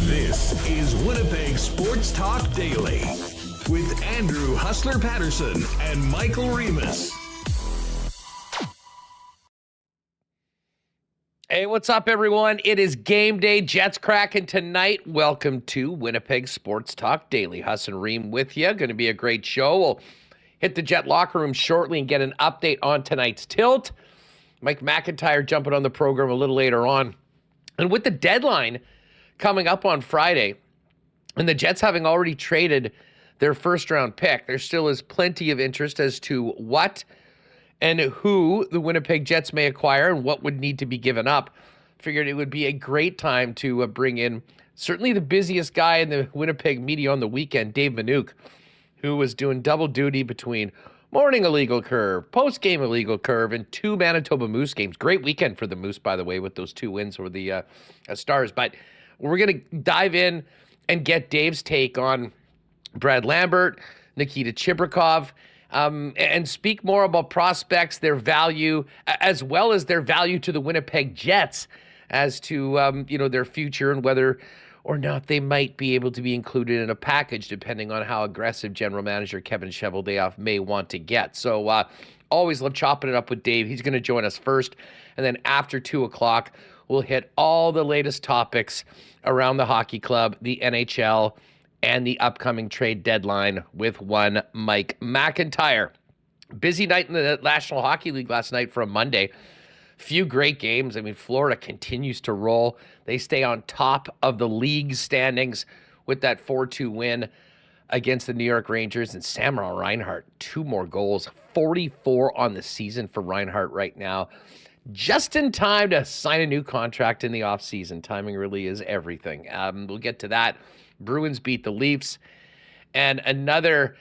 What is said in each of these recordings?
This is Winnipeg Sports Talk Daily with Andrew Hustler Paterson and Michael Remis. Hey, what's up, everyone? It is game day. Jets Kraken tonight. Welcome to Winnipeg Sports Talk Daily. Huss and Reem with you. Going to be a great show. We'll hit the Jet locker room shortly and get an update on tonight's tilt. Mike McIntyre jumping on the program a little later on. And with the deadline coming up on Friday, and the Jets having already traded their first-round pick, there still is plenty of interest as to what and who the Winnipeg Jets may acquire and what would need to be given up. Figured it would be a great time to bring in certainly the busiest guy in the Winnipeg media on the weekend, Dave Minuk, who was doing double duty between morning illegal curve, post-game illegal curve, and 2 Manitoba Moose games. Great weekend for the Moose, by the way, with those 2 wins over the Stars. But we're going to dive in and get Dave's take on Brad Lambert, Nikita Chibrikov, and speak more about prospects, their value, as well as their value to the Winnipeg Jets as to, their future and whether or not they might be able to be included in a package, depending on how aggressive general manager Kevin Cheveldayoff may want to get. So always love chopping it up with Dave. He's going to join us first. And then after 2 o'clock, we'll hit all the latest topics around the hockey club, the NHL, and the upcoming trade deadline with one Mike McIntyre. Busy night in the National Hockey League last night for a Monday. Few great games. I mean, Florida continues to roll. They stay on top of the league standings with that 4-2 win against the New York Rangers. And Samuel Reinhart, 2 more goals, 44 on the season for Reinhart right now. Just in time to sign a new contract in the offseason. Timing really is everything. We'll get to that. Bruins beat the Leafs. And another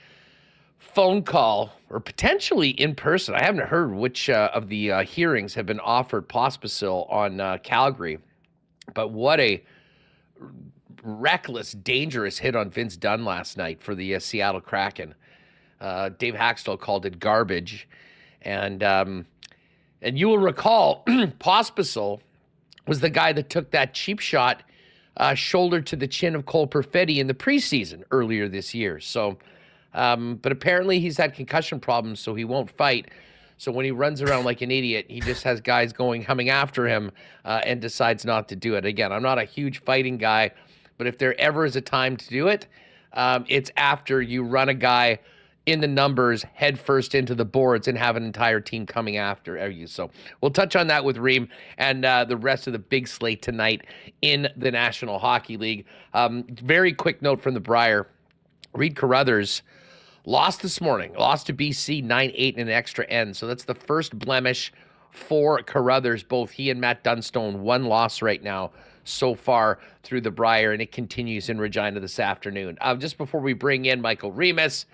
phone call, or potentially in person. I haven't heard which of the hearings have been offered Pospisil on Calgary. But what a reckless, dangerous hit on Vince Dunn last night for the Seattle Kraken. Dave Haxtell called it garbage. And you will recall, Pospisil was the guy that took that cheap shot shoulder to the chin of Cole Perfetti in the preseason earlier this year. So, but apparently he's had concussion problems, so he won't fight. So when he runs around like an idiot, he just has guys coming after him and decides not to do it. Again, I'm not a huge fighting guy, but if there ever is a time to do it, it's after you run a guy in the numbers head first into the boards and have an entire team coming after you. So we'll touch on that with Reem and the rest of the big slate tonight in the National Hockey League. Very quick note from the Briar. Reed Carruthers lost this morning, lost to BC 9-8 in an extra end. So that's the first blemish for Carruthers. Both he and Matt Dunstone, 1 loss right now so far through the Briar, and it continues in Regina this afternoon. Just before we bring in Michael Remis,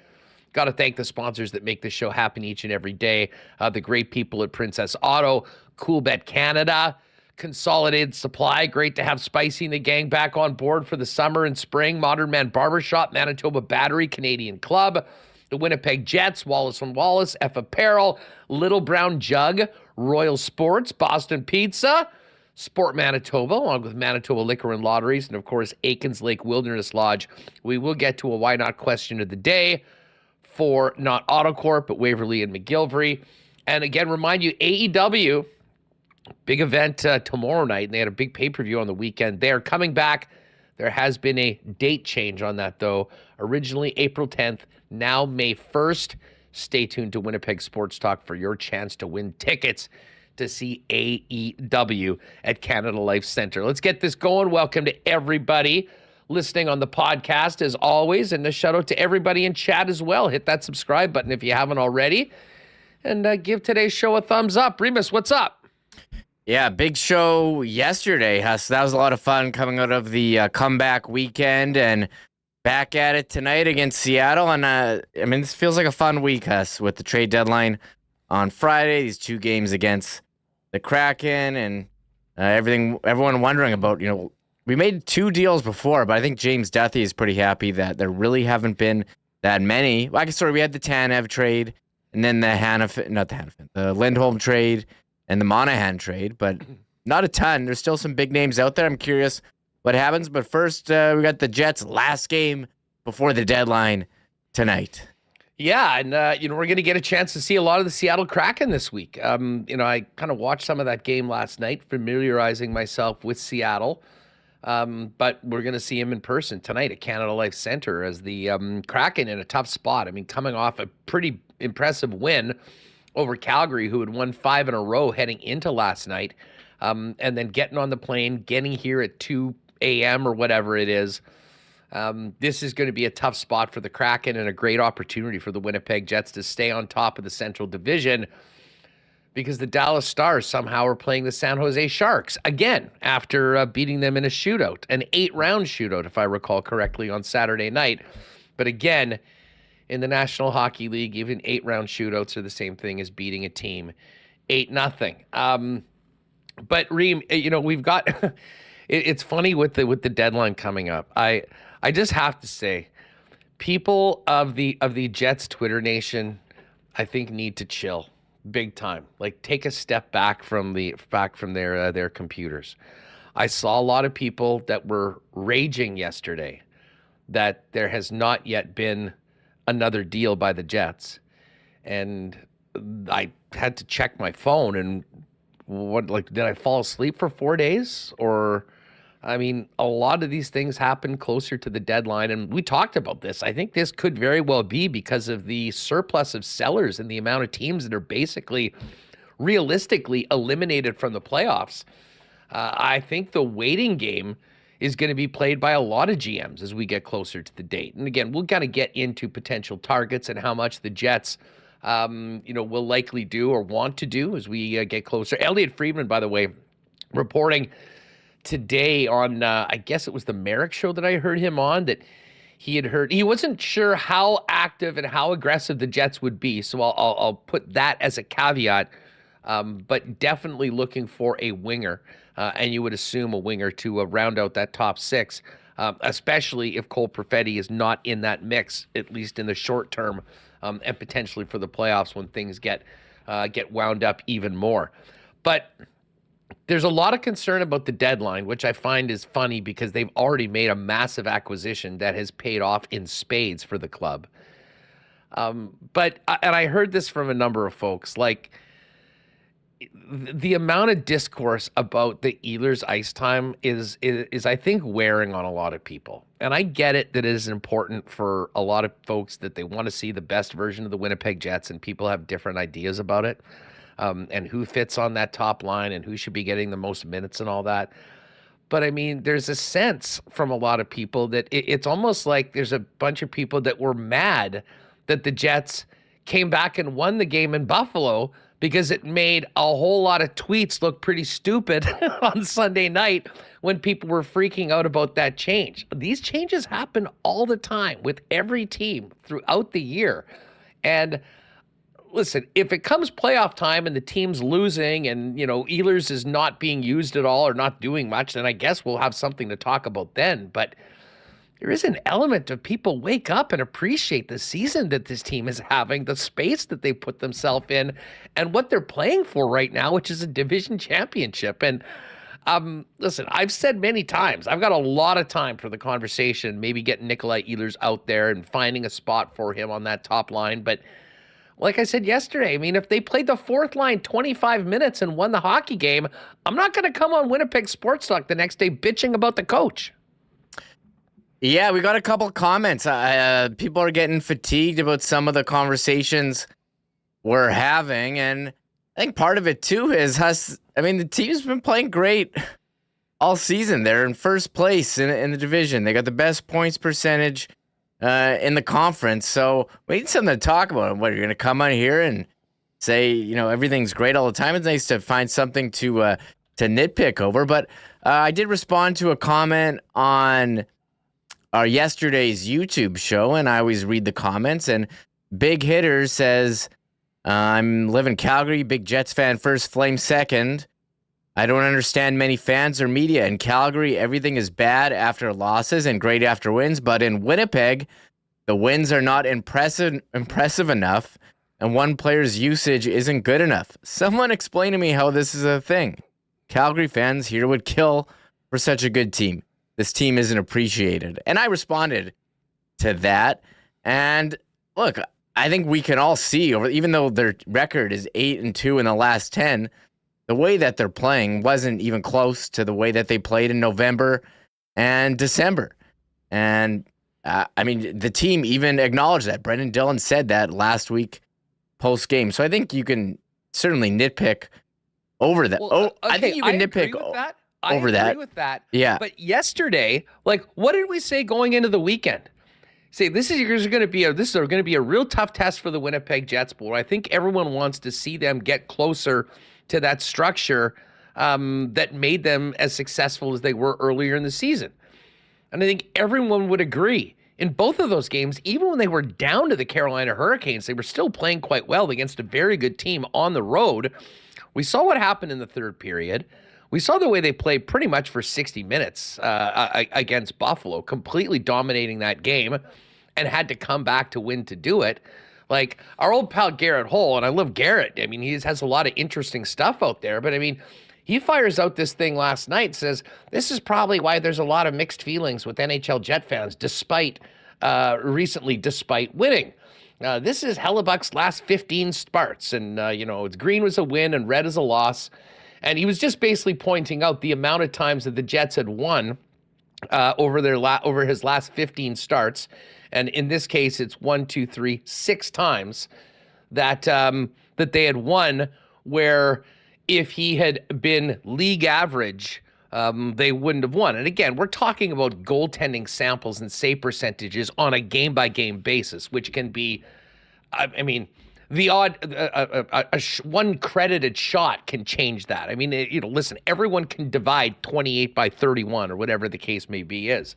got to thank the sponsors that make this show happen each and every day. The great people at Princess Auto, Coolbet Canada, Consolidated Supply. Great to have Spicy and the gang back on board for the summer and spring. Modern Man Barbershop, Manitoba Battery, Canadian Club, the Winnipeg Jets, Wallace & Wallace, F Apparel, Little Brown Jug, Royal Sports, Boston Pizza, Sport Manitoba, along with Manitoba Liquor and Lotteries, and of course, Aikens Lake Wilderness Lodge. We will get to a why not question of the day for not AutoCorp, but Waverly and McGillivray. And again, remind you, AEW, big event tomorrow night, and they had a big pay-per-view on the weekend. They are coming back. There has been a date change on that, though. Originally April 10th, now May 1st. Stay tuned to Winnipeg Sports Talk for your chance to win tickets to see AEW at Canada Life Center. Let's get this going. Welcome to everybody listening on the podcast, as always, and a shout out to everybody in chat as well. Hit that subscribe button if you haven't already. and give today's show a thumbs up. Remis, what's up? Yeah, big show yesterday, Huss. That was a lot of fun coming out of the comeback weekend and back at it tonight against Seattle. And this feels like a fun week, Huss, with the trade deadline on Friday, these 2 games against the Kraken and everyone wondering about, we made 2 deals before, but I think James Duthie is pretty happy that there really haven't been that many. We had the Tanev trade and then the Lindholm trade and the Monahan trade, but not a ton. There's still some big names out there. I'm curious what happens. But first, we got the Jets' last game before the deadline tonight. Yeah, and we're going to get a chance to see a lot of the Seattle Kraken this week. I kind of watched some of that game last night, familiarizing myself with Seattle. But we're going to see him in person tonight at Canada Life Center as the Kraken in a tough spot. Coming off a pretty impressive win over Calgary, who had won 5 in a row heading into last night, and then getting on the plane, getting here at 2 a.m. or whatever it is. This is going to be a tough spot for the Kraken and a great opportunity for the Winnipeg Jets to stay on top of the Central Division, because the Dallas Stars somehow are playing the San Jose Sharks again after beating them in a shootout, an 8-round shootout, if I recall correctly, on Saturday night. But again, in the National Hockey League, even 8-round shootouts are the same thing as beating a team 8-0. But Reem, we've got it's funny with the deadline coming up. I just have to say, people of the Jets Twitter nation, I think, need to chill big time. Like, take a step back from their computers. I saw a lot of people that were raging yesterday that there has not yet been another deal by the Jets, and I had to check my phone. And did I fall asleep for 4 days? Or, a lot of these things happen closer to the deadline, and we talked about this. I think this could very well be because of the surplus of sellers and the amount of teams that are basically realistically eliminated from the playoffs. I think the waiting game is going to be played by a lot of GMs as we get closer to the date. And again, we'll kind of get into potential targets and how much the Jets, will likely do or want to do as we get closer. Elliot Friedman, by the way, reporting today on, I guess it was the Merrick show that I heard him on, that he wasn't sure how active and how aggressive the Jets would be. So I'll put that as a caveat, but definitely looking for a winger. And you would assume a winger to round out that top 6, especially if Cole Perfetti is not in that mix, at least in the short term, and potentially for the playoffs when things get wound up even more. But there's a lot of concern about the deadline, which I find is funny because they've already made a massive acquisition that has paid off in spades for the club. But I heard this from a number of folks, like, the amount of discourse about the Ehlers ice time is I think wearing on a lot of people. And I get it that it is important for a lot of folks that they want to see the best version of the Winnipeg Jets, and people have different ideas about it, and who fits on that top line and who should be getting the most minutes and all that. But there's a sense from a lot of people that it's almost like there's a bunch of people that were mad that the Jets came back and won the game in Buffalo, because it made a whole lot of tweets look pretty stupid on Sunday night when people were freaking out about that change. These changes happen all the time with every team throughout the year. And listen, if it comes playoff time and the team's losing and, Ehlers is not being used at all or not doing much, then I guess we'll have something to talk about then. But there is an element of people wake up and appreciate the season that this team is having, the space that they put themselves in, and what they're playing for right now, which is a division championship. And listen, I've said many times, I've got a lot of time for the conversation, maybe getting Nikolai Ehlers out there and finding a spot for him on that top line. But like I said yesterday, if they played the 4th line 25 minutes and won the hockey game, I'm not going to come on Winnipeg Sports Talk the next day bitching about the coach. Yeah, we got a couple comments. People are getting fatigued about some of the conversations we're having, and I think part of it too is us. The team's been playing great all season. They're in first place in the division. They got the best points percentage in the conference. So we need something to talk about. What, you're going to come on here and say, everything's great all the time. It's nice to find something to nitpick over. But I did respond to a comment on our yesterday's YouTube show, and I always read the comments. And Big Hitter says, I'm live in Calgary, big Jets fan first, Flames second. I don't understand many fans or media. In Calgary, everything is bad after losses and great after wins. But in Winnipeg, the wins are not impressive enough, and one player's usage isn't good enough. Someone explain to me how this is a thing. Calgary fans here would kill for such a good team. This team isn't appreciated. And I responded to that. And look, I think we can all see, even though their record is 8-2 in the last 10, the way that they're playing wasn't even close to the way that they played in November and December. And the team even acknowledged that. Brendan Dillon said that last week post-game. So I think you can certainly nitpick over that. Well, okay, I think you can nitpick over that. I agree with that. Yeah. But yesterday, what did we say going into the weekend? Say this is going to be a real tough test for the Winnipeg Jets. But I think everyone wants to see them get closer to that structure that made them as successful as they were earlier in the season. And I think everyone would agree. In both of those games, even when they were down to the Carolina Hurricanes, they were still playing quite well against a very good team on the road. We saw what happened in the third period. We saw the way they played pretty much for 60 minutes against Buffalo, completely dominating that game and had to come back to win to do it. Like our old pal Garrett Hull, and I love Garrett. I mean, he has a lot of interesting stuff out there, but I mean, he fires out this thing last night, says this is probably why there's a lot of mixed feelings with NHL Jet fans, despite winning. This is Hellebuck's last 15 starts, and it's green was a win and red is a loss. And he was just basically pointing out the amount of times that the Jets had won over his last 15 starts. And in this case, it's 6 times that they had won, where if he had been league average, they wouldn't have won. And again, we're talking about goaltending samples and save percentages on a game-by-game basis, which can be, the odd one credited shot can change that. I mean, listen, everyone can divide 28 by 31 or whatever the case may be is.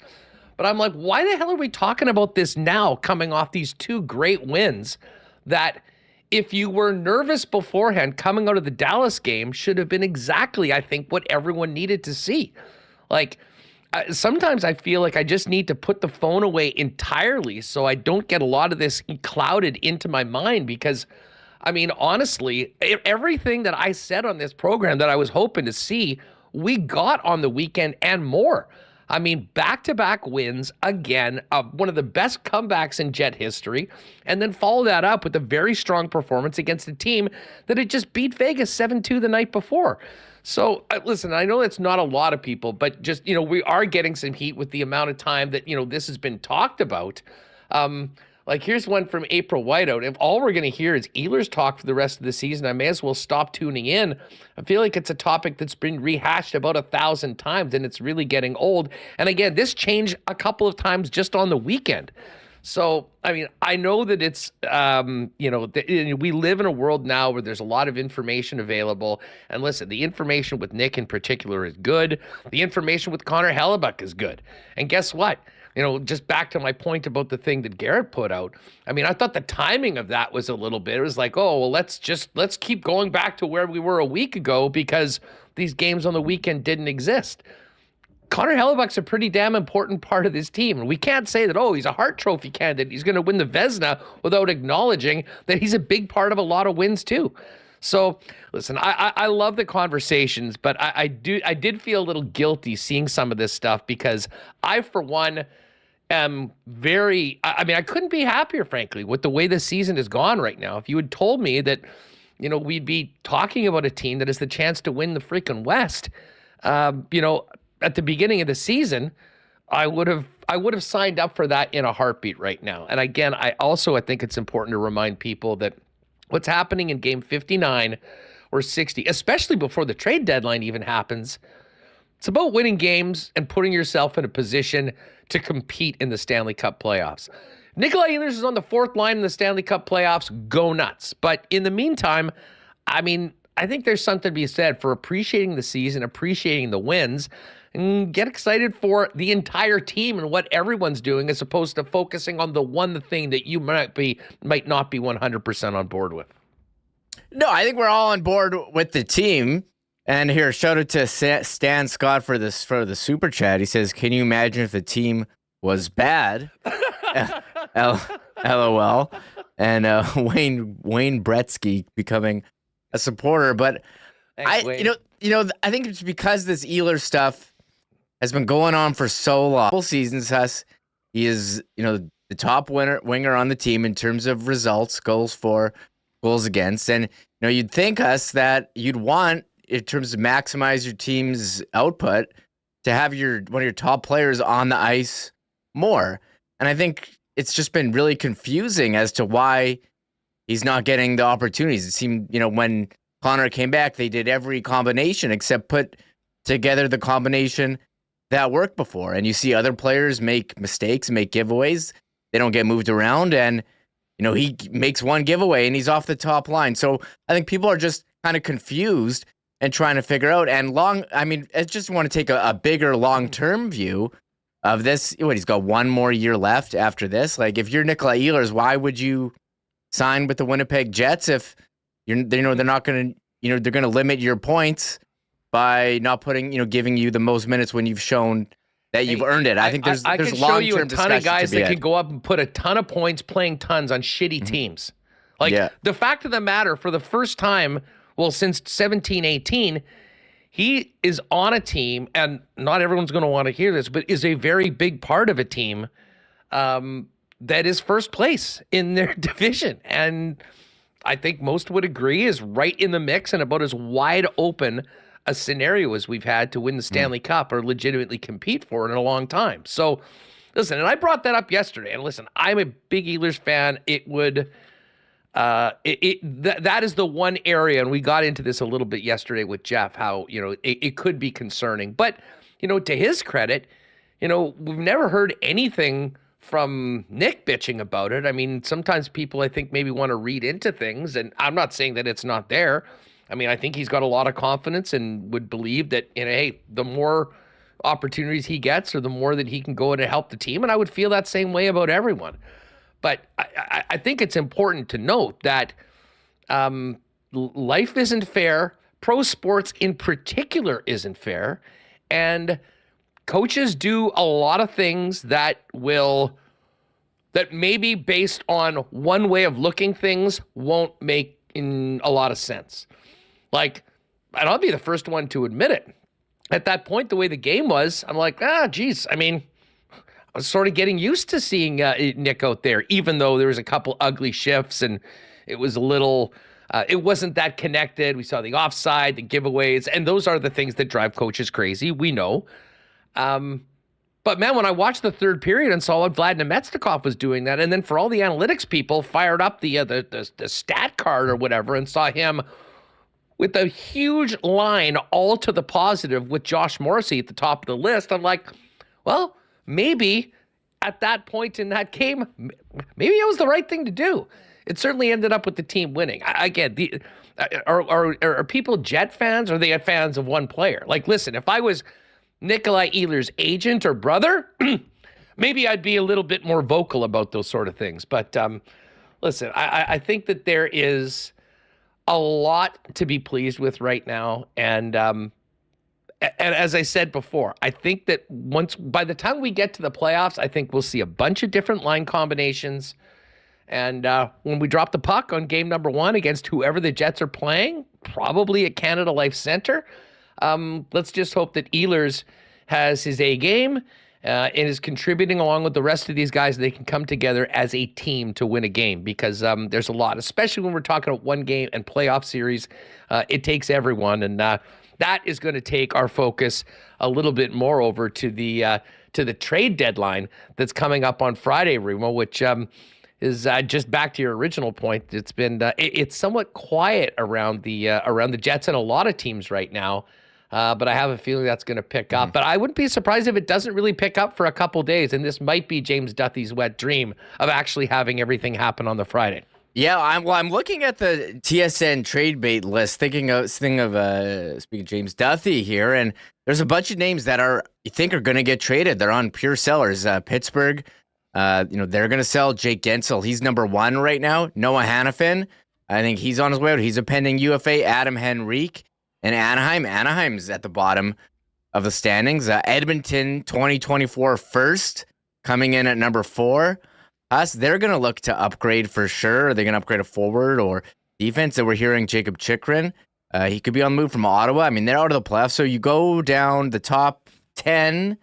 But I'm like, why the hell are we talking about this now, coming off these 2 great wins that if you were nervous beforehand coming out of the Dallas game should have been exactly, I think, what everyone needed to see. Sometimes I feel like I just need to put the phone away entirely so I don't get a lot of this clouded into my mind because, honestly, everything that I said on this program that I was hoping to see, we got on the weekend and more. Back-to-back wins, again, one of the best comebacks in Jet history, and then follow that up with a very strong performance against a team that had just beat Vegas 7-2 the night before. So, listen, I know that's not a lot of people, but just, we are getting some heat with the amount of time that, this has been talked about. Here's one from April Whiteout. If all we're going to hear is Ehlers talk for the rest of the season, I may as well stop tuning in. I feel like it's a topic that's been rehashed about 1,000 times, and it's really getting old. And again, this changed a couple of times just on the weekend. So, I know that it's, we live in a world now where there's a lot of information available. And listen, the information with Nick in particular is good. The information with Connor Hellebuck is good. And guess what? Just back to my point about the thing that Garrett put out. I thought the timing of that was a little bit. It was like, oh, well, let's keep going back to where we were a week ago because these games on the weekend didn't exist. Connor Hellebuck's a pretty damn important part of this team. And we can't say that, oh, he's a Hart Trophy candidate, he's going to win the Vezina without acknowledging that he's a big part of a lot of wins too. So, listen, I love the conversations, but I did feel a little guilty seeing some of this stuff because I, for one, am I couldn't be happier, frankly, with the way the season has gone right now. If you had told me that, we'd be talking about a team that has the chance to win the freaking West, at the beginning of the season, I would have signed up for that in a heartbeat right now. And again, I think it's important to remind people that what's happening in game 59 or 60, especially before the trade deadline even happens, it's about winning games and putting yourself in a position to compete in the Stanley Cup playoffs. Nikolai Ehlers is on the fourth line in the Stanley Cup playoffs. Go nuts. But in the meantime, I mean, I think there's something to be said for appreciating the season, appreciating the wins, and get excited for the entire team and what everyone's doing, as opposed to focusing on the one thing that you might not be 100% on board with. No, I think we're all on board with the team. And here, shout out to Stan Scott for the super chat. He says, "Can you imagine if the team was bad?" LOL. And Wayne Gretzky becoming a supporter, but Thanks, I think it's because this Ehlers stuff has been going on for so long. Full seasons, he is the top winger on the team in terms of results, goals for, goals against, and you'd think that you'd want, in terms of maximize your team's output, to have one of your top players on the ice more. And I think it's just been really confusing as to why he's not getting the opportunities. It seemed, when Connor came back, they did every combination except put together the combination that worked before. And you see other players make mistakes, make giveaways. They don't get moved around. And, he makes one giveaway and he's off the top line. So I think people are just kind of confused and trying to figure out. And I just want to take a bigger long-term view of this. He's got one more year left after this. Like, if you're Nikolai Ehlers, why would you sign with the Winnipeg Jets if they're not going to, they're going to limit your points by not giving you the most minutes when you've shown that you've earned it. I think there's I can show you a ton of guys that can go up and put a ton of points playing tons on shitty teams. The fact of the matter, for the first time, since 17-18, he is on a team, and not everyone's going to want to hear this, but is a very big part of a team that is first place in their division. And I think most would agree is right in the mix and about as wide open a scenario as we've had to win the Stanley Cup or legitimately compete for it in a long time. So, listen, and I brought that up yesterday. And listen, I'm a big Ehlers fan. That is the one area, and we got into this a little bit yesterday with Jeff, how, it could be concerning. But, to his credit, we've never heard anything from Nick bitching about it. I mean, sometimes people, I think, maybe want to read into things, and I'm not saying that it's not there. I mean, I think he's got a lot of confidence and would believe that, hey, the more opportunities he gets, or the more that he can go in and help the team. And I would feel that same way about everyone. But I think it's important to note that life isn't fair. Pro sports in particular isn't fair. And coaches do a lot of things that maybe based on one way of looking things won't make in a lot of sense. And I'll be the first one to admit it. At that point, the way the game was, I'm like, geez. I mean, I was sort of getting used to seeing Nick out there, even though there was a couple ugly shifts and it was a little, it wasn't that connected. We saw the offside, the giveaways, and those are the things that drive coaches crazy. We know. But man, when I watched the third period and saw what Vlad Nemetsnikov was doing that, and then for all the analytics people fired up the stat card or whatever and saw him with a huge line all to the positive with Josh Morrissey at the top of the list, I'm like, well, maybe at that point in that game, maybe it was the right thing to do. It certainly ended up with the team winning. Again, are people Jet fans, or are they fans of one player? Listen, if I was Nikolai Ehlers' agent or brother, maybe I'd be a little bit more vocal about those sort of things. But listen, I think that there is a lot to be pleased with right now. And as I said before, I think that by the time we get to the playoffs, I think we'll see a bunch of different line combinations. And when we drop the puck on game number 1 against whoever the Jets are playing, probably at Canada Life Center, let's just hope that Ehlers has his A game and is contributing along with the rest of these guys. They can come together as a team to win a game, because there's a lot, especially when we're talking about one game and playoff series. It takes everyone, and that is going to take our focus a little bit more over to the trade deadline that's coming up on Friday, Remo, which is just back to your original point. It's been it's somewhat quiet around the Jets and a lot of teams right now. But I have a feeling that's going to pick up. But I wouldn't be surprised if it doesn't really pick up for a couple days. And this might be James Duthie's wet dream of actually having everything happen on the Friday. Yeah, I'm looking at the TSN trade bait list, speaking of James Duthie here, and there's a bunch of names that you think are going to get traded. They're on pure sellers. Pittsburgh, they're going to sell Jake Gensel. He's number 1 right now. Noah Hannafin, I think he's on his way out. He's a pending UFA. Adam Henrique. And Anaheim's at the bottom of the standings. Edmonton 2024 first, coming in at number 4. They're going to look to upgrade for sure. Are they going to upgrade a forward or defense? So we're hearing Jacob Chikrin. He could be on the move from Ottawa. I mean, they're out of the playoffs. So you go down the top 10,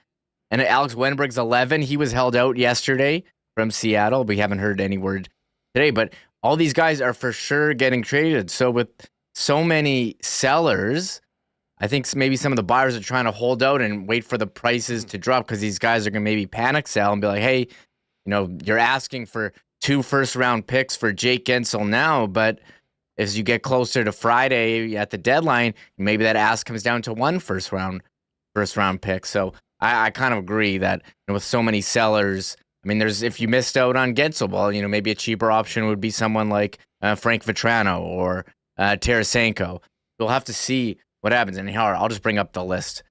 and Alex Wenberg's 11. He was held out yesterday from Seattle. We haven't heard any word today, but all these guys are for sure getting traded. So with so many sellers, I think maybe some of the buyers are trying to hold out and wait for the prices to drop because these guys are going to maybe panic sell and be like, hey, you're asking for 2 first-round picks for Jake Gensel now, but as you get closer to Friday at the deadline, maybe that ask comes down to 1 first-round pick. So I kind of agree that with so many sellers, I mean, if you missed out on Gensel, well, maybe a cheaper option would be someone like Frank Vetrano or Tarasenko. We'll have to see what happens. And here, I'll just bring up the list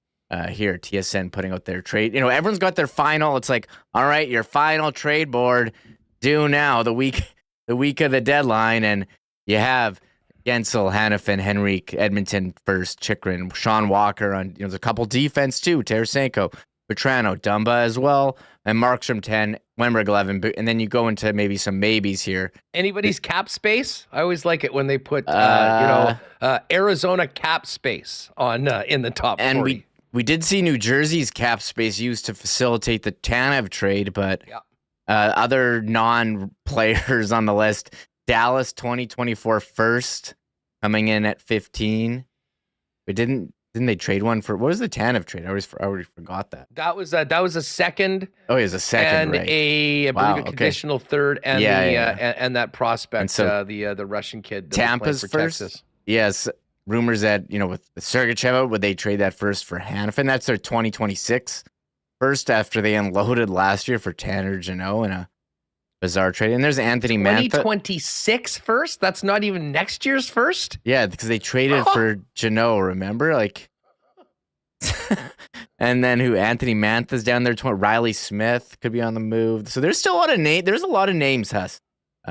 here. TSN putting out their trade. Everyone's got their final. It's like, all right, your final trade board due now, the week of the deadline, and you have Gensel, Hannafin, Henrique, Edmonton first, Chikrin, Sean Walker on. There's a couple defense too. Tarasenko, Vetrano, Dumba as well, and Markstrom 10, Wenberg 11, and then you go into maybe some maybes here. Anybody's cap space? I always like it when they put Arizona cap space on in the top 40. And we did see New Jersey's cap space used to facilitate the Tanev trade, but other non-players on the list, Dallas 2024 first, coming in at 15. We didn't they trade one for, what was the Tanev trade? I already forgot that. That was a second. Oh, it was a second, and right? I believe a conditional third, and and that prospect, and so, the Russian kid. Tampa's for first. Texas. Yes, rumors that with Sergachev out, would they trade that first for Hannafin? That's their 2026 first after they unloaded last year for Tanner Jeannot in a bizarre trade. And there's Anthony Mantha. 2026 first? That's not even next year's first? Yeah, because they traded for Jeannot, remember? And then Anthony Mantha's down there. Riley Smith could be on the move. So there's still a lot of names. There's a lot of names, Huss.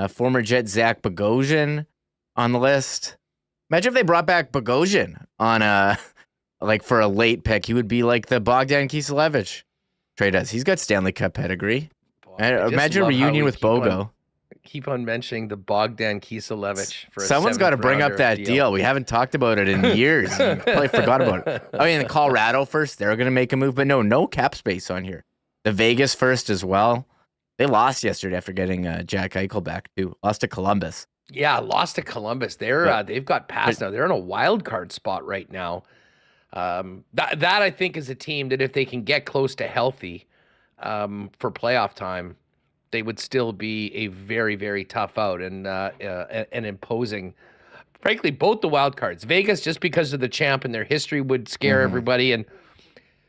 Former Jet Zach Bogosian on the list. Imagine if they brought back Bogosian on for a late pick. He would be like the Bogdan Kiselevich trade us. He's got Stanley Cup pedigree. Imagine a reunion with Bogo. Keep on mentioning the Bogdan Kiselevich. Someone's got to bring up that deal. We haven't talked about it in years. Probably forgot about it. I mean, the Colorado first, they're going to make a move, but no cap space on here. The Vegas first as well. They lost yesterday after getting Jack Eichel back too. Lost to Columbus. Yeah, lost to Columbus. They've got past now. They're in a wild card spot right now. That I think is a team that if they can get close to healthy for playoff time, they would still be a very, very tough out and imposing. Frankly, both the wild cards. Vegas, just because of the champ and their history, would scare everybody. And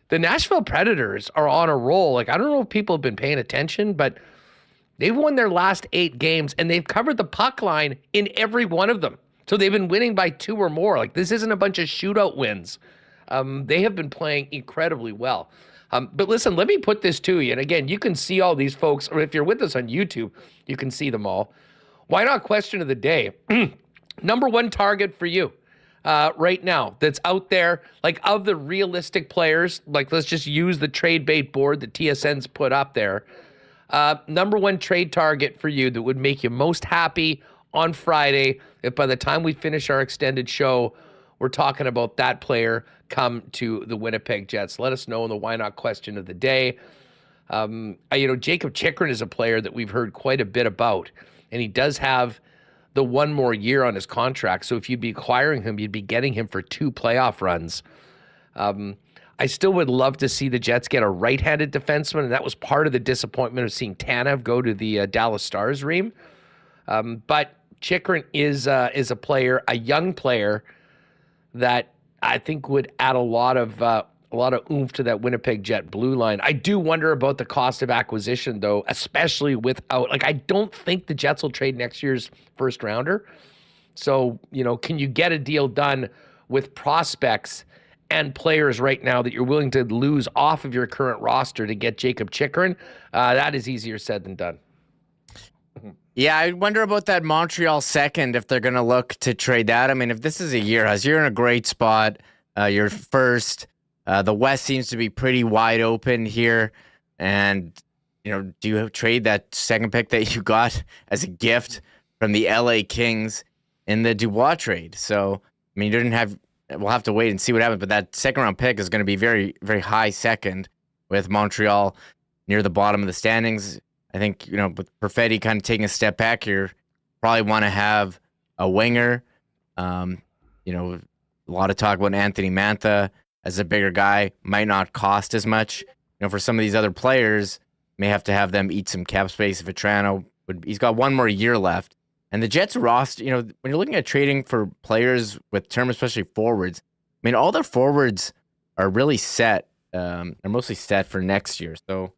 the Nashville Predators are on a roll. I don't know if people have been paying attention, but they've won their last 8 games, and they've covered the puck line in every one of them. So they've been winning by 2 or more. This isn't a bunch of shootout wins. They have been playing incredibly well. But listen, let me put this to you. And again, you can see all these folks, or if you're with us on YouTube, you can see them all. Why not question of the day? Number 1 target for you right now that's out there, of the realistic players, let's just use the trade bait board that TSN's put up there. Number 1 trade target for you that would make you most happy on Friday, if by the time we finish our extended show, we're talking about that player come to the Winnipeg Jets. Let us know in the Why Not question of the day. Jacob Chikrin is a player that we've heard quite a bit about, and he does have the 1 more year on his contract. So if you'd be acquiring him, you'd be getting him for 2 playoff runs. I still would love to see the Jets get a right-handed defenseman, and that was part of the disappointment of seeing Tanev go to the Dallas Stars, Reem. But Chikrin is a player, a young player, that I think would add a lot of oomph to that Winnipeg Jet blue line. I do wonder about the cost of acquisition, though, especially without, like, I don't think the Jets will trade next year's first rounder. So, can you get a deal done with prospects and players right now that you're willing to lose off of your current roster to get Jacob Chychrun? That is easier said than done. Yeah, I wonder about that Montreal second, if they're going to look to trade that. I mean, if this is a year, as you're in a great spot, you're first. The West seems to be pretty wide open here. And, do you trade that second pick that you got as a gift from the LA Kings in the Dubois trade? So, I mean, we'll have to wait and see what happens. But that second round pick is going to be very, very high second with Montreal near the bottom of the standings. I think, with Perfetti kind of taking a step back here, probably want to have a winger. A lot of talk about Anthony Mantha as a bigger guy, might not cost as much. For some of these other players, may have to have them eat some cap space. Vetrano, he's got one more year left. And the Jets roster, when you're looking at trading for players with term, especially forwards, I mean, all their forwards are really set, are mostly set for next year. So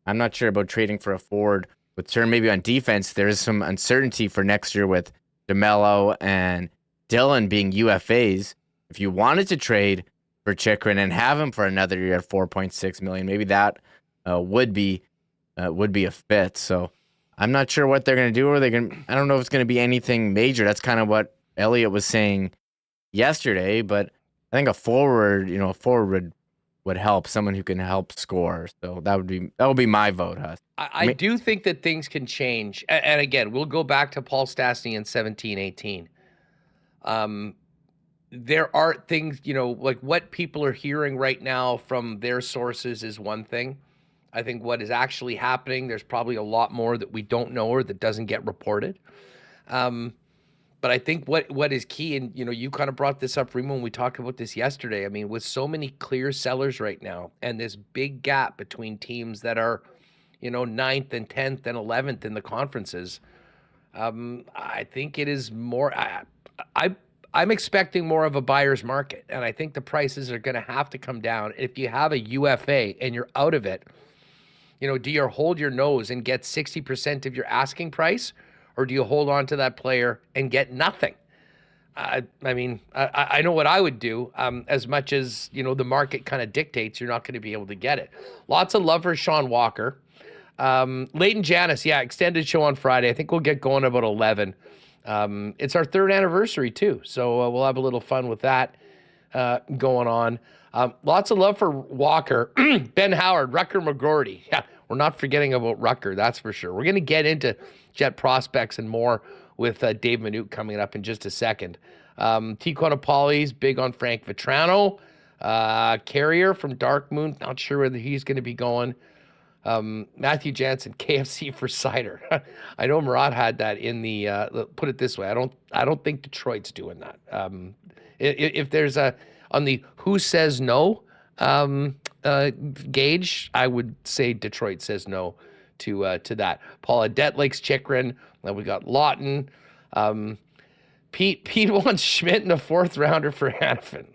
I'm not sure about trading for a forward with term. Maybe on defense, there is some uncertainty for next year with DeMello and Dillon being UFAs. If you wanted to trade for Chychrun and have him for another year at $4.6 million, maybe that would be a fit. So I'm not sure what they're going to do. I don't know if it's going to be anything major. That's kind of what Elliott was saying yesterday. But I think a forward would help, someone who can help score. So that would be my vote, Huss. I do think that things can change. And again, we'll go back to Paul Stastny in 17-18. There are things, like what people are hearing right now from their sources is one thing. I think what is actually happening, there's probably a lot more that we don't know or that doesn't get reported. But I think what is key, and you kind of brought this up, Remo, when we talked about this yesterday. I mean, with so many clear sellers right now, and this big gap between teams that are, 9th and 10th and 11th in the conferences, I think it is more. I'm expecting more of a buyer's market, and I think the prices are going to have to come down. If you have a UFA and you're out of it, do you hold your nose and get 60% of your asking price? Or do you hold on to that player and get nothing? I know what I would do. As much as, the market kind of dictates, you're not going to be able to get it. Lots of love for Sean Walker. Leighton Janis, extended show on Friday. I think we'll get going about 11. It's our 3rd anniversary, too. So we'll have a little fun with that going on. Lots of love for Walker. Ben Howard, Rucker McGroarty. Yeah, we're not forgetting about Rucker, that's for sure. We're going to get into Jet prospects and more with Dave Minuk coming up in just a second. Tico Napoli's big on Frank Vetrano. Carrier from Dark Moon, not sure whether he's going to be going. Matthew Jansen, KFC for cider. I know Murat had that in the. Put it this way, I don't think Detroit's doing that. If there's on the who says no gauge, I would say Detroit says no to that. Paul Adet likes Chychrun. We got Lawton. Pete wants Schmidt in a 4th rounder for Hanifin.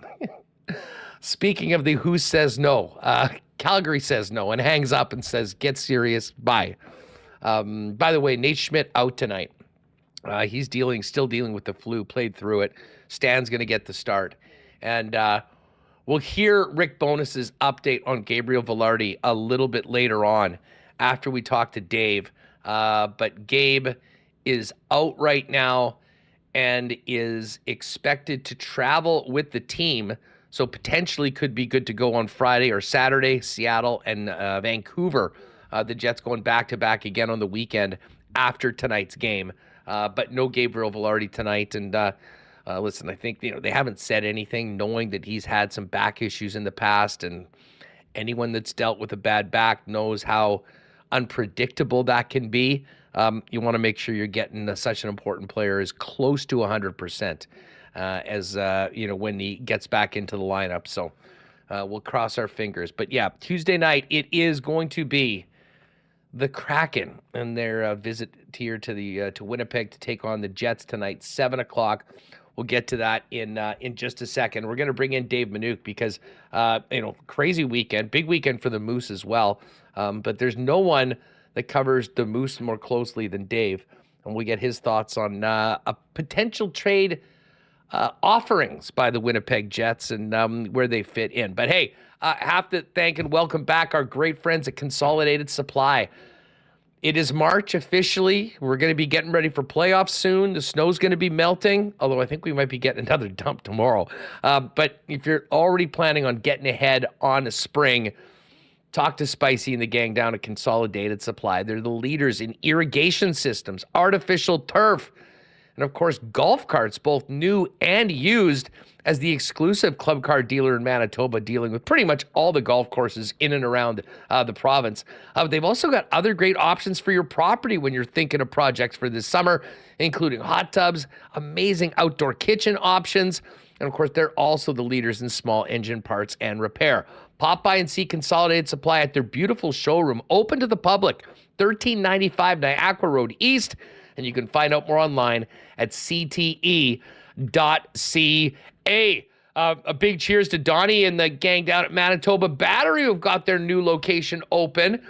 Speaking of the who says no, Calgary says no and hangs up and says, get serious, bye. By the way, Nate Schmidt out tonight. He's still dealing with the flu, played through it. Stan's going to get the start. And we'll hear Rick Bowness's update on Gabriel Velarde a little bit later on after we talk to Dave. But Gabe is out right now and is expected to travel with the team. So potentially could be good to go on Friday or Saturday, Seattle and Vancouver. The Jets going back-to-back again on the weekend after tonight's game. But no Gabriel Velarde tonight. And listen, I think they haven't said anything, knowing that he's had some back issues in the past. And anyone that's dealt with a bad back knows how unpredictable that can be. You want to make sure you're getting such an important player as close to 100%. When he gets back into the lineup. So we'll cross our fingers. But yeah, Tuesday night, it is going to be the Kraken and their visit here to Winnipeg to take on the Jets tonight, 7 o'clock. We'll get to that in just a second. We're going to bring in Dave Minuk because, crazy weekend, big weekend for the Moose as well. But there's no one that covers the Moose more closely than Dave. And we'll get his thoughts on a potential trade offerings by the Winnipeg Jets and where they fit in. But hey, I have to thank and welcome back our great friends at Consolidated Supply. It is March officially. We're going to be getting ready for playoffs soon. The snow's going to be melting, although I think we might be getting another dump tomorrow. But if you're already planning on getting ahead on the spring, talk to Spicy and the gang down at Consolidated Supply. They're the leaders in irrigation systems, artificial turf, and of course, golf carts, both new and used, as the exclusive club car dealer in Manitoba, dealing with pretty much all the golf courses in and around the province. They've also got other great options for your property when you're thinking of projects for this summer, including hot tubs, amazing outdoor kitchen options, and of course, they're also the leaders in small engine parts and repair. Pop by and see Consolidated Supply at their beautiful showroom, open to the public, 1395 Niagara Road East, and you can find out more online at cte.ca. A big cheers to Donnie and the gang down at Manitoba Battery who've got their new location open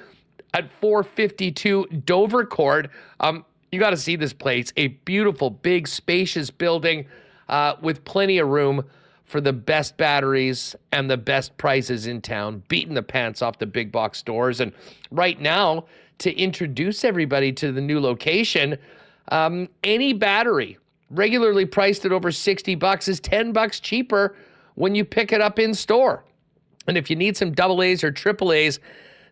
at 452 Dover Court. You got to see this place, a beautiful, big, spacious building with plenty of room for the best batteries and the best prices in town, beating the pants off the big box stores. And right now, to introduce everybody to the new location, any battery regularly priced at over $60 is $10 cheaper when you pick it up in store. And if you need some AA's or AAA's,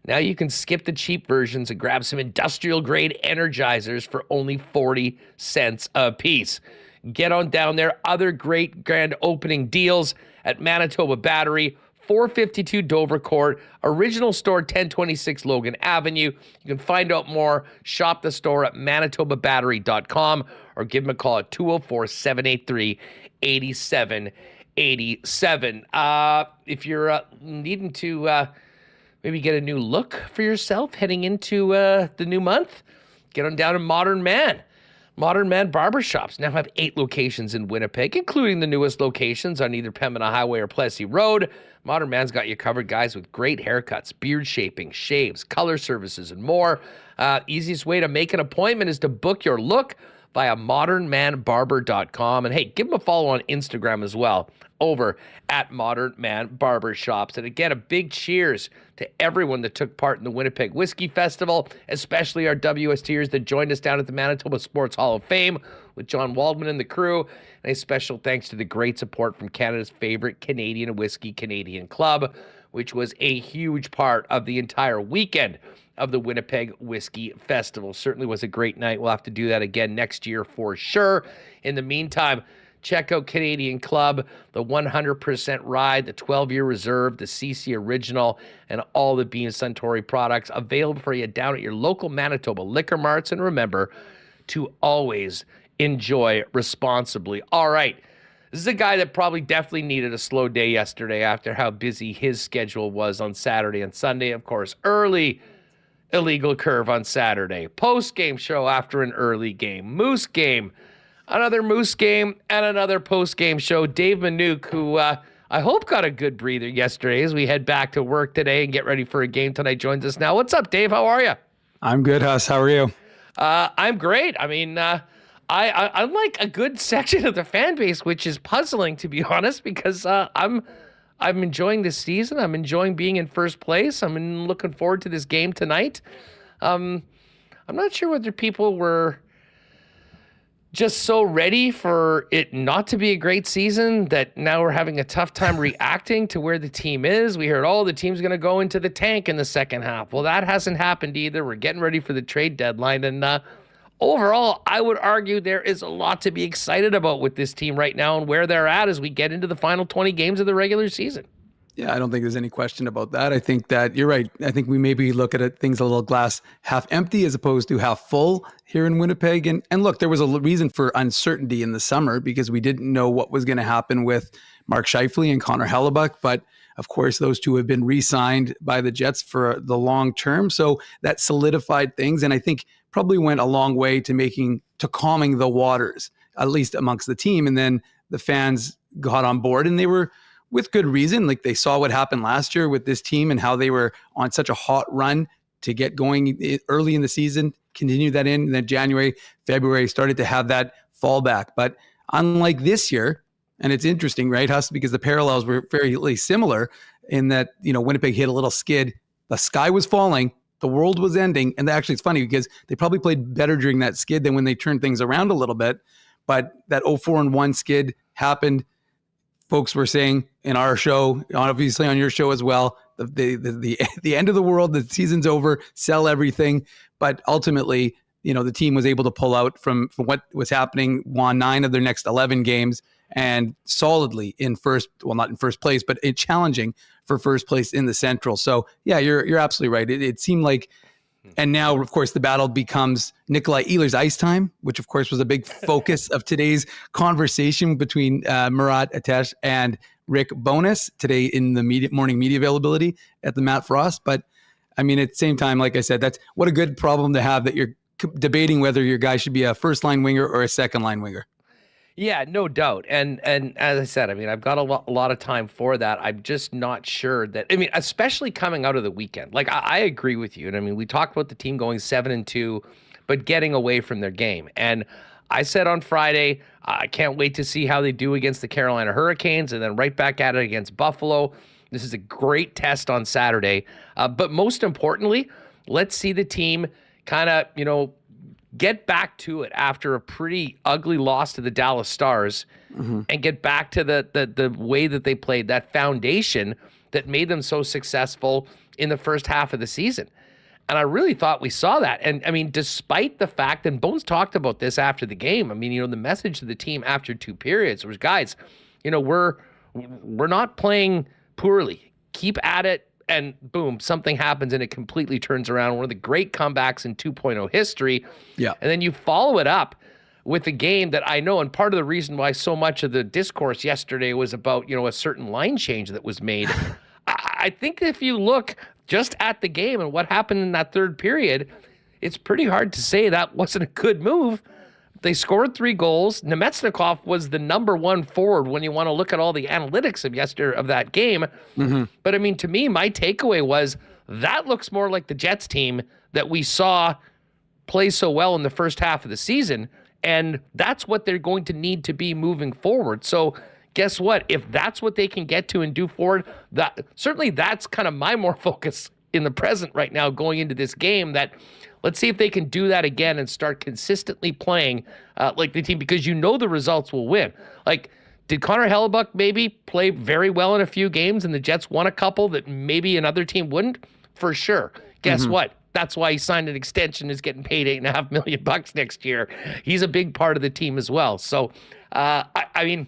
now you can skip the cheap versions and grab some industrial grade energizers for only 40 cents a piece. Get on down there. Other great grand opening deals at Manitoba Battery, 452 Dover Court, original store 1026 Logan Avenue. You can find out more, shop the store at manitobabattery.com or give them a call at 204-783-8787. If you're needing to maybe get a new look for yourself heading into the new month, get on down to Modern Man. Modern Man Barbershops now have 8 locations in Winnipeg, including the newest locations on either Pembina Highway or Plessis Road. Modern Man's got you covered, guys, with great haircuts, beard shaping, shaves, color services, and more. Easiest way to make an appointment is to book your look via modernmanbarber.com. And hey, give them a follow on Instagram as well, over at Modern Man Barbershops. And again, a big cheers to everyone that took part in the Winnipeg Whiskey Festival, especially our WSTers that joined us down at the Manitoba Sports Hall of Fame with John Waldman and the crew. And a special thanks to the great support from Canada's favorite Canadian whiskey, Canadian Club, which was a huge part of the entire weekend of the Winnipeg Whiskey Festival. Certainly was a great night. We'll have to do that again next year for sure. In the meantime, check out Canadian Club, the 100% Ride, the 12-year Reserve, the CC Original, and all the Beam Suntory products available for you down at your local Manitoba liquor marts. And remember to always enjoy responsibly. All right. This is a guy that probably definitely needed a slow day yesterday after how busy his schedule was on Saturday and Sunday. Of course, early illegal curve on Saturday. Post-game show after an early game. Moose game. Another Moose game and another post-game show. Dave Minuk, who I hope got a good breather yesterday as we head back to work today and get ready for a game tonight, joins us now. What's up, Dave? How are you? I'm good, Huss. How are you? I'm great. I mean, I'm like a good section of the fan base, which is puzzling, to be honest, because I'm enjoying this season. I'm enjoying being in first place. I'm looking forward to this game tonight. I'm not sure whether people were just so ready for it not to be a great season that now we're having a tough time reacting to where the team is. We heard, the team's going to go into the tank in the second half. Well, that hasn't happened either. We're getting ready for the trade deadline. And overall, I would argue there is a lot to be excited about with this team right now and where they're at as we get into the final 20 games of the regular season. Yeah, I don't think there's any question about that. I think that you're right. I think we maybe look at things a little glass half empty as opposed to half full here in Winnipeg. And look, there was a reason for uncertainty in the summer because we didn't know what was going to happen with Mark Scheifele and Connor Hellebuck. But of course, those two have been re-signed by the Jets for the long term. So that solidified things. And I think probably went a long way to calming the waters, at least amongst the team. And then the fans got on board, and they were with good reason. Like, they saw what happened last year with this team and how they were on such a hot run to get going early in the season, continue that in, and then January, February started to have that fallback. But unlike this year, and it's interesting, right, Huss, because the parallels were fairly similar in that, Winnipeg hit a little skid. The sky was falling. The world was ending. And actually, it's funny because they probably played better during that skid than when they turned things around a little bit. But that 0-4-1 skid happened. Folks were saying in our show, obviously on your show as well, the end of the world, the season's over, sell everything. But ultimately, the team was able to pull out from what was happening, won 9 of their next 11 games, and solidly not in first place, but challenging for first place in the Central. So yeah, you're absolutely right. It seemed like, and now of course the battle becomes Nikolai Ehlers' ice time, which of course was a big focus of today's conversation between Murat Atesh and Rick Bowness today in the morning media availability at the Matt Frost. But I mean, at the same time, like I said, that's what a good problem to have, that you're debating whether your guy should be a first line winger or a second line winger. Yeah, no doubt. And as I said, I mean, I've got a lot of time for that. I'm just not sure that, I mean, especially coming out of the weekend. Like, I agree with you. And I mean, we talked about the team going 7-2, but getting away from their game. And I said on Friday, I can't wait to see how they do against the Carolina Hurricanes, and then right back at it against Buffalo. This is a great test on Saturday. But most importantly, let's see the team kind of, get back to it after a pretty ugly loss to the Dallas Stars, and get back to the way that they played, that foundation that made them so successful in the first half of the season. And I really thought we saw that. And I mean, despite the fact, and Bones talked about this after the game, I mean, the message to the team after 2 periods was, guys, we're not playing poorly. Keep at it. And boom, something happens and it completely turns around. One of the great comebacks in 2.0 history. Yeah. And then you follow it up with a game that I know, and part of the reason why so much of the discourse yesterday was about, a certain line change that was made. I think if you look just at the game and what happened in that third period, it's pretty hard to say that wasn't a good move. They scored 3 goals. Nemetsnikov was the number 1 forward when you want to look at all the analytics of that game. But I mean, to me, my takeaway was that looks more like the Jets team that we saw play so well in the first half of the season. And that's what they're going to need to be moving forward. So guess what? If that's what they can get to and do forward, that's kind of my more focus in the present right now going into this game, that let's see if they can do that again and start consistently playing like the team, because the results will win. Like, did Connor Hellebuck maybe play very well in a few games and the Jets won a couple that maybe another team wouldn't? For sure. Guess what? That's why he signed an extension, is getting paid $8.5 million next year. He's a big part of the team as well. So, I mean,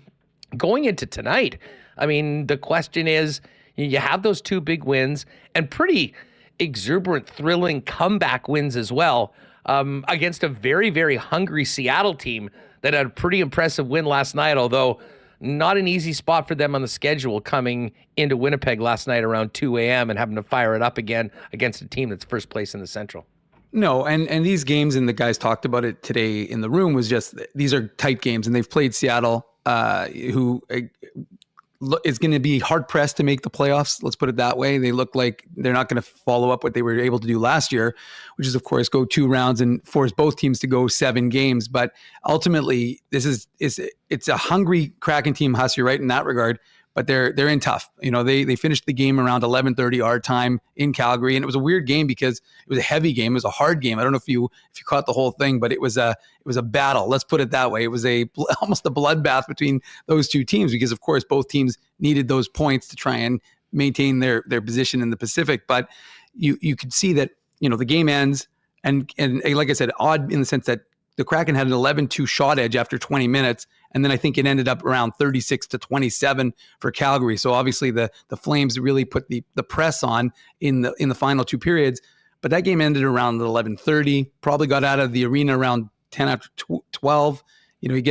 going into tonight, I mean, the question is, you have those 2 big wins and pretty exuberant, thrilling comeback wins as well, against a very, very hungry Seattle team that had a pretty impressive win last night, although not an easy spot for them on the schedule coming into Winnipeg last night around 2 a.m. and having to fire it up again against a team that's first place in the Central. No, and these games, and the guys talked about it today in the room, was just, these are tight games, and they've played Seattle, who is going to be hard pressed to make the playoffs. Let's put it that way. They look like they're not going to follow up what they were able to do last year, which is of course go 2 rounds and force both teams to go 7 games. But ultimately, it's a hungry Kraken team, Huss, you're right in that regard. But they're in tough. They finished the game around 11:30 our time in Calgary, and it was a weird game because it was a heavy game. It was a hard game. I don't know if you caught the whole thing, but it was a battle. Let's put it that way. It was almost a bloodbath between those 2 teams, because of course both teams needed those points to try and maintain their position in the Pacific. But you could see that the game ends, and like I said, odd in the sense that the Kraken had an 11-2 shot edge after 20 minutes. And then I think it ended up around 36-27 for Calgary. So obviously the Flames really put the press on in the final 2 periods. But that game ended around 11:30. Probably got out of the arena around 10 after 12. You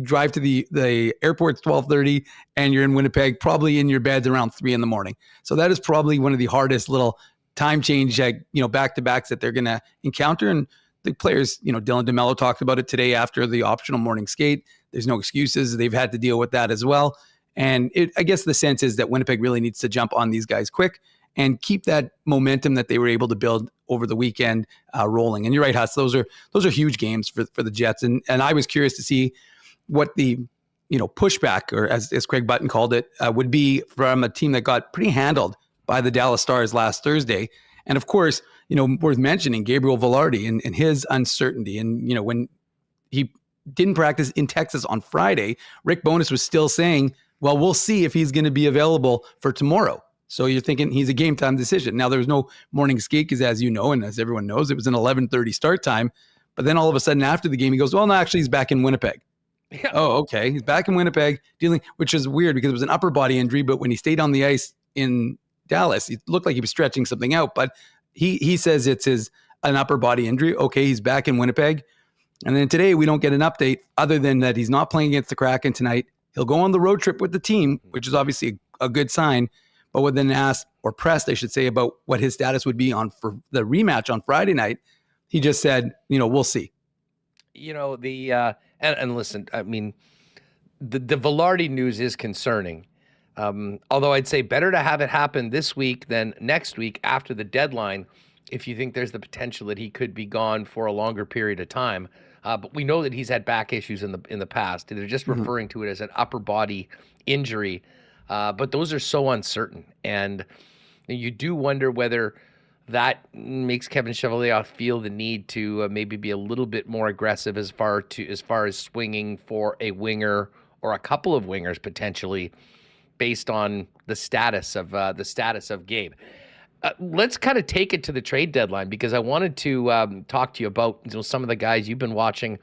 drive to the airport at 12:30, and you're in Winnipeg, probably in your beds around 3 a.m. So that is probably one of the hardest little time change, back-to-backs that they're going to encounter. And the players, Dylan DeMello talked about it today after the optional morning skate. There's no excuses. They've had to deal with that as well. And I guess the sense is that Winnipeg really needs to jump on these guys quick and keep that momentum that they were able to build over the weekend rolling. And you're right, Huss, those are huge games for the Jets. And I was curious to see what the pushback, or as Craig Button called it, would be from a team that got pretty handled by the Dallas Stars last Thursday. And of course, worth mentioning Gabriel Velarde and his uncertainty. And, when he didn't practice in Texas on Friday, Rick Bowness was still saying, well, we'll see if he's going to be available for tomorrow. So you're thinking he's a game time decision. Now, there was no morning skate because, as you know, and as everyone knows, it was an 11:30 start time. But then all of a sudden after the game, he goes, well, no, actually, he's back in Winnipeg. Yeah. Oh, okay. He's back in Winnipeg which is weird because it was an upper body injury. But when he stayed on the ice in Dallas, it looked like he was stretching something out. But he says it's an upper body injury. Okay, he's back in Winnipeg. And then today we don't get an update other than that he's not playing against the Kraken tonight. He'll go on the road trip with the team, which is obviously a good sign. But when then asked, or pressed, I should say, about what his status would be for the rematch on Friday night, he just said, we'll see. And listen, I mean, the Velarde news is concerning. Although I'd say better to have it happen this week than next week after the deadline, if you think there's the potential that he could be gone for a longer period of time. But we know that he's had back issues in the past. They're just referring to it as an upper body injury. But those are so uncertain. And you do wonder whether that makes Kevin Cheveldayoff feel the need to maybe be a little bit more aggressive as far as swinging for a winger or a couple of wingers potentially, based on the status of Gabe. Let's kind of take it to the trade deadline, because I wanted to talk to you about some of the guys you've been watching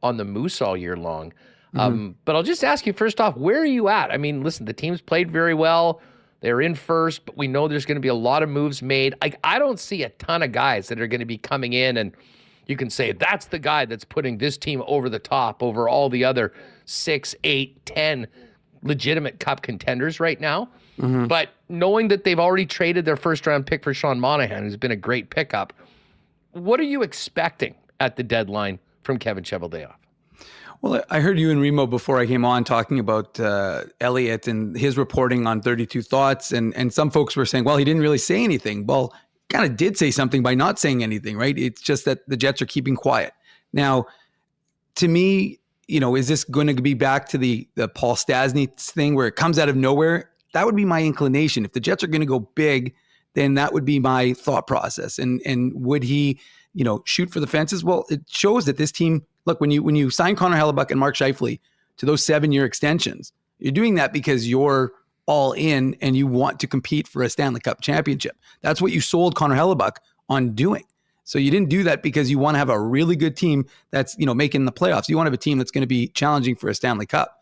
on the Moose all year long. But I'll just ask you first off, where are you at? I mean, listen, the team's played very well. They're in first, but we know there's going to be a lot of moves made. I don't see a ton of guys that are going to be coming in and you can say that's the guy that's putting this team over the top over all the other 6, 8, 10 legitimate cup contenders right now. But knowing that they've already traded their first-round pick for Sean Monahan, who's been a great pickup, what are you expecting at the deadline from Kevin Cheveldayoff? Well, I heard you and Remo before I came on talking about Elliott and his reporting on 32 Thoughts, and some folks were saying, well, he didn't really say anything. Well, kind of did say something by not saying anything, right? It's just that the Jets are keeping quiet. Now, to me, is this going to be back to the Paul Stastny thing where it comes out of nowhere? That would be my inclination. If the Jets are going to go big, then that would be my thought process. And would he, shoot for the fences? Well, it shows that this team, look, when you sign Connor Hellebuck and Mark Scheifele to those 7-year extensions, you're doing that because you're all in and you want to compete for a Stanley Cup championship. That's what you sold Connor Hellebuck on doing. So you didn't do that because you want to have a really good team that's, making the playoffs. You want to have a team that's going to be challenging for a Stanley Cup.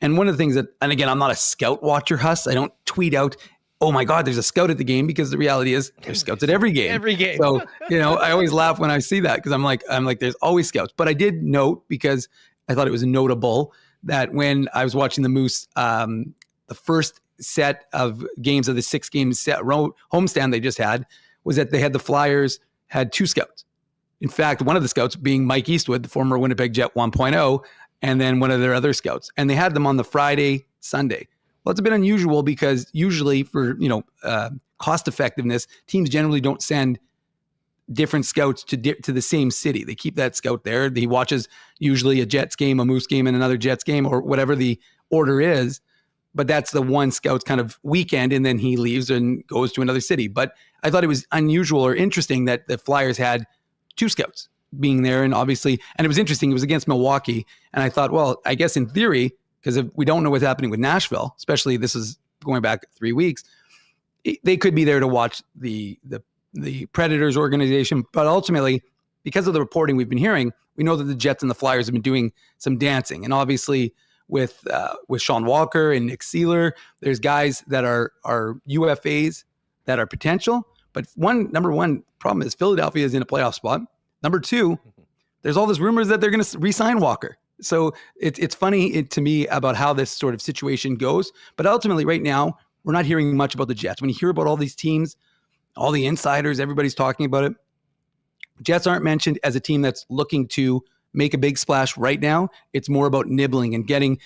And one of the things that, and again, I'm not a scout watcher, Huss. I don't tweet out, oh my God, there's a scout at the game, because the reality is there's scouts at every game. Every game. So, I always laugh when I see that, because I'm like, there's always scouts. But I did note, because I thought it was notable, that when I was watching the Moose, the first set of games of the 6-game set homestand they just had was that they had the Flyers had 2 scouts. In fact, one of the scouts being Mike Eastwood, the former Winnipeg Jet 1.0, and then one of their other scouts. And they had them on the Friday, Sunday. Well, it's a bit unusual because usually for, cost effectiveness, teams generally don't send different scouts to the same city. They keep that scout there. He watches usually a Jets game, a Moose game, and another Jets game, or whatever the order is. But that's the one scout's kind of weekend, and then he leaves and goes to another city. But I thought it was unusual or interesting that the Flyers had 2 scouts being there. And obviously, and it was interesting, it was against Milwaukee. And I thought, well, I guess in theory, because if we don't know what's happening with Nashville, especially this is going back 3 weeks, they could be there to watch the Predators organization. But ultimately, because of the reporting we've been hearing, we know that the Jets and the Flyers have been doing some dancing. And obviously with Sean Walker and Nick Seeler, there's guys that are UFAs that are potential. But number one problem is Philadelphia is in a playoff spot. Number 2, there's all this rumors that they're going to re-sign Walker. So it's funny to me about how this sort of situation goes. But ultimately, right now, we're not hearing much about the Jets. When you hear about all these teams, all the insiders, everybody's talking about it. Jets aren't mentioned as a team that's looking to make a big splash right now. It's more about nibbling and getting,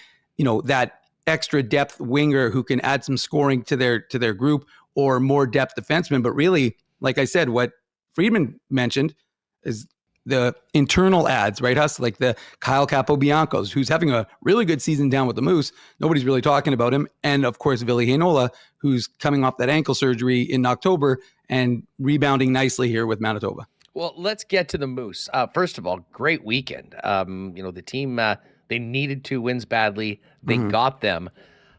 that extra depth winger who can add some scoring to their group, or more depth defenseman. But really, like I said, what Friedman mentioned is the internal ads, right, Huss? Like the Kyle Capobiancos, who's having a really good season down with the Moose. Nobody's really talking about him. And of course, Ville Heinola, who's coming off that ankle surgery in October and rebounding nicely here with Manitoba. Well, let's get to the Moose. First of all, great weekend. The team, they needed 2 wins badly. They got them.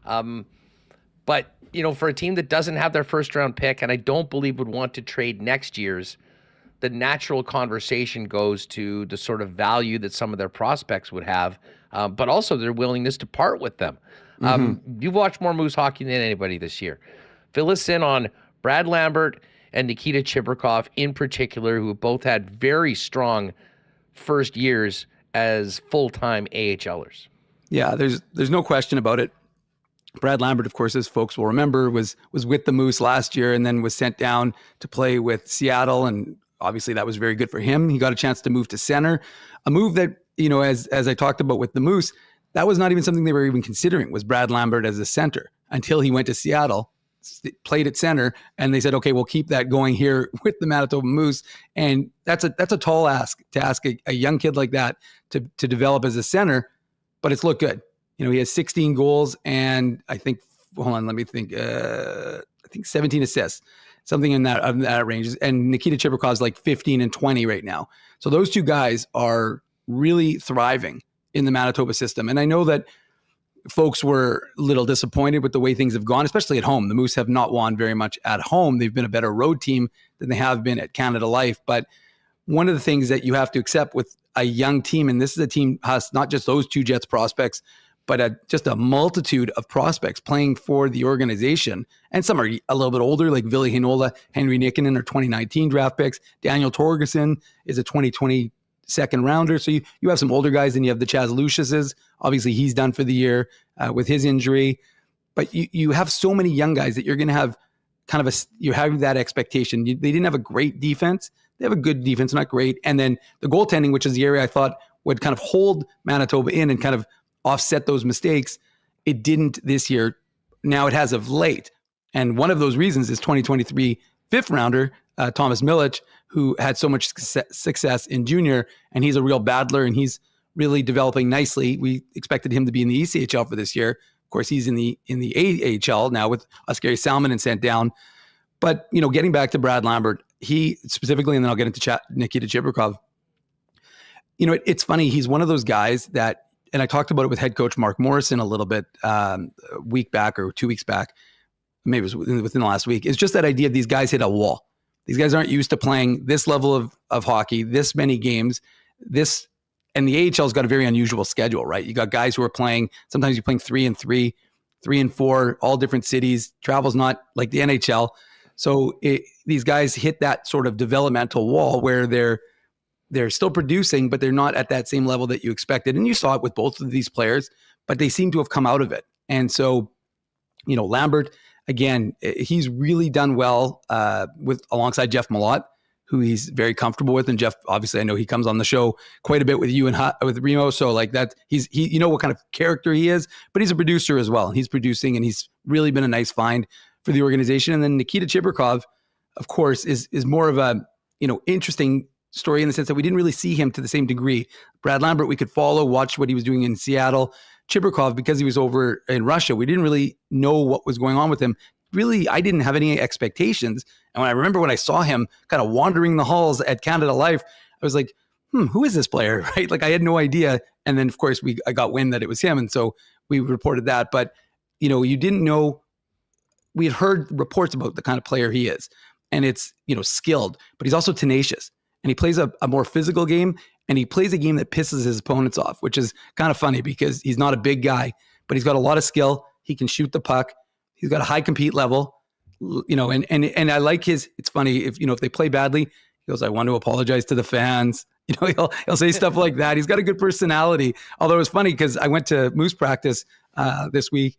But, for a team that doesn't have their first round pick, and I don't believe would want to trade next year's, the natural conversation goes to the sort of value that some of their prospects would have, but also their willingness to part with them. You've watched more Moose hockey than anybody this year. Fill us in on Brad Lambert and Nikita Chibrikov in particular, who both had very strong first years as full-time AHLers. Yeah, there's no question about it. Brad Lambert, of course, as folks will remember, was with the Moose last year and then was sent down to play with Seattle, and obviously that was very good for him. He got a chance to move to center, a move that, as I talked about with the Moose, that was not even something they were even considering, was Brad Lambert as a center, until he went to Seattle, played at center, and they said, okay, we'll keep that going here with the Manitoba Moose. And that's a tall ask, to ask a young kid like that to develop as a center, but it's looked good. He has 16 goals and I think 17 assists, something in that range. And Nikita Chibrikov is like 15 and 20 right now. So those two guys are really thriving in the Manitoba system. And I know that folks were a little disappointed with the way things have gone, especially at home. The Moose have not won very much at home. They've been a better road team than they have been at Canada Life. But one of the things that you have to accept with a young team, and this is a team has not just those 2 Jets prospects, but just a multitude of prospects playing for the organization. And some are a little bit older, like Ville Heinola, Henry Nikkanen are 2019 draft picks. Daniel Torgerson is a 2020 second rounder. So you have some older guys, and you have the Chaz Luciuses. Obviously, he's done for the year with his injury. But you have so many young guys that you're going to have kind of you're having that expectation. They didn't have a great defense. They have a good defense, not great. And then the goaltending, which is the area I thought would kind of hold Manitoba in and kind of offset those mistakes, it didn't this year. Now it has of late. And one of those reasons is 2023 fifth rounder, Thomas Milic, who had so much success in junior, and he's a real battler, and he's really developing nicely. We expected him to be in the ECHL for this year. Of course, he's in the AHL now with Oskari Salminen sent down. But, getting back to Brad Lambert, he specifically, and then I'll get into Nikita Chibrikov. It's funny. He's one of those guys that, and I talked about it with head coach Mark Morrison a little bit a week back or 2 weeks back, maybe it was within the last week. It's just that idea of these guys hit a wall. These guys aren't used to playing this level of hockey, this many games, and the AHL's got a very unusual schedule, right? You got guys who are playing, sometimes you're playing 3 and 3, 3 and 4, all different cities. Travel's not like the NHL. So these guys hit that sort of developmental wall where they're still producing, but they're not at that same level that you expected. And you saw it with both of these players, but they seem to have come out of it. And so, Lambert, again, he's really done well alongside Jeff Malott, who he's very comfortable with. And Jeff, obviously, I know he comes on the show quite a bit with you and with Remo. So like that, he what kind of character he is, but he's a producer as well. He's producing, and he's really been a nice find for the organization. And then Nikita Chibrikov, of course, is more of a, interesting story in the sense that we didn't really see him to the same degree. Brad Lambert, we could watch what he was doing in Seattle. Chibrikov, because he was over in Russia, we didn't really know what was going on with him. Really, I didn't have any expectations. And when I saw him kind of wandering the halls at Canada Life, I was like, who is this player, right? Like I had no idea. And then, of course, I got wind that it was him. And so we reported that. But, you didn't know. We had heard reports about the kind of player he is. And it's, skilled, but he's also tenacious. And he plays a more physical game, and he plays a game that pisses his opponents off, which is kind of funny because he's not a big guy, but he's got a lot of skill. He can shoot the puck. He's got a high compete level, and I like it's funny if they play badly, he goes, I want to apologize to the fans. He'll say stuff like that. He's got a good personality. Although it was funny because I went to Moose practice this week,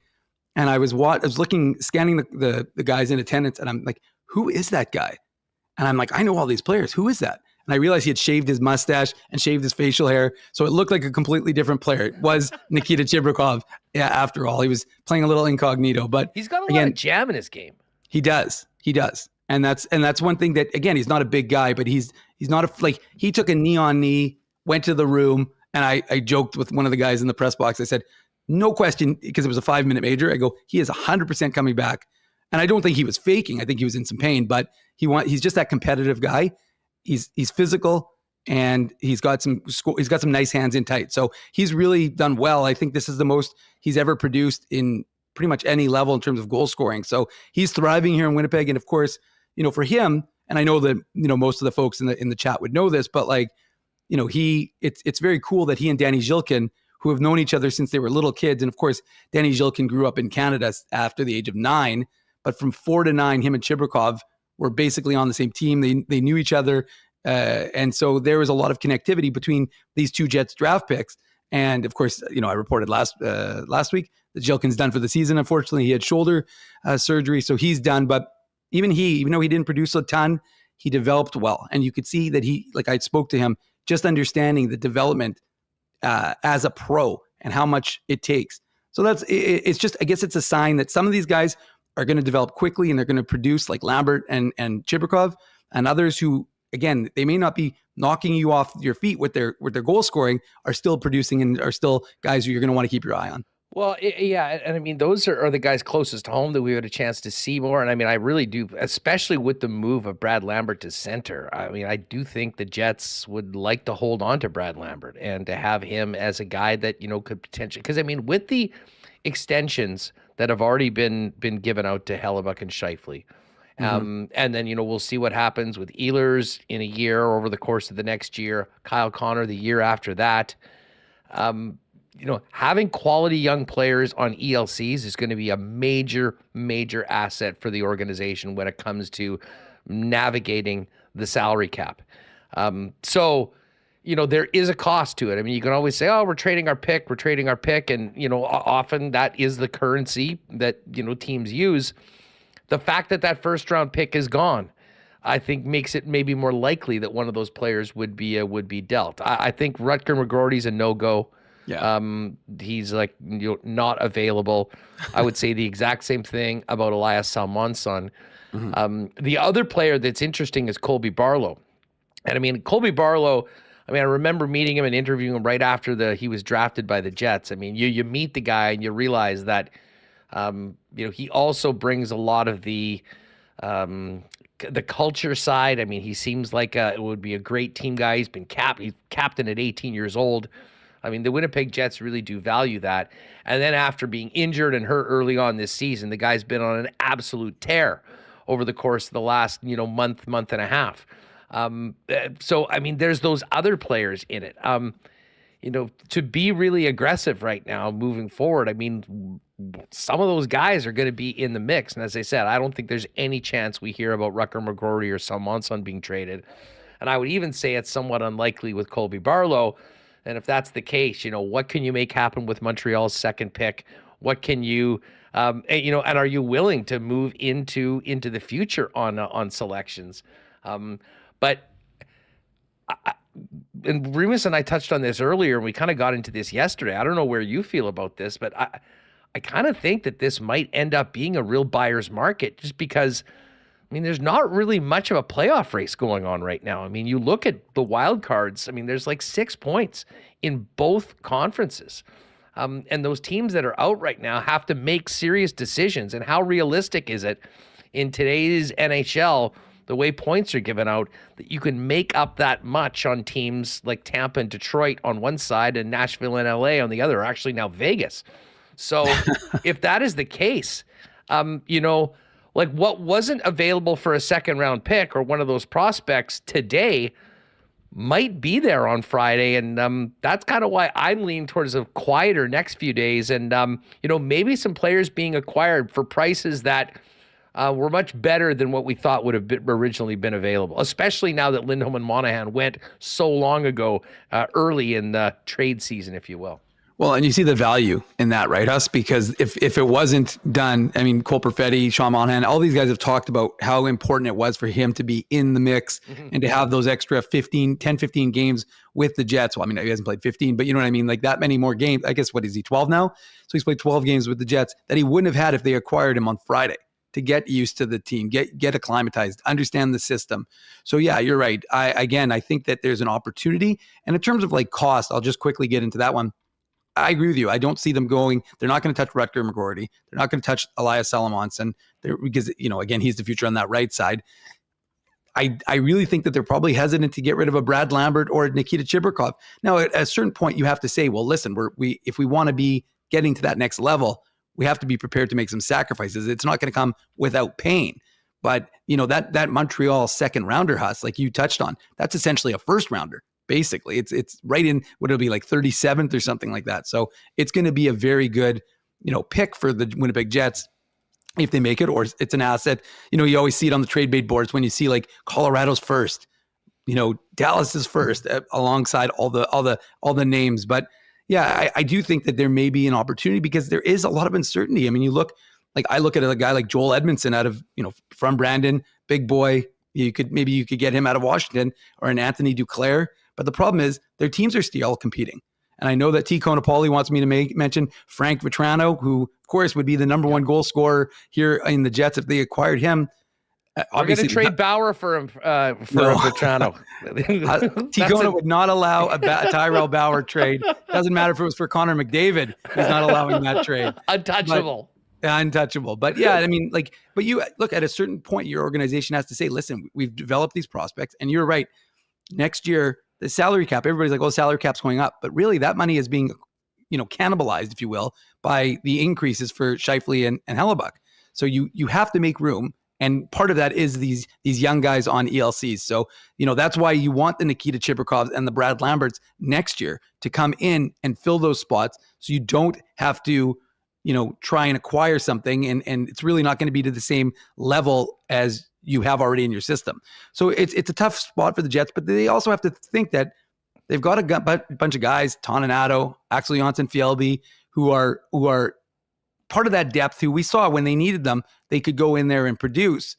and I was scanning the guys in attendance, and I'm like, who is that guy? And I'm like, I know all these players. Who is that? and I realized he had shaved his mustache and shaved his facial hair, so it looked like a completely different player. It was Nikita Chibrikov. Yeah, after all, he was playing a little incognito, but he's got a lot of jam in his game. He does, and that's one thing that, again, he's not a big guy, but he's not like, he took a knee on knee, went to the room, and I joked with one of the guys in the press box. I said, no question, because it was a 5-minute major. I go, he is 100% coming back. And I don't think he was faking. I think he was in some pain, but he's just that competitive guy. He's physical, and he's got some nice hands in tight. So he's really done well. I think this is the most he's ever produced in pretty much any level in terms of goal scoring. So he's thriving here in Winnipeg. And of course, for him, and I know that, most of the folks in the chat would know this, but it's very cool that he and Danny Zhilkin, who have known each other since they were little kids. And of course, Danny Zhilkin grew up in Canada after the age of 9, but from 4 to 9, him and Chibrikov were basically on the same team. They knew each other. And so there was a lot of connectivity between these two Jets draft picks. And of course, I reported last week that Zhilkin's done for the season. Unfortunately, he had shoulder surgery, so he's done. But even though he didn't produce a ton, he developed well. And you could see that I spoke to him, just understanding the development as a pro and how much it takes. So it's just, I guess it's a sign that some of these guys are going to develop quickly and they're going to produce, like Lambert and Chibrikov, and others who, again, they may not be knocking you off your feet with their goal scoring, are still producing and are still guys who you're going to want to keep your eye on. Well, yeah, and I mean, those are the guys closest to home that we had a chance to see more. And I mean, I really do, especially with the move of Brad Lambert to center. I mean, I do think the Jets would like to hold on to Brad Lambert and to have him as a guy that, could potentially, because I mean, with the extensions that have already been given out to Hellebuck and Scheifele, and then, we'll see what happens with Ehlers in a year, over the course of the next year, Kyle Connor the year after that. Having quality young players on ELCs is going to be a major, major asset for the organization when it comes to navigating the salary cap. So, there is a cost to it. I mean, you can always say, oh, we're trading our pick. And, often that is the currency that, teams use. The fact that first round pick is gone, I think, makes it maybe more likely that one of those players would be dealt. I think Rutger McGroarty's a no-go. Yeah. He's not available. I would say the exact same thing about Elias Salmonsson. The other player that's interesting is Colby Barlow. And I mean, Colby Barlow, I remember meeting him and interviewing him right after he was drafted by the Jets. I mean, you meet the guy and you realize that, he also brings a lot of the culture side. I mean, he seems like it would be a great team guy. He's been he's captain at 18 years old. I mean, the Winnipeg Jets really do value that. And then after being injured and hurt early on this season, the guy's been on an absolute tear over the course of the last, month and a half. So, I mean, there's those other players in it. To be really aggressive right now moving forward, I mean, some of those guys are going to be in the mix. And as I said, I don't think there's any chance we hear about Rutger McGroarty or Salmonsson being traded. And I would even say it's somewhat unlikely with Colby Barlow. And if that's the case, what can you make happen with Montreal's second pick? What can you, and are you willing to move into the future on selections? But and Remis and I touched on this earlier, and we kind of got into this yesterday. I don't know where you feel about this, but I kind of think that this might end up being a real buyer's market, just because, I mean, there's not really much of a playoff race going on right now. I mean, you look at the wild cards, I mean, there's like 6 points in both conferences. And those teams that are out right now have to make serious decisions. And how realistic is it in today's NHL, the way points are given out, that you can make up that much on teams like Tampa and Detroit on one side and Nashville and LA on the other, actually now Vegas. So if that is the case, like what wasn't available for a second round pick or one of those prospects today might be there on Friday. And that's kind of why I'm leaning towards a quieter next few days. And, maybe some players being acquired for prices that were much better than what we thought would have originally been available, especially now that Lindholm and Monahan went so long ago, early in the trade season, if you will. Well, and you see the value in that, right, Huss? Because if it wasn't done, I mean, Cole Perfetti, Sean Monahan, all these guys have talked about how important it was for him to be in the mix and to have those extra 10, 15 games with the Jets. Well, I mean, he hasn't played 15, but you know what I mean? Like that many more games. I guess, what is he, 12 now? So he's played 12 games with the Jets that he wouldn't have had if they acquired him on Friday, to get used to the team, get acclimatized, understand the system. So yeah, you're right. I think that there's an opportunity. And in terms of like cost, I'll just quickly get into that one. I agree with you. I don't see them going. They're not going to touch Rutger McGroarty. They're not going to touch Elias Salamonson because, again, he's the future on that right side. I really think that they're probably hesitant to get rid of a Brad Lambert or Nikita Chibrikov. Now, at a certain point, you have to say, well, listen, if we want to be getting to that next level, we have to be prepared to make some sacrifices. It's not going to come without pain. But, that Montreal second rounder, Huss, like you touched on, that's essentially a first rounder. Basically, it's right in what it'll be like 37th or something like that. So it's going to be a very good, pick for the Winnipeg Jets if they make it, or it's an asset. You always see it on the trade bait boards when you see like Colorado's first, Dallas is first alongside all the names. But yeah, I do think that there may be an opportunity because there is a lot of uncertainty. I mean, I look at a guy like Joel Edmondson out of, from Brandon, big boy. You could get him out of Washington, or an Anthony Duclair. But the problem is their teams are still competing. And I know that T. Conopoli wants me to mention Frank Vetrano, who, of course, would be the number one goal scorer here in the Jets if they acquired him. We're going to trade Bauer for him, Vetrano. T. Cono would not allow a Tyrell Bauer trade. Doesn't matter if it was for Connor McDavid. He's not allowing that trade. Untouchable. Untouchable. But yeah, I mean, but you look, at a certain point, your organization has to say, listen, we've developed these prospects, and you're right. Next year, the salary cap, everybody's like, oh, salary cap's going up. But really, that money is being, cannibalized, if you will, by the increases for Scheifele and Hellebuck. So you have to make room. And part of that is these young guys on ELCs. So, that's why you want the Nikita Chibrikovs and the Brad Lamberts next year to come in and fill those spots, so you don't have to, try and acquire something. And it's really not going to be to the same level as you have already in your system. So it's a tough spot for the Jets, but they also have to think that they've got a bunch of guys, Toninato, Axel Jonsson-Fjällby, who are part of that depth, who we saw when they needed them, they could go in there and produce.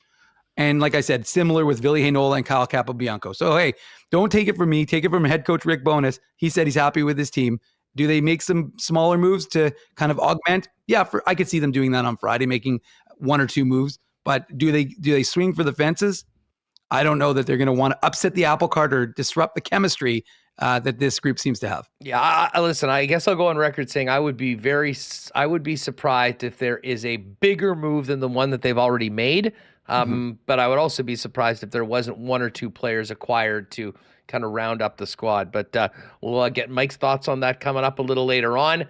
And like I said, similar with Ville Heinola and Kyle Capobianco. So, hey, don't take it from me. Take it from head coach Rick Bowness. He said he's happy with his team. Do they make some smaller moves to kind of augment? Yeah, I could see them doing that on Friday, making one or two moves. But do they swing for the fences? I don't know that they're going to want to upset the apple cart or disrupt the chemistry that this group seems to have. Yeah, listen, I guess I'll go on record saying I would be surprised if there is a bigger move than the one that they've already made. But I would also be surprised if there wasn't one or two players acquired to kind of round up the squad. But we'll get Mike's thoughts on that coming up a little later on.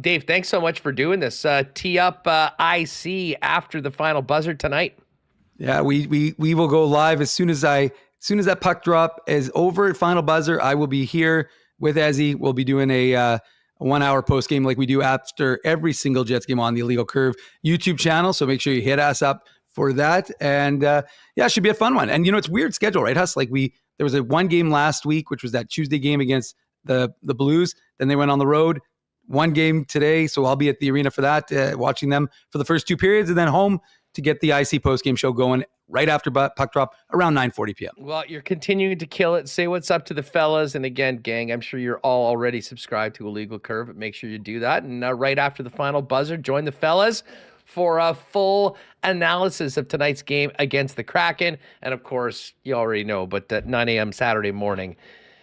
Dave, thanks so much for doing this. Tee up IC after the final buzzer tonight. Yeah, we will go live as soon as that puck drop is over at final buzzer. I will be here with Ezzy. We'll be doing a 1 hour post game like we do after every single Jets game on the Illegal Curve YouTube channel. So make sure you hit us up for that. And it should be a fun one. And it's weird schedule, right, Huss? Like there was a one game last week, which was that Tuesday game against the Blues. Then they went on the road. One game today, so I'll be at the arena for that, watching them for the first two periods, and then home to get the IC postgame show going right after puck drop around 9:40 p.m. Well, you're continuing to kill it. Say what's up to the fellas. And again, gang, I'm sure you're all already subscribed to Illegal Curve, but make sure you do that. And right after the final buzzer, join the fellas for a full analysis of tonight's game against the Kraken. And of course, you already know, but at 9 a.m. Saturday morning,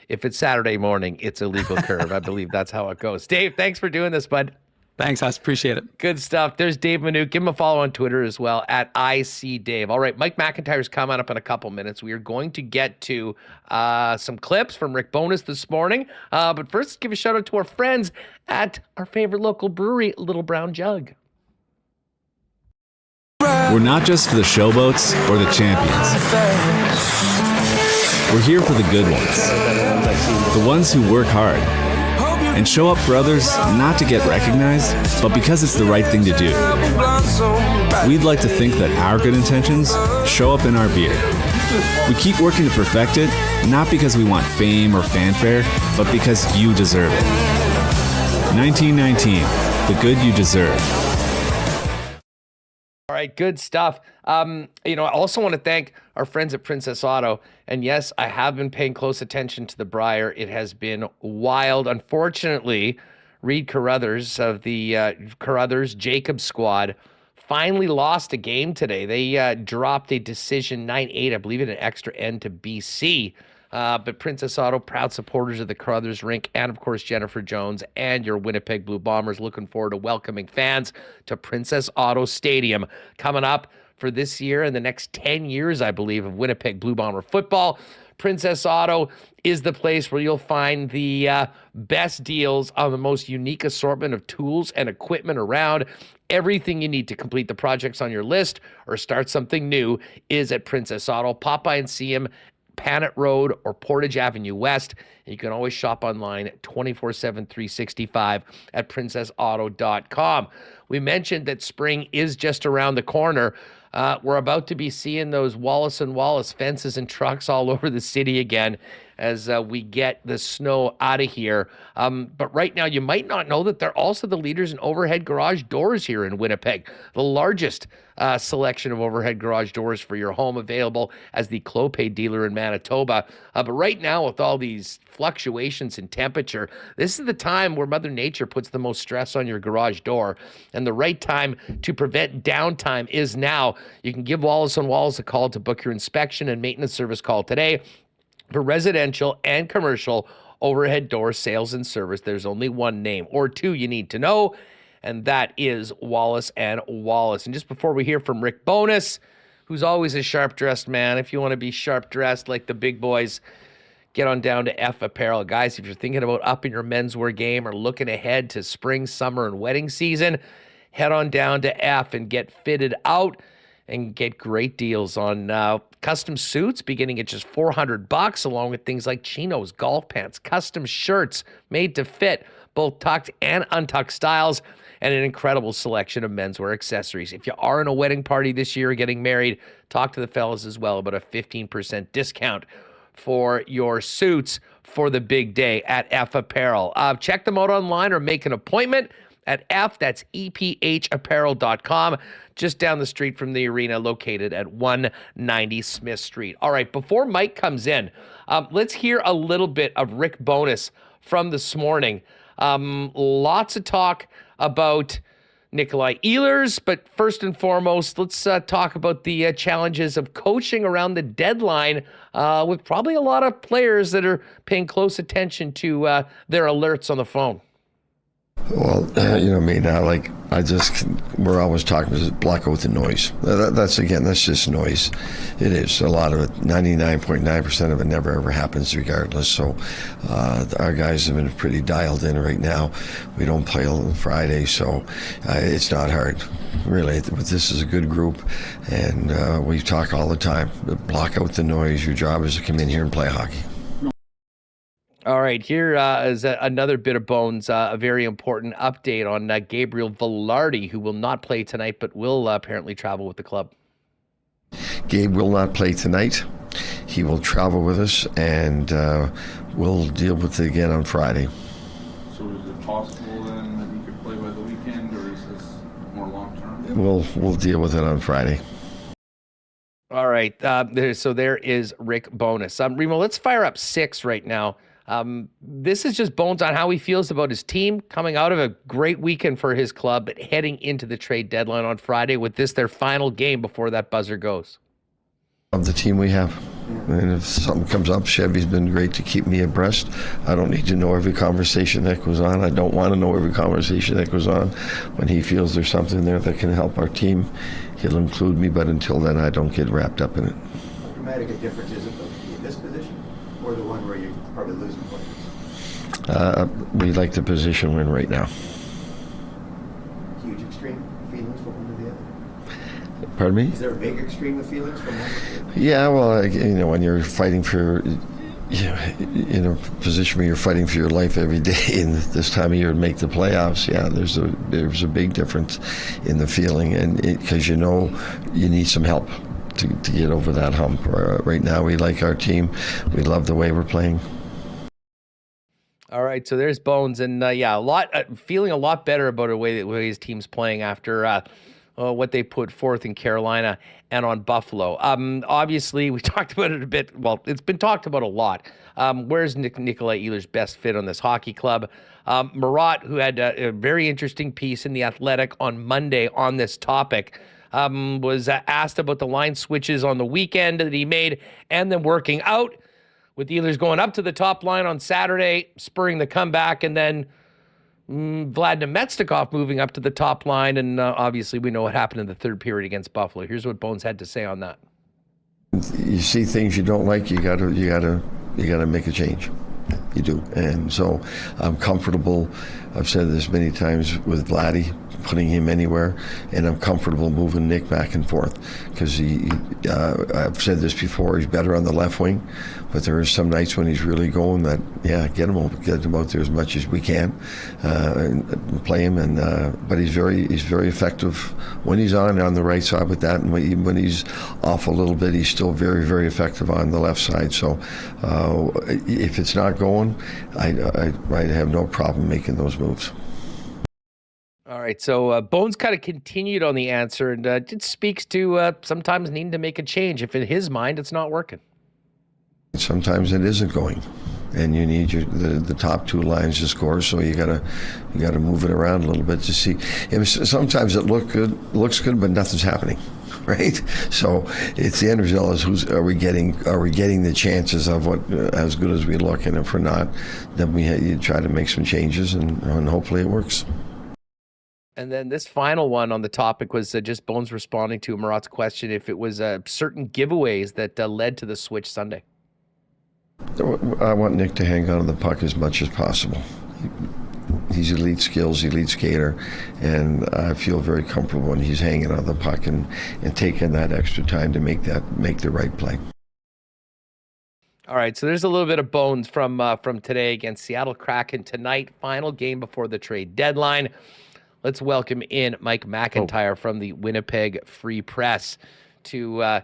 if it's Saturday morning, it's Illegal Curve. I believe that's how it goes. Dave, thanks for doing this, bud. Thanks, Huss. Appreciate it. Good stuff. There's Dave Minuk. Give him a follow on Twitter as well, at ICDave. All right, Mike McIntyre's coming up in a couple minutes. We are going to get to some clips from Rick Bowness this morning. But first, let's give a shout out to our friends at our favorite local brewery, Little Brown Jug. We're not just for the showboats or the champions. We're here for the good ones. The ones who work hard and show up for others, not to get recognized, but because it's the right thing to do. We'd like to think that our good intentions show up in our beer. We keep working to perfect it, not because we want fame or fanfare, but because you deserve it. 1919, the good you deserve. All right, good stuff. I also want to thank our friends at Princess Auto. And yes, I have been paying close attention to the Briar. It has been wild. Unfortunately, Reed Carruthers of the Carruthers Jacob squad finally lost a game today. They dropped a decision 9-8, I believe, in an extra end to BC. But Princess Auto, proud supporters of the Carruthers rink, and of course Jennifer Jones and your Winnipeg Blue Bombers, looking forward to welcoming fans to Princess Auto Stadium coming up for this year and the next 10 years, I believe, of Winnipeg Blue Bomber football. Princess Auto is the place where you'll find the best deals on the most unique assortment of tools and equipment around. Everything you need to complete the projects on your list or start something new is at Princess Auto. Pop by and see him, Panet Road or Portage Avenue West. And you can always shop online 24/7, 365 at princessauto.com. We mentioned that spring is just around the corner. We're about to be seeing those Wallace & Wallace fences and trucks all over the city again as we get the snow out of here. But right now, you might not know that they're also the leaders in overhead garage doors here in Winnipeg. The largest selection of overhead garage doors for your home available as the Clopay dealer in Manitoba. But right now, with all these fluctuations in temperature, this is the time where Mother Nature puts the most stress on your garage door. And the right time to prevent downtime is now. You can give Wallace & Wallace a call to book your inspection and maintenance service call today. For residential and commercial overhead door sales and service, there's only one name or two you need to know, and that is Wallace & Wallace. And just before we hear from Rick Bowness, who's always a sharp-dressed man, if you want to be sharp-dressed like the big boys, get on down to F Apparel. Guys, if you're thinking about upping your menswear game or looking ahead to spring, summer, and wedding season, head on down to F and get fitted out and get great deals on custom suits beginning at just $400, along with things like chinos, golf pants, custom shirts made to fit, both tucked and untucked styles, and an incredible selection of menswear accessories. If you are in a wedding party this year or getting married, talk to the fellas as well about a 15% discount for your suits for the big day at F Apparel. Check them out online or make an appointment at F, that's EPHapparel.com, just down the street from the arena, located at 190 Smith Street. All right, before Mike comes in, let's hear a little bit of Rick Bowness from this morning. Lots of talk about Nikolai Ehlers, but first and foremost, let's talk about the challenges of coaching around the deadline with probably a lot of players that are paying close attention to their alerts on the phone. Well, me now, we're always talking to block out the noise. That's just noise. It is. A lot of it, 99.9% of it never ever happens regardless. So our guys have been pretty dialed in right now. We don't play on Friday, so it's not hard. Really, this is a good group, and we talk all the time. Block out the noise. Your job is to come in here and play hockey. All right, here is another bit of bones, a very important update on Gabriel Velarde, who will not play tonight, but will apparently travel with the club. Gabe will not play tonight. He will travel with us, and we'll deal with it again on Friday. So is it possible then that he could play by the weekend, or is this more long-term? We'll deal with it on Friday. All right, so there is Rick Bowness. Remo, let's fire up 6 right now. This is just bones on how he feels about his team coming out of a great weekend for his club, but heading into the trade deadline on Friday with this their final game before that buzzer goes. Of the team we have. And if something comes up, Chevy's been great to keep me abreast. I don't need to know every conversation that goes on. I don't want to know every conversation that goes on. When he feels there's something there that can help our team, he'll include me, but until then, I don't get wrapped up in it. How dramatic a difference is it in this position or the one where you're probably losing players? We like the position we're in right now. Huge extreme feelings from one to the other? Pardon me? Is there a big extreme of feelings from one to the other? Yeah, well, when you're fighting for, in a position where you're fighting for your life every day, and this time of year to make the playoffs, yeah, there's a big difference in the feeling, and because you need some help to get over that hump. Right now, we like our team. We love the way we're playing. All right, so there's Bones, and feeling a lot better about the way his team's playing after what they put forth in Carolina and on Buffalo. Obviously, we talked about it a bit. Well, it's been talked about a lot. Where's Nikolai Ehlers' best fit on this hockey club? Marat, who had a very interesting piece in The Athletic on Monday on this topic, was asked about the line switches on the weekend that he made and then working out, with Ehlers going up to the top line on Saturday, spurring the comeback, and then Vladimir Metstikov moving up to the top line. And obviously we know what happened in the third period against Buffalo. Here's what Bones had to say on that. You see things you don't like, you gotta make a change. You do. And so I'm comfortable, I've said this many times, with Vladdy, putting him anywhere, and I'm comfortable moving Nick back and forth, because I've said this before, he's better on the left wing, but there are some nights when he's really going that, get him out there as much as we can, and play him, and but he's very effective when he's on the right side with that, and when he's off a little bit, he's still very, very effective on the left side. So if it's not going, I have no problem making those moves. All right, so Bones kind of continued on the answer, and it speaks to sometimes needing to make a change if in his mind it's not working. Sometimes it isn't going, and you need the top two lines to score, so you gotta move it around a little bit to see. Sometimes it looks good, but nothing's happening, right? So it's the end result is are we getting the chances of what as good as we look, and if we're not, then you try to make some changes, and hopefully it works. And then this final one on the topic was just Bones responding to Marat's question if it was certain giveaways that led to the switch Sunday. I want Nick to hang on to the puck as much as possible. He's elite skills, elite skater, and I feel very comfortable when he's hanging on the puck and taking that extra time to make the right play. All right, so there's a little bit of Bones from today against Seattle Kraken tonight, final game before the trade deadline. Let's welcome in Mike McIntyre from the Winnipeg Free Press to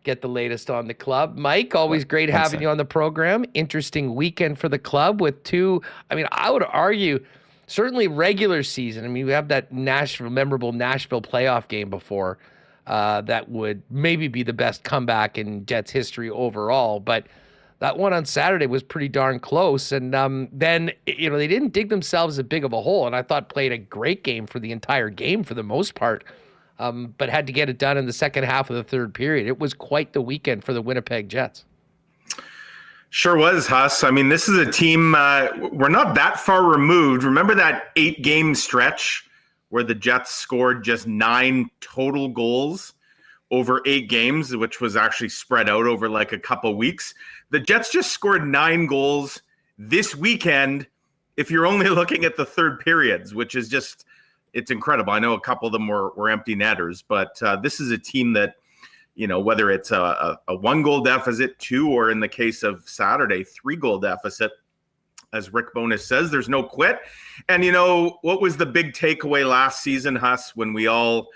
get the latest on the club. Mike, always great having you on the program. Interesting weekend for the club with two, I would argue, certainly regular season. We have that memorable Nashville playoff game before that would maybe be the best comeback in Jets history overall. But that one on Saturday was pretty darn close. And then, they didn't dig themselves as big of a hole. And I thought played a great game for the entire game for the most part, but had to get it done in the second half of the third period. It was quite the weekend for the Winnipeg Jets. Sure was, Huss. This is a team, we're not that far removed. Remember that 8-game stretch where the Jets scored just 9 total goals over 8 games, which was actually spread out over like a couple weeks? The Jets just scored 9 goals this weekend if you're only looking at the third periods, which is just, it's incredible. I know a couple of them were empty netters, but this is a team that, whether it's a 1-goal deficit, 2, or in the case of Saturday, 3-goal deficit, as Rick Bowness says, there's no quit. And, what was the big takeaway last season, Huss, when we all,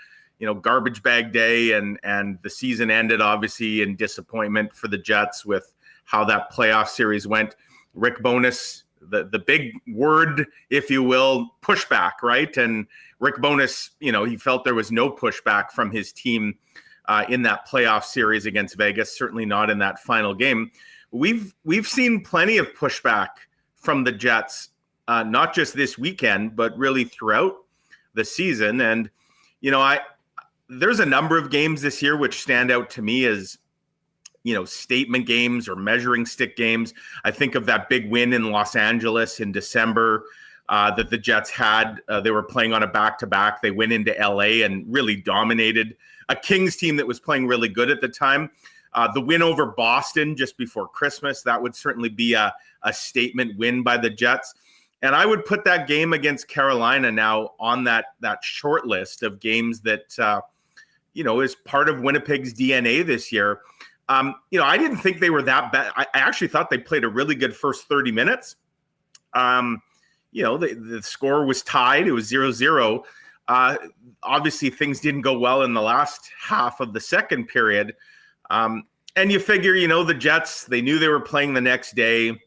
garbage bag day and the season ended obviously in disappointment for the Jets with how that playoff series went? Rick Bowness, the big word, if you will, pushback, right? And Rick Bowness, he felt there was no pushback from his team in that playoff series against Vegas, certainly not in that final game. We've seen plenty of pushback from the Jets, not just this weekend, but really throughout the season. And, there's a number of games this year which stand out to me as, statement games or measuring stick games. I think of that big win in Los Angeles in December that the Jets had. They were playing on a back-to-back. They went into LA and really dominated a Kings team that was playing really good at the time. The win over Boston just before Christmas, that would certainly be a statement win by the Jets. And I would put that game against Carolina now on that short list of games that, is part of Winnipeg's DNA this year. I didn't think they were that bad. I actually thought they played a really good first 30 minutes. The score was tied. It was 0-0. Obviously, things didn't go well in the last half of the second period. And you figure, the Jets, they knew they were playing the next day.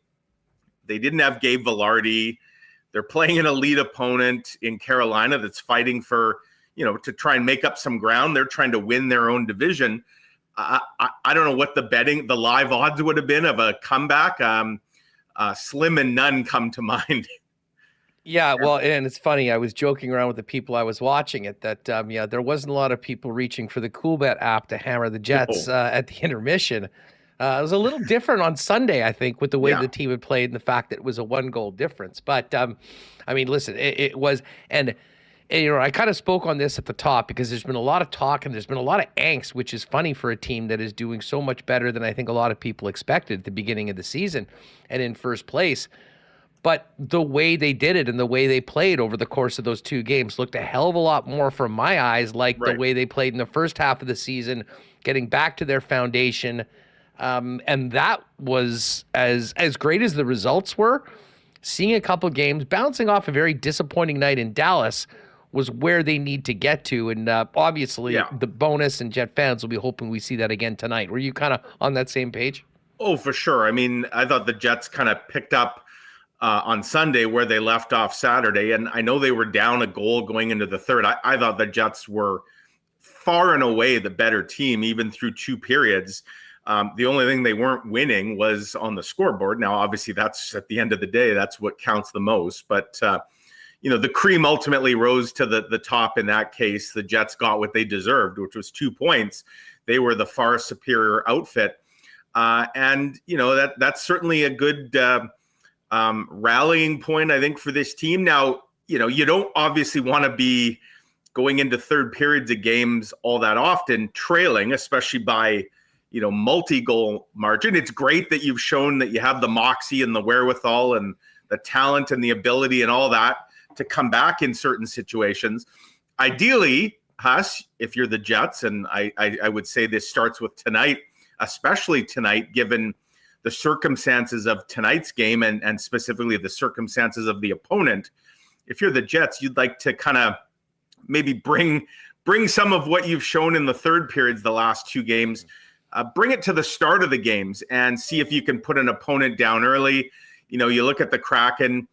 They didn't have Gabe Velarde. They're playing an elite opponent in Carolina that's fighting for, to try and make up some ground. They're trying to win their own division. I don't know what the live odds would have been of a comeback. Slim and none come to mind. Yeah, well, and it's funny. I was joking around with the people I was watching it that, there wasn't a lot of people reaching for the Coolbet app to hammer the Jets at the intermission. It was a little different on Sunday, I think, with the way the team had played and the fact that it was a 1-goal difference. But, listen, it was – and I kind of spoke on this at the top because there's been a lot of talk and there's been a lot of angst, which is funny for a team that is doing so much better than I think a lot of people expected at the beginning of the season and in first place. But the way they did it and the way they played over the course of those 2 games looked a hell of a lot more from my eyes like the way they played in the first half of the season, getting back to their foundation. And that was as great as the results were. Seeing a couple games, bouncing off a very disappointing night in Dallas was where they need to get to. And obviously the Bowness and Jet fans will be hoping we see that again tonight. Were you kind of on that same page? Oh, for sure. I thought the Jets kind of picked up on Sunday where they left off Saturday. And I know they were down a goal going into the third. I thought the Jets were far and away the better team, even through 2 periods. The only thing they weren't winning was on the scoreboard. Now, obviously, that's at the end of the day, that's what counts the most. But, the cream ultimately rose to the top in that case. The Jets got what they deserved, which was 2 points. They were the far superior outfit. That's certainly a good rallying point, I think, for this team. Now, you don't obviously want to be going into third periods of games all that often trailing, especially by, multi-goal margin. It's great that you've shown that you have the moxie and the wherewithal and the talent and the ability and all that to come back in certain situations. Ideally, Huss, if you're the Jets, and I would say this starts with tonight, especially tonight, given the circumstances of tonight's game and specifically the circumstances of the opponent. If you're the Jets, you'd like to kind of maybe bring some of what you've shown in the third periods, the last 2 games, bring it to the start of the games and see if you can put an opponent down early. You look at the Kraken.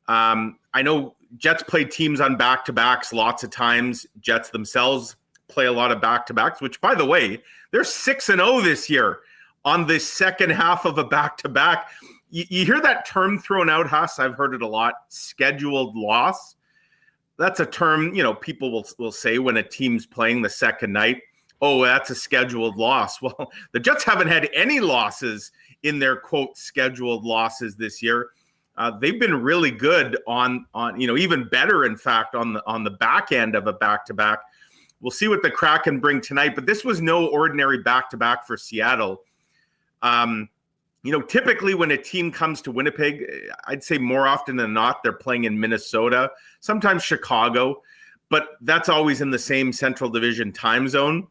I know Jets play teams on back-to-backs lots of times. Jets themselves play a lot of back-to-backs, which, by the way, they're 6-0 this year on the second half of a back-to-back. You hear that term thrown out, Huss? I've heard it a lot, scheduled loss. That's a term, people will say when a team's playing the second night, oh, that's a scheduled loss. Well, the Jets haven't had any losses in their, quote, scheduled losses this year. They've been really good on even better, in fact, on the back end of a back-to-back. We'll see what the Kraken bring tonight, but this was no ordinary back-to-back for Seattle. Typically when a team comes to Winnipeg, I'd say more often than not, they're playing in Minnesota, sometimes Chicago, but that's always in the same Central Division time zone.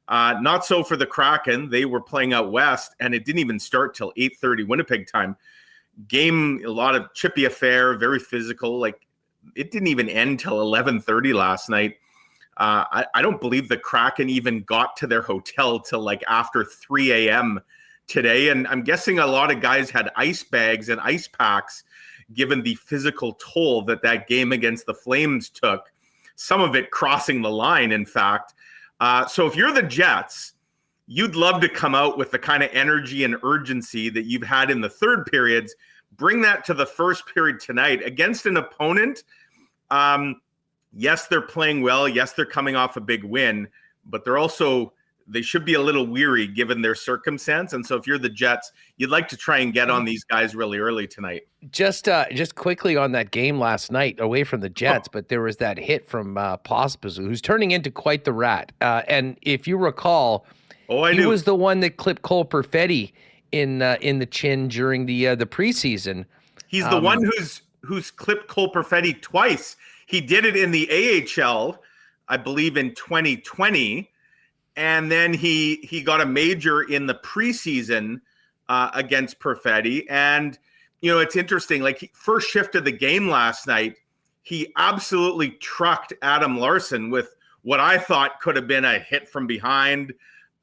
Not so for the Kraken. They were playing out west, and it didn't even start till 8:30 Winnipeg time. Game, a lot of chippy affair, very physical. Like, it didn't even end till 11:30 last night. I don't believe the Kraken even got to their hotel till like after 3 a.m. today. And I'm guessing a lot of guys had ice bags and ice packs, given the physical toll that game against the Flames took. Some of it crossing the line, in fact. So if you're the Jets, you'd love to come out with the kind of energy and urgency that you've had in the third periods. Bring that to the first period tonight against an opponent. Yes, they're playing well. Yes, they're coming off a big win, but they should be a little weary given their circumstance. And so if you're the Jets, you'd like to try and get on these guys really early tonight. Just quickly on that game last night, away from the Jets, but there was that hit from Pospisil, who's turning into quite the rat. And if you recall, he was the one that clipped Cole Perfetti in the chin during the preseason. He's the one who's clipped Cole Perfetti twice. He did it in the AHL, I believe, in 2020. And then he got a major in the preseason against Perfetti. And, it's interesting. Like, first shift of the game last night, he absolutely trucked Adam Larson with what I thought could have been a hit from behind,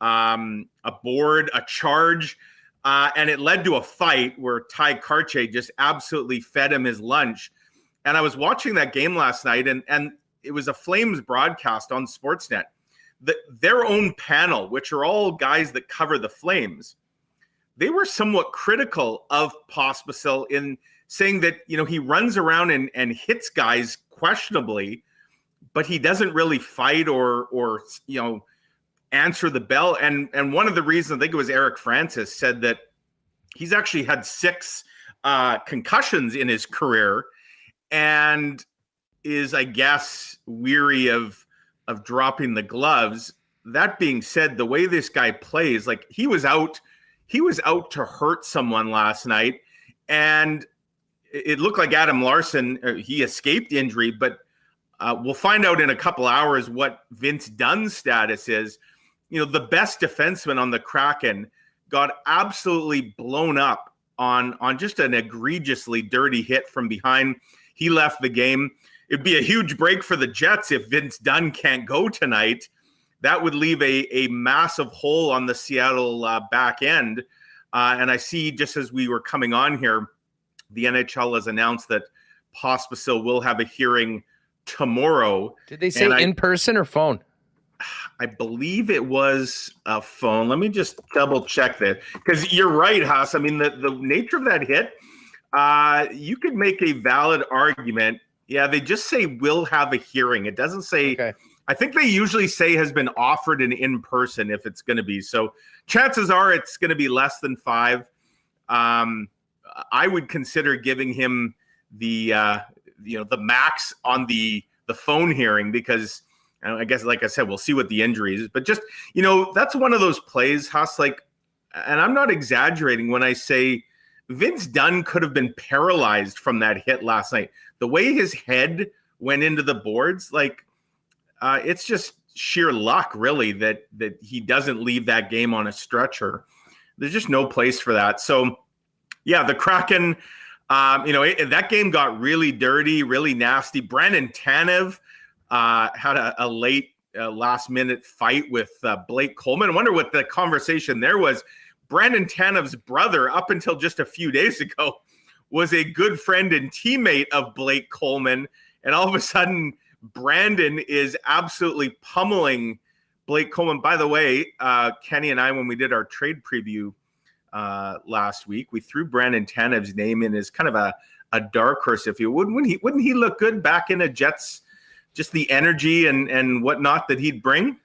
a board, a charge. And it led to a fight where Ty Karche just absolutely fed him his lunch. And I was watching that game last night, and it was a Flames broadcast on Sportsnet. Their own panel, which are all guys that cover the Flames, they were somewhat critical of Pospisil in saying that, he runs around and hits guys questionably, but he doesn't really fight or answer the bell. And one of the reasons, I think it was Eric Francis, said that he's actually had 6 concussions in his career and is, I guess, weary of dropping the gloves. That being said, the way this guy plays, like he was out to hurt someone last night, and it looked like Adam Larson, he escaped injury, but we'll find out in a couple hours what Vince Dunn's status is. The best defenseman on the Kraken got absolutely blown up on just an egregiously dirty hit from behind. He left the game. It'd be a huge break for the Jets if Vince Dunn can't go tonight. That would leave a massive hole on the Seattle back end. And I see, just as we were coming on here, the NHL has announced that Pospisil will have a hearing tomorrow. Did they say in person or phone? I believe it was a phone. Let me just double check that, because you're right, Haas. I mean, the nature of that hit, you could make a valid argument. Yeah, they just say will have a hearing. It doesn't say. Okay. I think they usually say has been offered an in-person if it's going to be. So chances are it's going to be less than 5. I would consider giving him the max on the phone hearing, because I guess, like I said, we'll see what the injury is. But just, that's one of those plays, Huss, like, and I'm not exaggerating when I say Vince Dunn could have been paralyzed from that hit last night. The way his head went into the boards, like, it's just sheer luck, really, that he doesn't leave that game on a stretcher. There's just no place for that. So, yeah, the Kraken, that game got really dirty, really nasty. Brandon Tanev had a late last-minute fight with Blake Coleman. I wonder what the conversation there was. Brandon Tanev's brother, up until just a few days ago, was a good friend and teammate of Blake Coleman. And all of a sudden, Brandon is absolutely pummeling Blake Coleman. By the way, Kenny and I, when we did our trade preview last week, we threw Brandon Tanev's name in as kind of a dark horse, if you would. Wouldn't he look good back in a Jets? Just the energy and whatnot that he'd bring.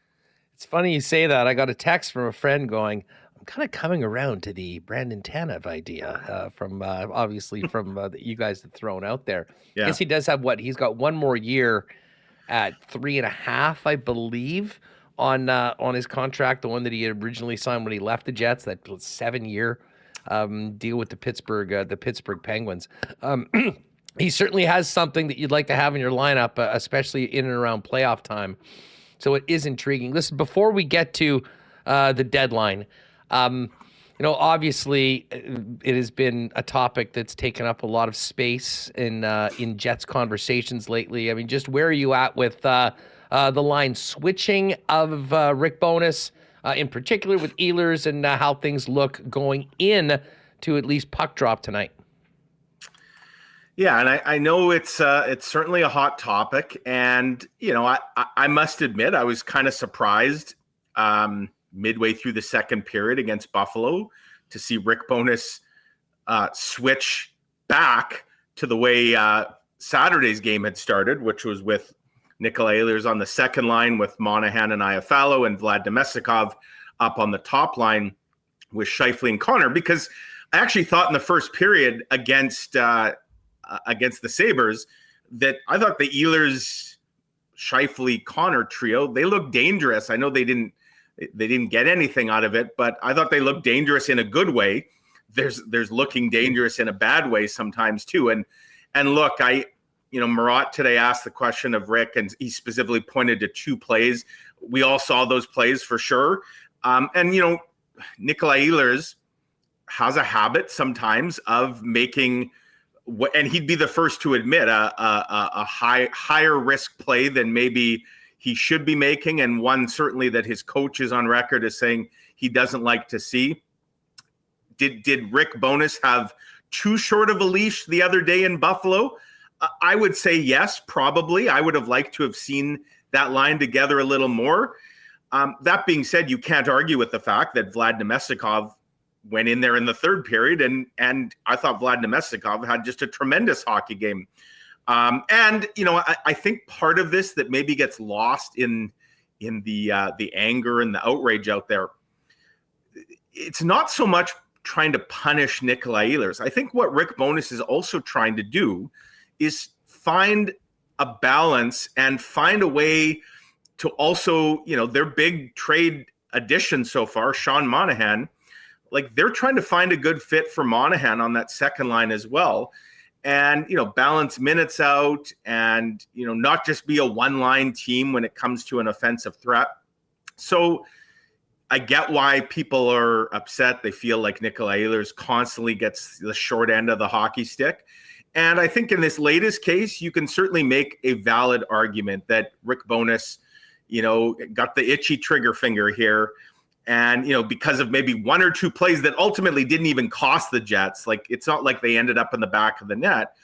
It's funny you say that. I got a text from a friend going, I'm kind of coming around to the Brandon Tanev idea from obviously from you guys have thrown out there. Yeah. I guess he does have he's got one more year at 3.5, I believe, on his contract, the one that he originally signed when he left the Jets, that 7-year deal with the Pittsburgh Penguins. He certainly has something that you'd like to have in your lineup, especially in and around playoff time. So it is intriguing. Listen, before we get to the deadline, obviously it has been a topic that's taken up a lot of space in Jets conversations lately. I mean, just where are you at with the line switching of Rick Bowness, in particular with Ehlers, and how things look going in to at least puck drop tonight? Yeah, and I know it's certainly a hot topic, and I must admit I was kind of surprised midway through the second period against Buffalo to see Rick Bowness switch back to the way Saturday's game had started, which was with Nikolai Ehlers on the second line with Monahan and Iafallo, and Vlad Domestikov up on the top line with Scheifele and Connor, because I actually thought in the first period against the Sabres that I thought the Ehlers, Scheifele, Connor trio, they looked dangerous. I know they didn't get anything out of it, but I thought they looked dangerous in a good way. There's looking dangerous in a bad way sometimes too. And look, Murat today asked the question of Rick, and he specifically pointed to 2 plays. We all saw those plays for sure. Nikolai Ehlers has a habit sometimes of making, and he'd be the first to admit, a higher risk play than maybe he should be making, and one certainly that his coach is on record as saying he doesn't like to see. Did Rick Bowness have too short of a leash the other day in Buffalo? I would say yes, probably. I would have liked to have seen that line together a little more. That being said, you can't argue with the fact that Vlad Nemestikov went in there in the third period, and I thought Vlad Nemestikov had just a tremendous hockey game. And I think part of this that maybe gets lost in the anger and the outrage out there, it's not so much trying to punish Nikolai Ehlers. I think what Rick Bowness is also trying to do is find a balance and find a way to also, their big trade addition so far, Sean Monahan, like they're trying to find a good fit for Monahan on that second line as well. And, balance minutes out and, not just be a one-line team when it comes to an offensive threat. So I get why people are upset. They feel like Nikolai Ehlers constantly gets the short end of the hockey stick. And I think in this latest case, you can certainly make a valid argument that Rick Bowness, got the itchy trigger finger here. And, because of maybe one or two plays that ultimately didn't even cost the Jets, like it's not like they ended up in the back of the net.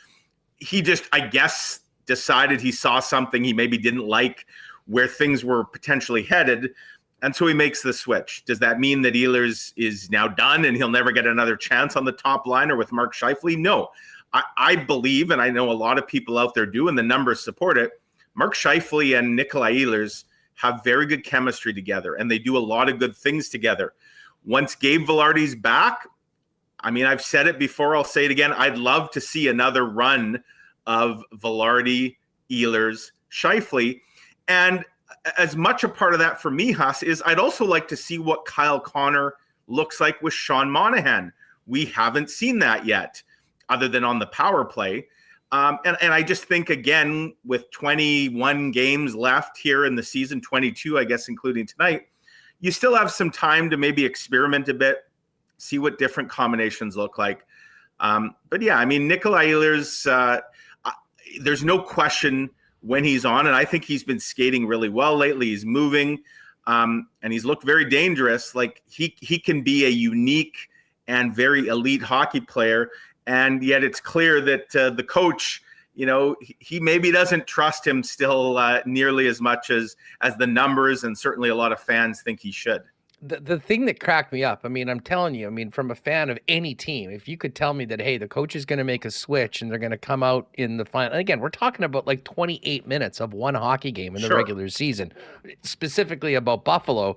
He just, I guess, decided he saw something he maybe didn't like where things were potentially headed. And so he makes the switch. Does that mean that Ehlers is now done and he'll never get another chance on the top line or with Mark Scheifele? No. I believe, and I know a lot of people out there do, and the numbers support it, Mark Scheifele and Nikolai Ehlers have very good chemistry together, and they do a lot of good things together. Once Gabe Vilardi's back, I mean, I've said it before, I'll say it again, I'd love to see another run of Vilardi, Ehlers, Scheifele. And as much a part of that for me, Huss, is I'd also like to see what Kyle Connor looks like with Sean Monahan. We haven't seen that yet, other than on the power play. And I just think, again, with 21 games left here in the season, 22, I guess, including tonight, you still have some time to maybe experiment a bit, see what different combinations look like. But yeah, I mean, Nikolai Ehlers, there's no question when he's on, and I think he's been skating really well lately. He's moving, and he's looked very dangerous. Like he can be a unique and very elite hockey player. And yet it's clear that the coach, he maybe doesn't trust him still nearly as much as the numbers and certainly a lot of fans think he should. The thing that cracked me up, I mean, I'm telling you, from a fan of any team, if you could tell me that, hey, the coach is going to make a switch and they're going to come out in the final. Again, we're talking about like 28 minutes of one hockey game in the regular season, specifically about Buffalo,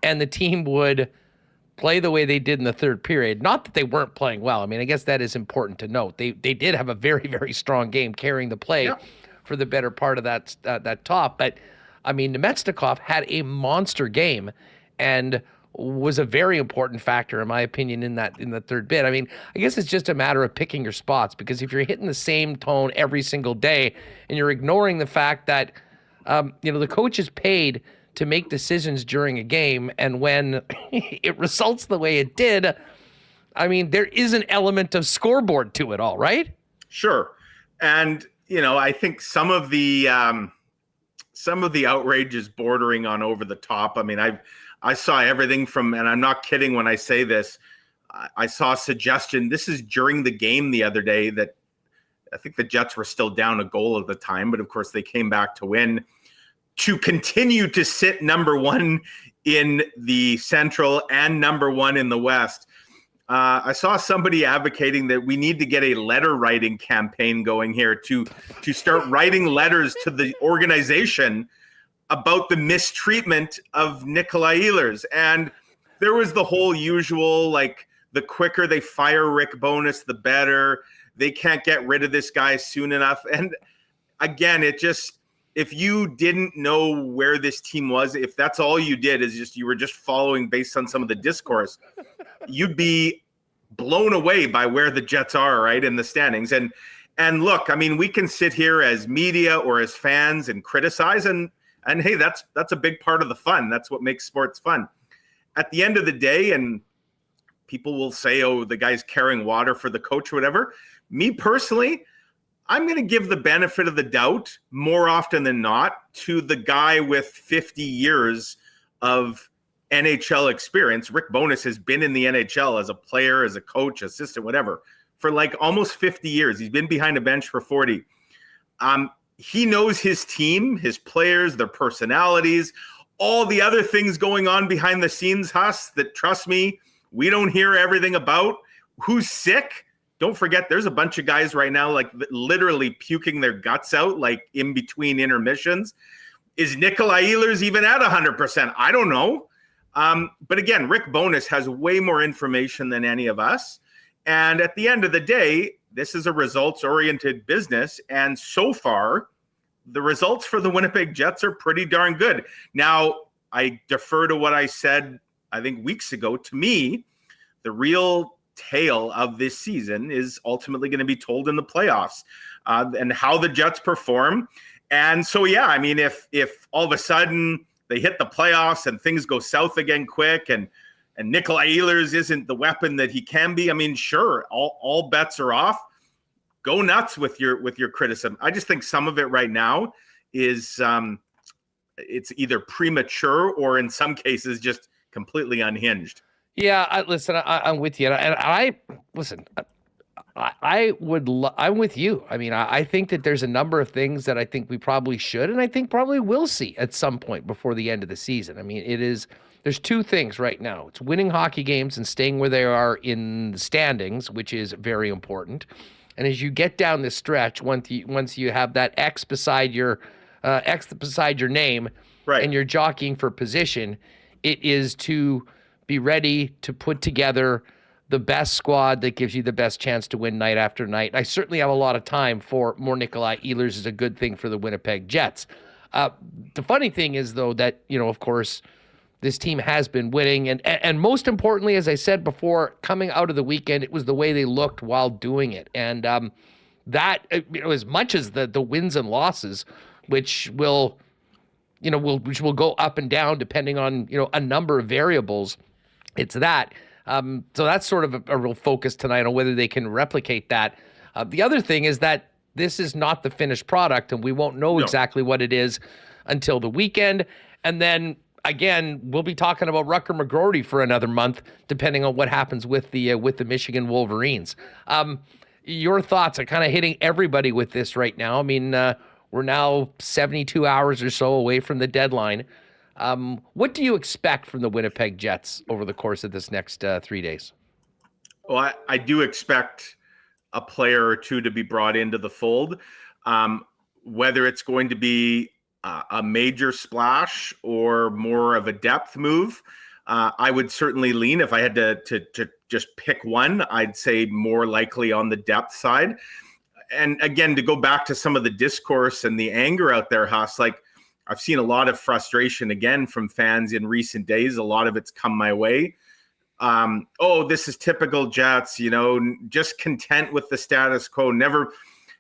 and the team would play the way they did in the third period. Not that they weren't playing well. I mean, I guess that is important to note. They did have a very, very strong game carrying the play for the better part of that top. But, I mean, Nemestikov had a monster game and was a very important factor, in my opinion, in the third bit. I mean, I guess it's just a matter of picking your spots, because if you're hitting the same tone every single day and you're ignoring the fact that, the coach is paid to make decisions during a game, and when it results the way it did, I mean, there is an element of scoreboard to it all, right? Sure. And, I think some of the outrage is bordering on over the top. I mean, I saw everything from, and I'm not kidding when I say this, I saw a suggestion, this is during the game the other day, that I think the Jets were still down a goal at the time, but of course they came back to win, to continue to sit number one in the Central and number one in the West. I saw somebody advocating that we need to get a letter writing campaign going here to start writing letters to the organization about the mistreatment of Nikolai Ehlers. And there was the whole usual, like, the quicker they fire Rick Bowness, the better. They can't get rid of this guy soon enough. And again, it just, if you didn't know where this team was, if that's all you did is just, you were just following based on some of the discourse, you'd be blown away by where the Jets are, right, in the standings. And look, I mean, we can sit here as media or as fans and criticize, and hey, that's a big part of the fun. That's what makes sports fun. At the end of the day, and people will say, oh, the guy's carrying water for the coach or whatever. Me personally, I'm going to give the benefit of the doubt more often than not to the guy with 50 years of NHL experience. Rick Bowness has been in the NHL as a player, as a coach, assistant, whatever, for like almost 50 years. He's been behind a bench for 40. He knows his team, his players, their personalities, all the other things going on behind the scenes, Huss, that, trust me, we don't hear everything about. Who's sick? Don't forget, there's a bunch of guys right now, like literally puking their guts out, like in between intermissions. Is Nikolai Ehlers even at 100%? I don't know. But again, Rick Bowness has way more information than any of us. And at the end of the day, this is a results-oriented business. And so far, the results for the Winnipeg Jets are pretty darn good. Now, I defer to what I said, I think, weeks ago. To me, the real tale of this season is ultimately going to be told in the playoffs, and how the Jets perform. And so, yeah, I mean, if all of a sudden they hit the playoffs and things go south again quick, and Nikolai Ehlers isn't the weapon that he can be, I mean, sure, all bets are off. Go nuts with your criticism. I just think some of it right now is it's either premature or in some cases just completely unhinged. Yeah, I'm with you, and I'm with you. I mean, I think that there's a number of things that I think we probably should, and I think probably will see at some point before the end of the season. I mean, there's two things right now. It's winning hockey games and staying where they are in the standings, which is very important. And as you get down this stretch, once you have that X beside your name, right, and you're jockeying for position, it is to be ready to put together the best squad that gives you the best chance to win night after night. I certainly have a lot of time for more Nikolai Ehlers is a good thing for the Winnipeg Jets. The funny thing is, though, that, of course, this team has been winning. And most importantly, as I said before, coming out of the weekend, it was the way they looked while doing it. And that, as much as the wins and losses, which will go up and down depending on, a number of variables, it's that. So that's sort of a real focus tonight on whether they can replicate that. The other thing is that this is not the finished product, and we won't know exactly what it is until the weekend. And then, again, we'll be talking about Rucker McGroarty for another month, depending on what happens with the Michigan Wolverines. Your thoughts are kind of hitting everybody with this right now. I mean, we're now 72 hours or so away from the deadline. What do you expect from the Winnipeg Jets over the course of this next 3 days? Well, I do expect a player or two to be brought into the fold. Whether it's going to be a major splash or more of a depth move, I would certainly lean, if I had to just pick one, I'd say more likely on the depth side. And again, to go back to some of the discourse and the anger out there, Huss, like, I've seen a lot of frustration again from fans in recent days. A lot of it's come my way. This is typical Jets, just content with the status quo. Never.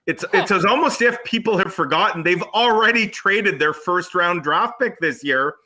It's as almost if people have forgotten they've already traded their first round draft pick this year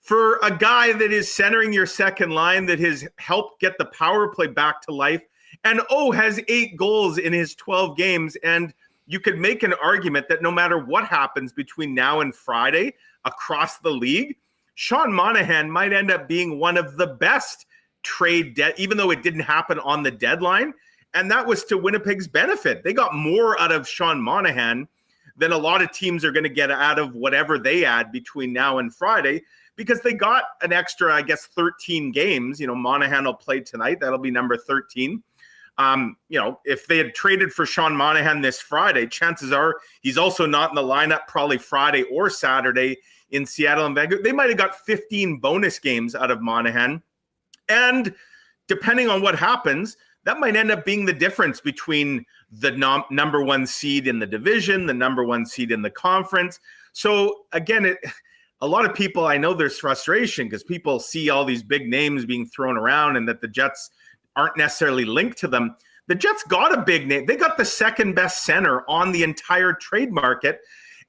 for a guy that is centering your second line, that has helped get the power play back to life, and has 8 goals in his 12 games. And you could make an argument that no matter what happens between now and Friday across the league, Sean Monahan might end up being one of the best trade even though it didn't happen on the deadline. And that was to Winnipeg's benefit. They got more out of Sean Monahan than a lot of teams are going to get out of whatever they add between now and Friday, because they got an extra, I guess, 13 games. Monahan will play tonight. That'll be number 13. If they had traded for Sean Monahan this Friday, chances are he's also not in the lineup probably Friday or Saturday in Seattle and Vancouver. They might have got 15 bonus games out of Monahan. And depending on what happens, that might end up being the difference between the number 1 seed in the division, the number 1 seed in the conference. So again, a lot of people, I know there's frustration because people see all these big names being thrown around and that the Jets aren't necessarily linked to them. The Jets got a big name. They got the second best center on the entire trade market.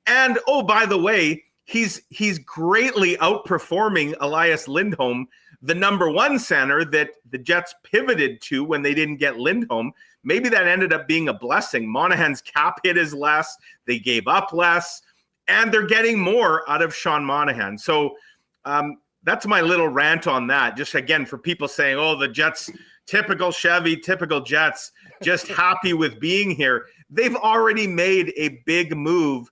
And by the way, he's greatly outperforming Elias Lindholm, the number 1 center that the Jets pivoted to when they didn't get Lindholm. Maybe that ended up being a blessing. Monahan's cap hit is less. They gave up less, and they're getting more out of Sean Monahan. So that's my little rant on that. Just again, for people saying, oh, the Jets, typical Chevy, typical Jets, just happy with being here. They've already made a big move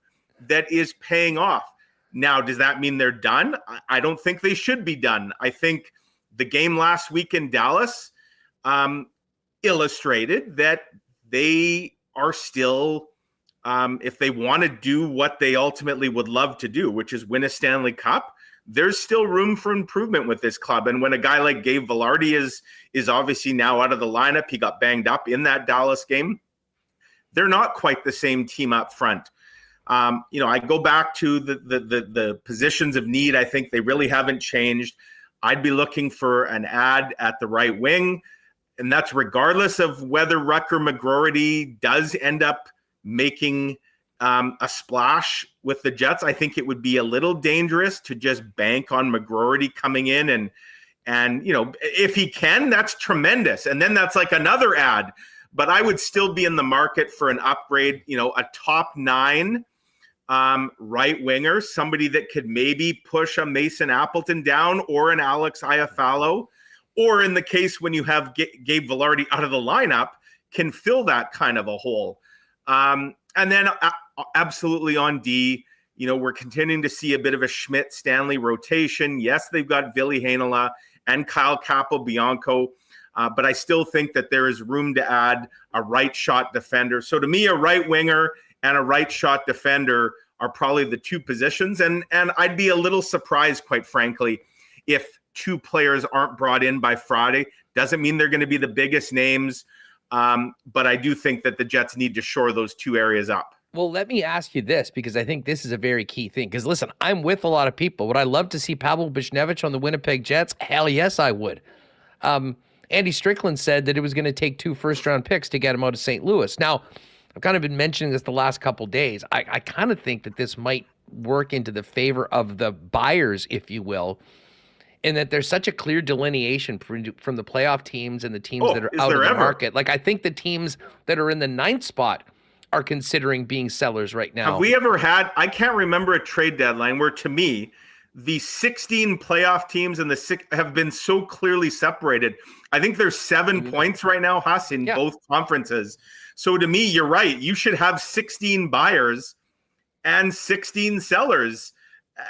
that is paying off. Now, does that mean they're done? I don't think they should be done. I think the game last week in Dallas illustrated that they are still, if they want to do what they ultimately would love to do, which is win a Stanley Cup, there's still room for improvement with this club. And when a guy like Gabe Vilardi is obviously now out of the lineup, he got banged up in that Dallas game, they're not quite the same team up front. I go back to the positions of need. I think they really haven't changed. I'd be looking for an ad at the right wing, and that's regardless of whether Rutger McGroarty does end up making a splash with the Jets. I think it would be a little dangerous to just bank on McGroarty coming in and if he can, that's tremendous. And then that's like another ad. But I would still be in the market for an upgrade, a top 9 right winger, somebody that could maybe push a Mason Appleton down or an Alex Iafallo, or in the case when you have Gabe Vilardi out of the lineup, can fill that kind of a hole. And then absolutely on D, we're continuing to see a bit of a Schmidt-Stanley rotation. Yes, they've got Ville Heinola and Kyle Capobianco. But I still think that there is room to add a right shot defender. So to me, a right winger and a right shot defender are probably the two positions. And I'd be a little surprised, quite frankly, if 2 players aren't brought in by Friday. Doesn't mean they're going to be the biggest names. But I do think that the Jets need to shore those 2 areas up. Well, let me ask you this, because I think this is a very key thing. Because listen, I'm with a lot of people. Would I love to see Pavel Buchnevich on the Winnipeg Jets? Hell yes, I would. Andy Strickland said that it was going to take 2 first-round picks to get him out of St. Louis. Now, I've kind of been mentioning this the last couple of days. I kind of think that this might work into the favor of the buyers, if you will, in that there's such a clear delineation from the playoff teams and the teams that are out of the market. Like, I think the teams that are in the 9th spot are considering being sellers right now. Have we ever had, I can't remember a trade deadline where, to me, the 16 playoff teams and the 6 have been so clearly separated. I think there's 7 points right now, Huss, in both conferences. So to me, you're right. You should have 16 buyers and 16 sellers.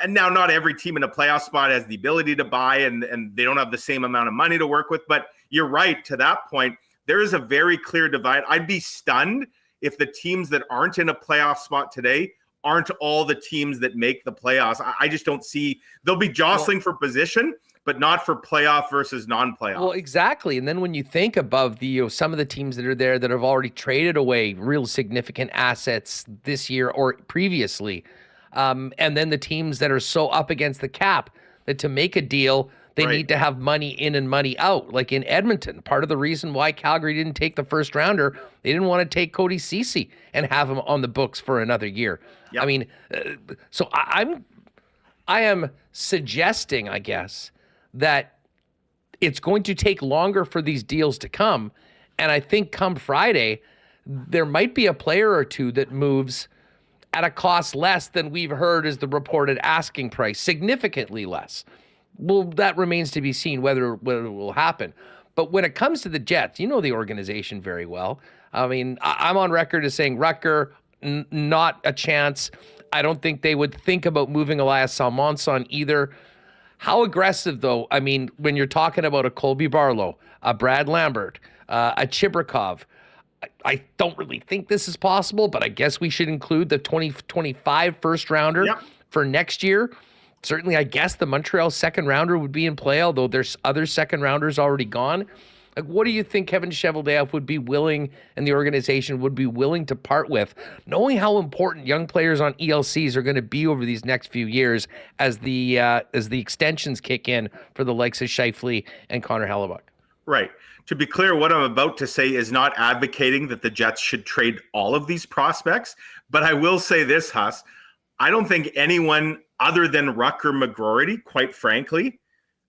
And now not every team in a playoff spot has the ability to buy and they don't have the same amount of money to work with. But you're right, to that point, there is a very clear divide. I'd be stunned if the teams that aren't in a playoff spot today aren't all the teams that make the playoffs. I just don't see, they'll be jostling for position, but not for playoff versus non-playoff. Well, exactly. And then when you think above the some of the teams that are there that have already traded away real significant assets this year or previously, and then the teams that are so up against the cap that to make a deal, they need to have money in and money out. Like in Edmonton, part of the reason why Calgary didn't take the first rounder, they didn't want to take Cody Ceci and have him on the books for another year. Yep. I mean, so I am suggesting, I guess, that it's going to take longer for these deals to come. And I think come Friday, there might be a player or two that moves at a cost less than we've heard is the reported asking price, significantly less. Well, that remains to be seen whether it will happen. But when it comes to the Jets, you know the organization very well. I mean, I'm on record as saying Rutger, not a chance. I don't think they would think about moving Elias Salmonson either. How aggressive, though? I mean, when you're talking about a Colby Barlow, a Brad Lambert, a Chibrikov, I don't really think this is possible, but I guess we should include the 2025 first rounder for next year. Certainly, I guess the Montreal second rounder would be in play, although there's other second rounders already gone. Like, what do you think Kevin Cheveldayoff would be willing and the organization would be willing to part with, knowing how important young players on ELCs are going to be over these next few years as the extensions kick in for the likes of Scheifele and Connor Hellebuck? Right. To be clear, what I'm about to say is not advocating that the Jets should trade all of these prospects, but I will say this, Huss. I don't think anyone other than Rutger McGroarty, quite frankly,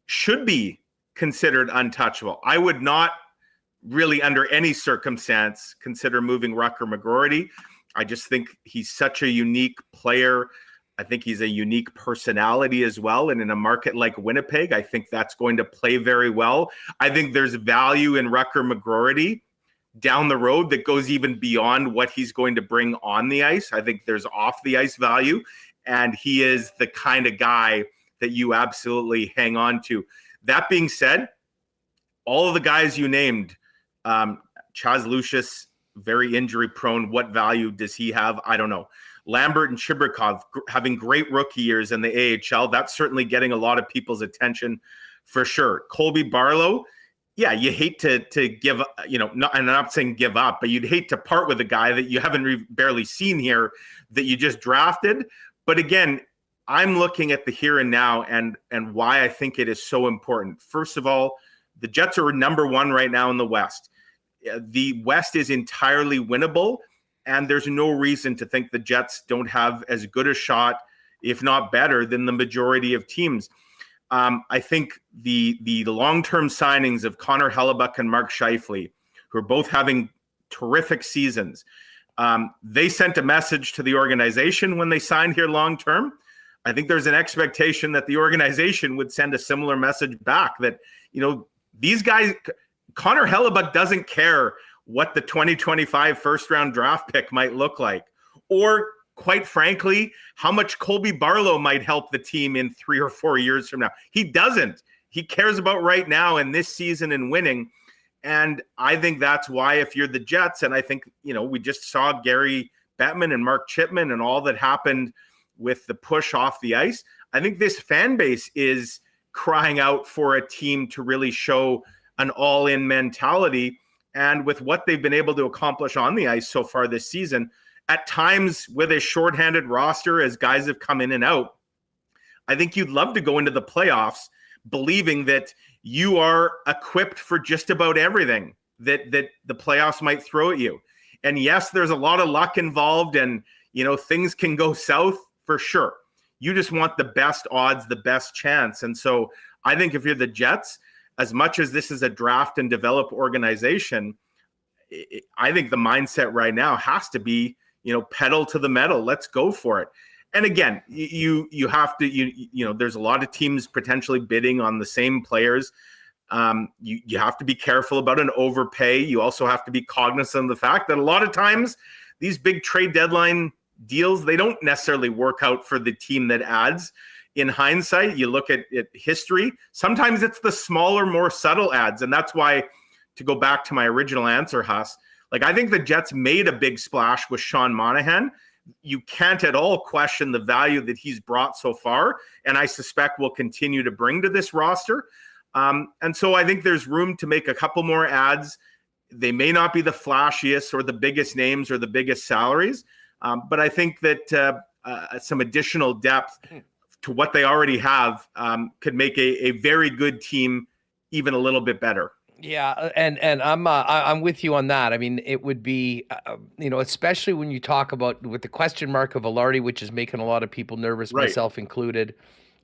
should be considered untouchable. I would not really, under any circumstance, consider moving Rutger McGroarty. I just think he's such a unique player. I think he's a unique personality as well. And in a market like Winnipeg, I think that's going to play very well. I think there's value in Rucker McGroarty down the road that goes even beyond what he's going to bring on the ice. I think there's off the ice value, and he is the kind of guy that you absolutely hang on to. That being said, all of the guys you named, Chaz Lucius, very injury prone. What value does he have? I don't know. Lambert and Chibrikov having great rookie years in the AHL. That's certainly getting a lot of people's attention for sure. Colby Barlow, yeah, you hate to give, and I'm not saying give up, but you'd hate to part with a guy that you haven't barely seen here that you just drafted. But again, I'm looking at the here and now and why I think it is so important. First of all, the Jets are number one right now in the West. The West is entirely winnable, and there's no reason to think the Jets don't have as good a shot, if not better, than the majority of teams. I think the long-term signings of Connor Hellebuck and Mark Scheifele, who are both having terrific seasons, they sent a message to the organization when they signed here long-term. I think there's an expectation that the organization would send a similar message back that, these guys, Connor Hellebuck doesn't care what the 2025 first-round draft pick might look like, or quite frankly, how much Colby Barlow might help the team in 3 or 4 years from now. He doesn't. He cares about right now and this season and winning. And I think that's why, if you're the Jets, and I think, we just saw Gary Bettman and Mark Chipman and all that happened with the push off the ice, I think this fan base is crying out for a team to really show an all-in mentality. And with what they've been able to accomplish on the ice so far this season, at times with a shorthanded roster as guys have come in and out, I think you'd love to go into the playoffs believing that you are equipped for just about everything that the playoffs might throw at you. And yes, there's a lot of luck involved, and things can go south for sure. You just want the best odds, the best chance. And so I think if you're the Jets, as much as this is a draft and develop organization, I think the mindset right now has to be, pedal to the metal. Let's go for it. And again, you have to, there's a lot of teams potentially bidding on the same players. You have to be careful about an overpay. You also have to be cognizant of the fact that a lot of times these big trade deadline deals, they don't necessarily work out for the team that adds. In hindsight, you look at history, sometimes it's the smaller, more subtle ads. And that's why, to go back to my original answer, Huss, I think the Jets made a big splash with Sean Monahan. You can't at all question the value that he's brought so far, and I suspect will continue to bring to this roster. And so I think there's room to make a couple more ads. They may not be the flashiest or the biggest names or the biggest salaries, but I think that some additional depth to what they already have could make a very good team even a little bit better. Yeah, and I'm with you on that. I mean, it would be, especially when you talk about with the question mark of Velarde, which is making a lot of people nervous, right, myself included.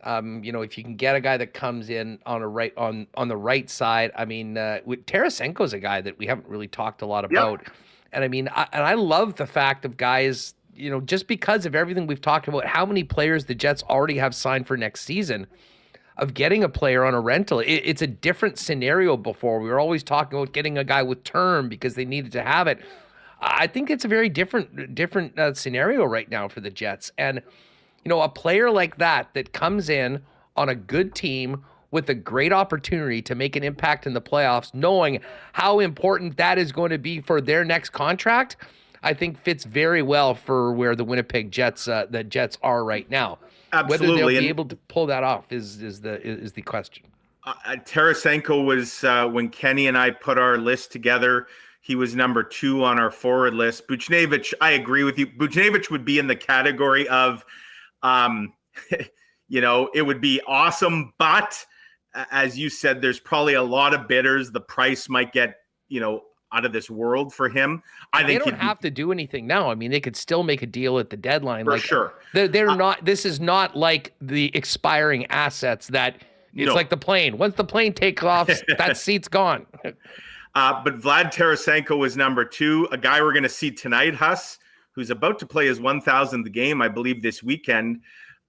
If you can get a guy that comes in on the right side, I mean, Tarasenko's a guy that we haven't really talked a lot about, yep. And I mean, I love the fact of guys, just because of everything we've talked about, how many players the Jets already have signed for next season. Of getting a player on a rental, it's a different scenario. Before, we were always talking about getting a guy with term because they needed to have it. I think it's a very different scenario right now for the Jets. And, a player like that comes in on a good team with a great opportunity to make an impact in the playoffs, knowing how important that is going to be for their next contract, I think fits very well for where the Winnipeg Jets, the Jets are right now. Absolutely. Whether they'll be able to pull that off is the question. Tarasenko was, when Kenny and I put our list together, he was number 2 on our forward list. Buchnevich, I agree with you. Buchnevich would be in the category of, it would be awesome, but as you said, there's probably a lot of bidders. The price might get, out of this world for him. I think they don't have to do anything now. I mean, they could still make a deal at the deadline. For sure. They're not. This is not like the expiring assets that it's like the plane. Once the plane takes off, that seat's gone. But Vlad Tarasenko was number 2, a guy we're going to see tonight, Huss, who's about to play his 1,000th game, I believe, this weekend.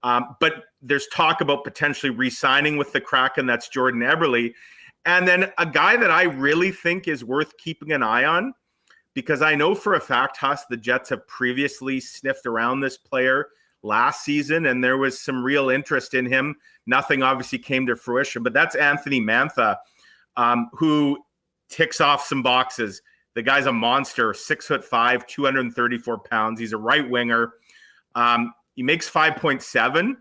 But there's talk about potentially re-signing with the Kraken. That's Jordan Eberle. And then a guy that I really think is worth keeping an eye on, because I know for a fact, Huss, the Jets have previously sniffed around this player last season, and there was some real interest in him. Nothing obviously came to fruition, but that's Anthony Mantha, who ticks off some boxes. The guy's a monster, 6'5", 234 pounds. He's a right winger. He makes 5.7,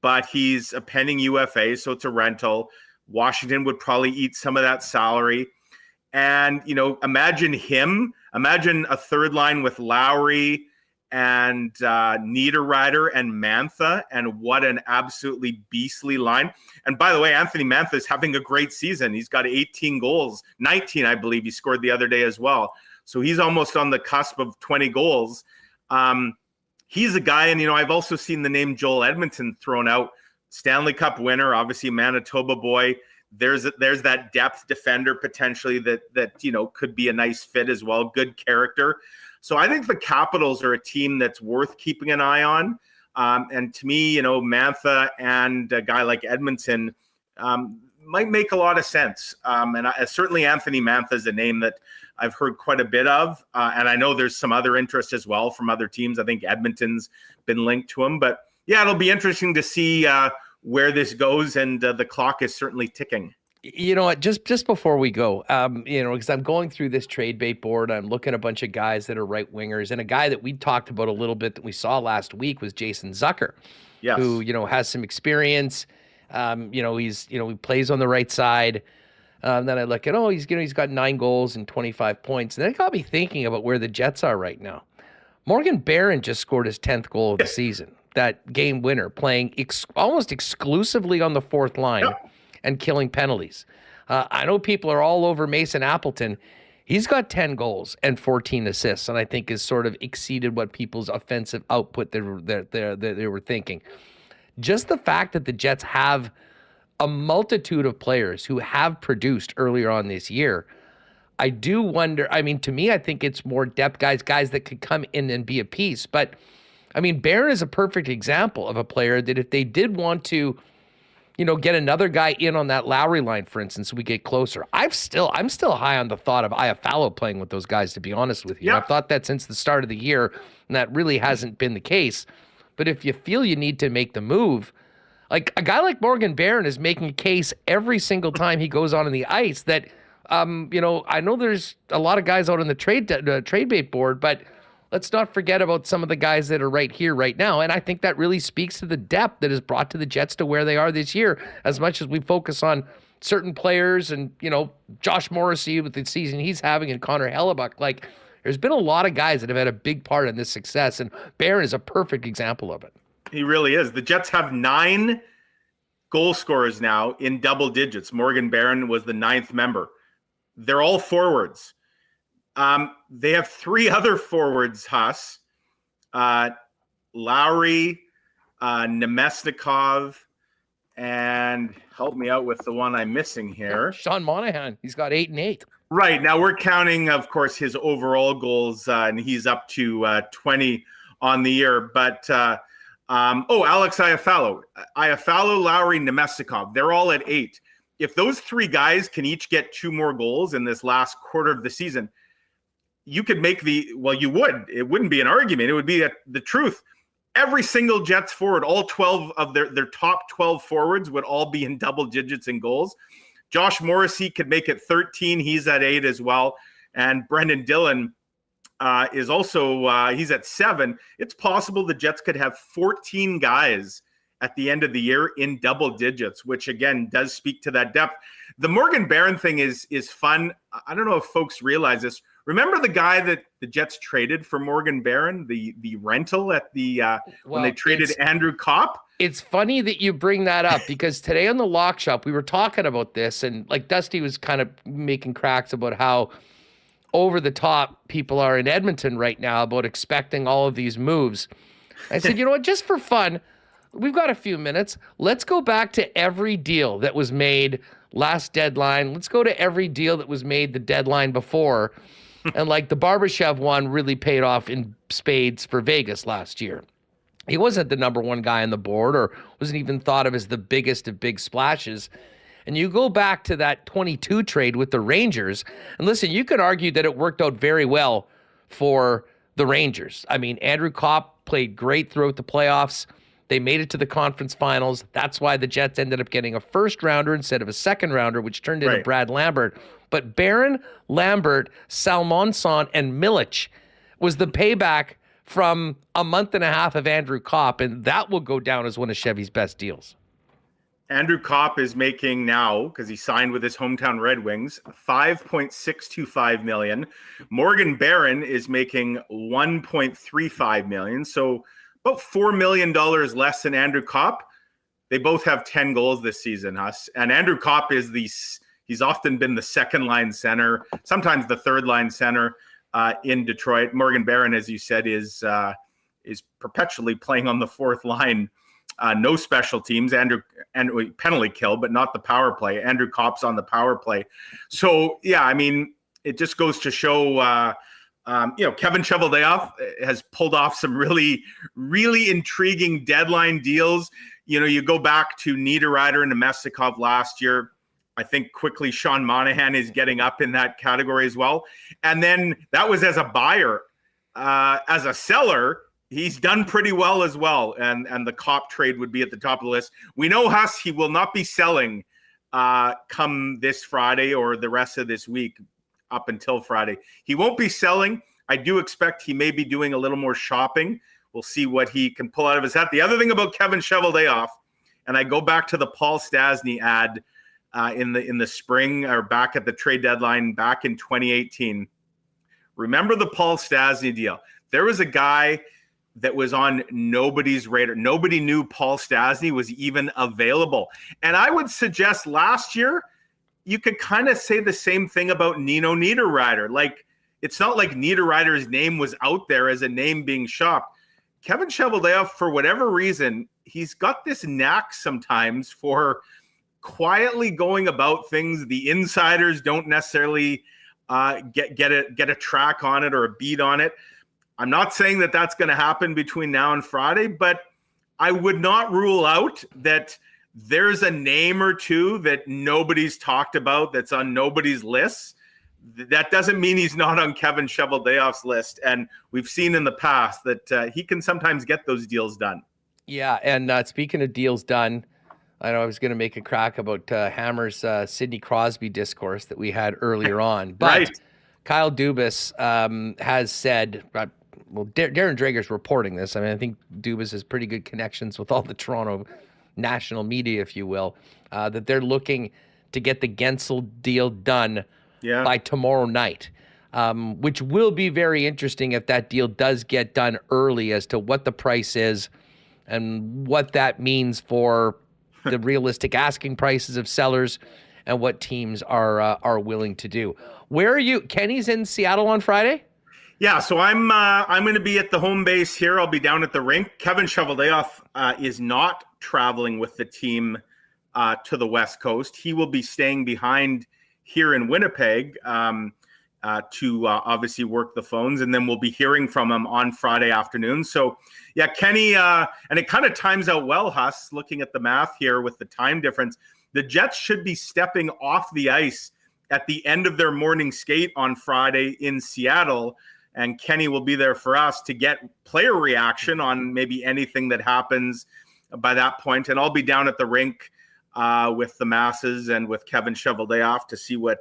but he's a pending UFA, so it's a rental. Washington would probably eat some of that salary. And, imagine a third line with Lowry and Niederreiter and Mantha, and what an absolutely beastly line. And by the way, Anthony Mantha is having a great season. He's got 18 goals, 19, I believe he scored the other day as well. So he's almost on the cusp of 20 goals. He's a guy, and, I've also seen the name Joel Edmonton thrown out. Stanley Cup winner, obviously Manitoba boy. There's that depth defender potentially that could be a nice fit as well. Good character. So I think the Capitals are a team that's worth keeping an eye on. And to me, Mantha and a guy like Edmonton might make a lot of sense. And certainly Anthony Mantha is a name that I've heard quite a bit of. And I know there's some other interest as well from other teams. I think Edmonton's been linked to him. But yeah, it'll be interesting to see where this goes. And the clock is certainly ticking. You know what? Just before we go, because I'm going through this trade bait board, I'm looking at a bunch of guys that are right wingers, and a guy that we talked about a little bit that we saw last week was Jason Zucker, yes, who has some experience. He plays on the right side. Then I look at he's got 9 goals and 25 points, and that got me thinking about where the Jets are right now. Morgan Barron just scored his 10th goal of the season, that game winner, playing almost exclusively on the fourth line. Yep. And killing penalties. I know people are all over Mason Appleton. He's got 10 goals and 14 assists, and I think has sort of exceeded what people's offensive output they were thinking. Just the fact that the Jets have a multitude of players who have produced earlier on this year, I do wonder. I mean, to me, I think it's more depth guys that could come in and be a piece. But I mean, Barron is a perfect example of a player that if they did want to, get another guy in on that Lowry line, for instance, so we get closer. I'm still high on the thought of Iafallo playing with those guys, to be honest with you. Yeah. I've thought that since the start of the year, and that really hasn't been the case. But if you feel you need to make the move, like a guy like Morgan Barron is making a case every single time he goes on the ice that, I know there's a lot of guys out on the trade bait board, but let's not forget about some of the guys that are right here, right now. And I think that really speaks to the depth that has brought to the Jets to where they are this year, as much as we focus on certain players and, Josh Morrissey with the season he's having and Connor Hellebuck. Like, there's been a lot of guys that have had a big part in this success, and Barron is a perfect example of it. He really is. The Jets have 9 goal scorers now in double digits. Morgan Barron was the 9th member. They're all forwards. They have 3 other forwards, Huss. Lowry, Nemesnikov, and help me out with the one I'm missing here. Sean Monahan. He's got 8 and 8. Right. Now we're counting, of course, his overall goals, and he's up to 20 on the year. But, Alex Iafallo. Iafallo, Lowry, Nemesnikov. They're all at 8. If those 3 guys can each get 2 more goals in this last quarter of the season, you could make you would. It wouldn't be an argument. It would be the truth. Every single Jets forward, all 12 of their top 12 forwards would all be in double digits in goals. Josh Morrissey could make it 13. He's at 8 as well. And Brendan Dillon is also, he's at 7. It's possible the Jets could have 14 guys at the end of the year in double digits, which again does speak to that depth. The Morgan Barron thing is fun. I don't know if folks realize this. Remember the guy that the Jets traded for Morgan Barron, the rental at the when they traded Andrew Kopp? It's funny that you bring that up because today on the Lock Shop, we were talking about this, and like Dusty was kind of making cracks about how over the top people are in Edmonton right now about expecting all of these moves. I said, you know what, just for fun, we've got a few minutes. Let's go back to every deal that was made last deadline. Let's go to every deal that was made the deadline before. And like the Barbashev one really paid off in spades for Vegas last year. He wasn't the number one guy on the board or wasn't even thought of as the biggest of big splashes. And you go back to that 22 trade with the Rangers, and listen, you could argue that it worked out very well for the Rangers. I mean, Andrew Kopp played great throughout the playoffs. They made it to the conference finals. That's why the Jets ended up getting a first rounder instead of a second rounder, which turned into Brad Lambert. But Barron, Lambert, Salmonson, and Milic was the payback from a month and a half of Andrew Kopp, and that will go down as one of Chevy's best deals. Andrew Kopp is making now, because he signed with his hometown Red Wings, $5.625 million. Morgan Barron is making $1.35 million. So about $4 million less than Andrew Kopp. They both have 10 goals this season, Huss. And Andrew Kopp is he's often been the second line center, sometimes the third line center in Detroit. Morgan Barron, as you said, is perpetually playing on the fourth line. No special teams, and penalty kill, but not the power play. Andrew Kopp's on the power play. So, yeah, I mean, it just goes to show, Kevin Cheveldayoff has pulled off some really, really intriguing deadline deals. You know, you go back to Niederreiter and Nemestikov last year. I think quickly Sean Monahan is getting up in that category as well. And then that was as a buyer. As a seller, he's done pretty well as well, and the Kopp trade would be at the top of the list. We know, Huss, he will not be selling come this Friday or the rest of this week up until Friday. He won't be selling. I do expect he may be doing a little more shopping. We'll see what he can pull out of his hat. The other thing about Kevin Cheveldayoff, and I go back to the Paul Stastny ad in the spring or back at the trade deadline back in 2018. Remember the Paul Stastny deal? There was a guy that was on nobody's radar. Nobody knew Paul Stastny was even available. And I would suggest last year, you could kind of say the same thing about Nino Niederreiter. Like, it's not like Niederreiter's name was out there as a name being shopped. Kevin Cheveldayoff, for whatever reason, he's got this knack sometimes for quietly going about things. The insiders don't necessarily get a track on it or a beat on it. I'm not saying that that's going to happen between now and Friday, but I would not rule out that there's a name or two that nobody's talked about that's on nobody's list. That doesn't mean he's not on Kevin Cheveldayoff's list. And we've seen in the past that he can sometimes get those deals done. Yeah, and speaking of deals done, I know I was going to make a crack about Hammer's Sidney Crosby discourse that we had earlier on. But right. Kyle Dubas has said... Darren Drager's reporting this. I mean, I think Dubas has pretty good connections with all the Toronto national media, if you will, that they're looking to get the Gensel deal done by tomorrow night, which will be very interesting if that deal does get done early as to what the price is and what that means for the realistic asking prices of sellers and what teams are willing to do. Where are you? Kenny's in Seattle on Friday? Yeah, so I'm going to be at the home base here. I'll be down at the rink. Kevin Cheveldayoff is not traveling with the team to the West Coast. He will be staying behind here in Winnipeg to obviously work the phones, and then we'll be hearing from him on Friday afternoon. So, yeah, Kenny, and it kind of times out well, Huss, looking at the math here with the time difference. The Jets should be stepping off the ice at the end of their morning skate on Friday in Seattle. And Kenny will be there for us to get player reaction on maybe anything that happens by that point. And I'll be down at the rink with the masses and with Kevin Cheveldayoff to see what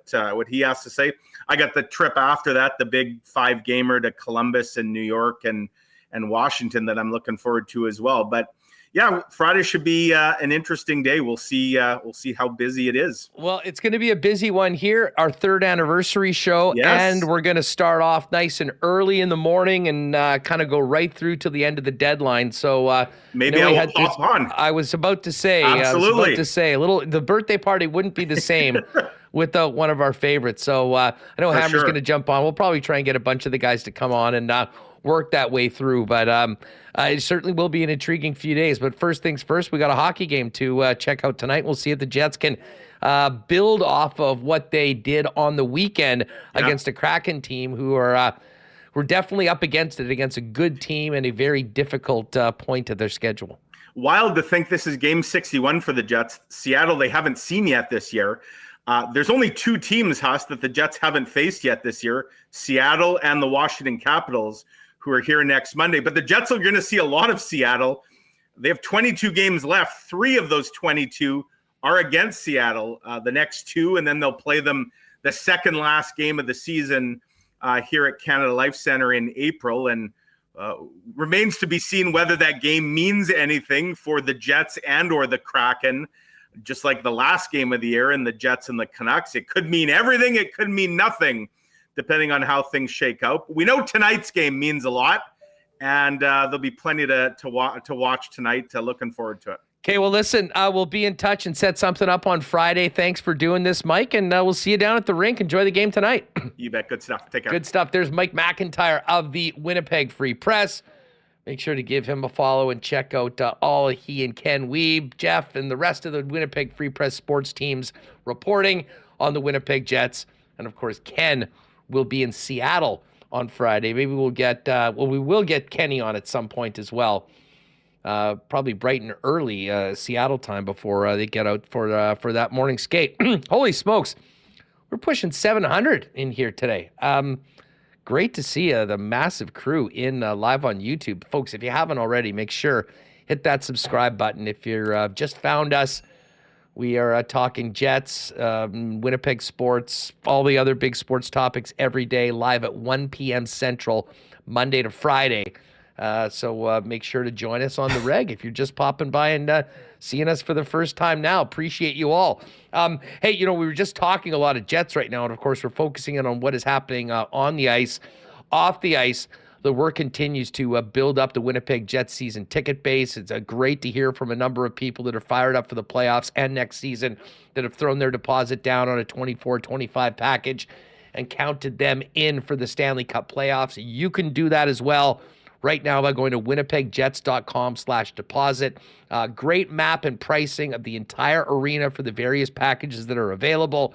he has to say. I got the trip after that, the big 5-gamer to Columbus and New York and Washington that I'm looking forward to as well. But yeah, Friday should be an interesting day. We'll see how busy it is. Well, it's going to be a busy one here, our 3rd anniversary show. Yes. And we're going to start off nice and early in the morning and kind of go right through to the end of the deadline. So maybe I will hop on. I was about to say, absolutely. The birthday party wouldn't be the same without one of our favorites. So I know Hammer's going to jump on. We'll probably try and get a bunch of the guys to come on, and work that way through. But it certainly will be an intriguing few days. But first things first, we got a hockey game to check out tonight. We'll see if the Jets can build off of what they did on the weekend against a Kraken team who are we're definitely up against it, against a good team and a very difficult point of their schedule. Wild to think this is game 61 for the Jets. Seattle, they haven't seen yet this year. There's only two teams, Huss, that the Jets haven't faced yet this year, Seattle and the Washington Capitals, who are here next Monday. But the Jets are going to see a lot of Seattle. They have 22 games left. 3 of those 22 are against Seattle, the next 2, and then they'll play them the second last game of the season here at Canada Life Center in April. And remains to be seen whether that game means anything for the Jets and or the Kraken. Just like the last game of the year in the Jets and the Canucks, it could mean everything. It could mean nothing, depending on how things shake out. We know tonight's game means a lot, and there'll be plenty to watch tonight. Looking forward to it. Okay, well, listen, we'll be in touch and set something up on Friday. Thanks for doing this, Mike, and we'll see you down at the rink. Enjoy the game tonight. You bet. Good stuff. Take care. Good stuff. There's Mike McIntyre of the Winnipeg Free Press. Make sure to give him a follow and check out all he and Ken Wiebe, Jeff, and the rest of the Winnipeg Free Press sports teams reporting on the Winnipeg Jets. And, of course, Ken will be in Seattle on Friday. Maybe we'll get we will get Kenny on at some point as well. Probably bright and early Seattle time before they get out for that morning skate. Holy smokes. We're pushing 700 in here today. Great to see the massive crew in live on YouTube. Folks, if you haven't already, make sure hit that subscribe button. If you're just found us, we are talking Jets, Winnipeg sports, all the other big sports topics every day, live at 1 p.m. Central, Monday to Friday. So make sure to join us on the reg if you're just popping by and seeing us for the first time now. Appreciate you all. Hey, we were just talking a lot of Jets right now, and of course we're focusing in on what is happening on the ice. Off the ice, the work continues to build up the Winnipeg Jets season ticket base. It's great to hear from a number of people that are fired up for the playoffs and next season that have thrown their deposit down on a 24-25 package and counted them in for the Stanley Cup playoffs. You can do that as well right now by going to winnipegjets.com/deposit. Great map and pricing of the entire arena for the various packages that are available.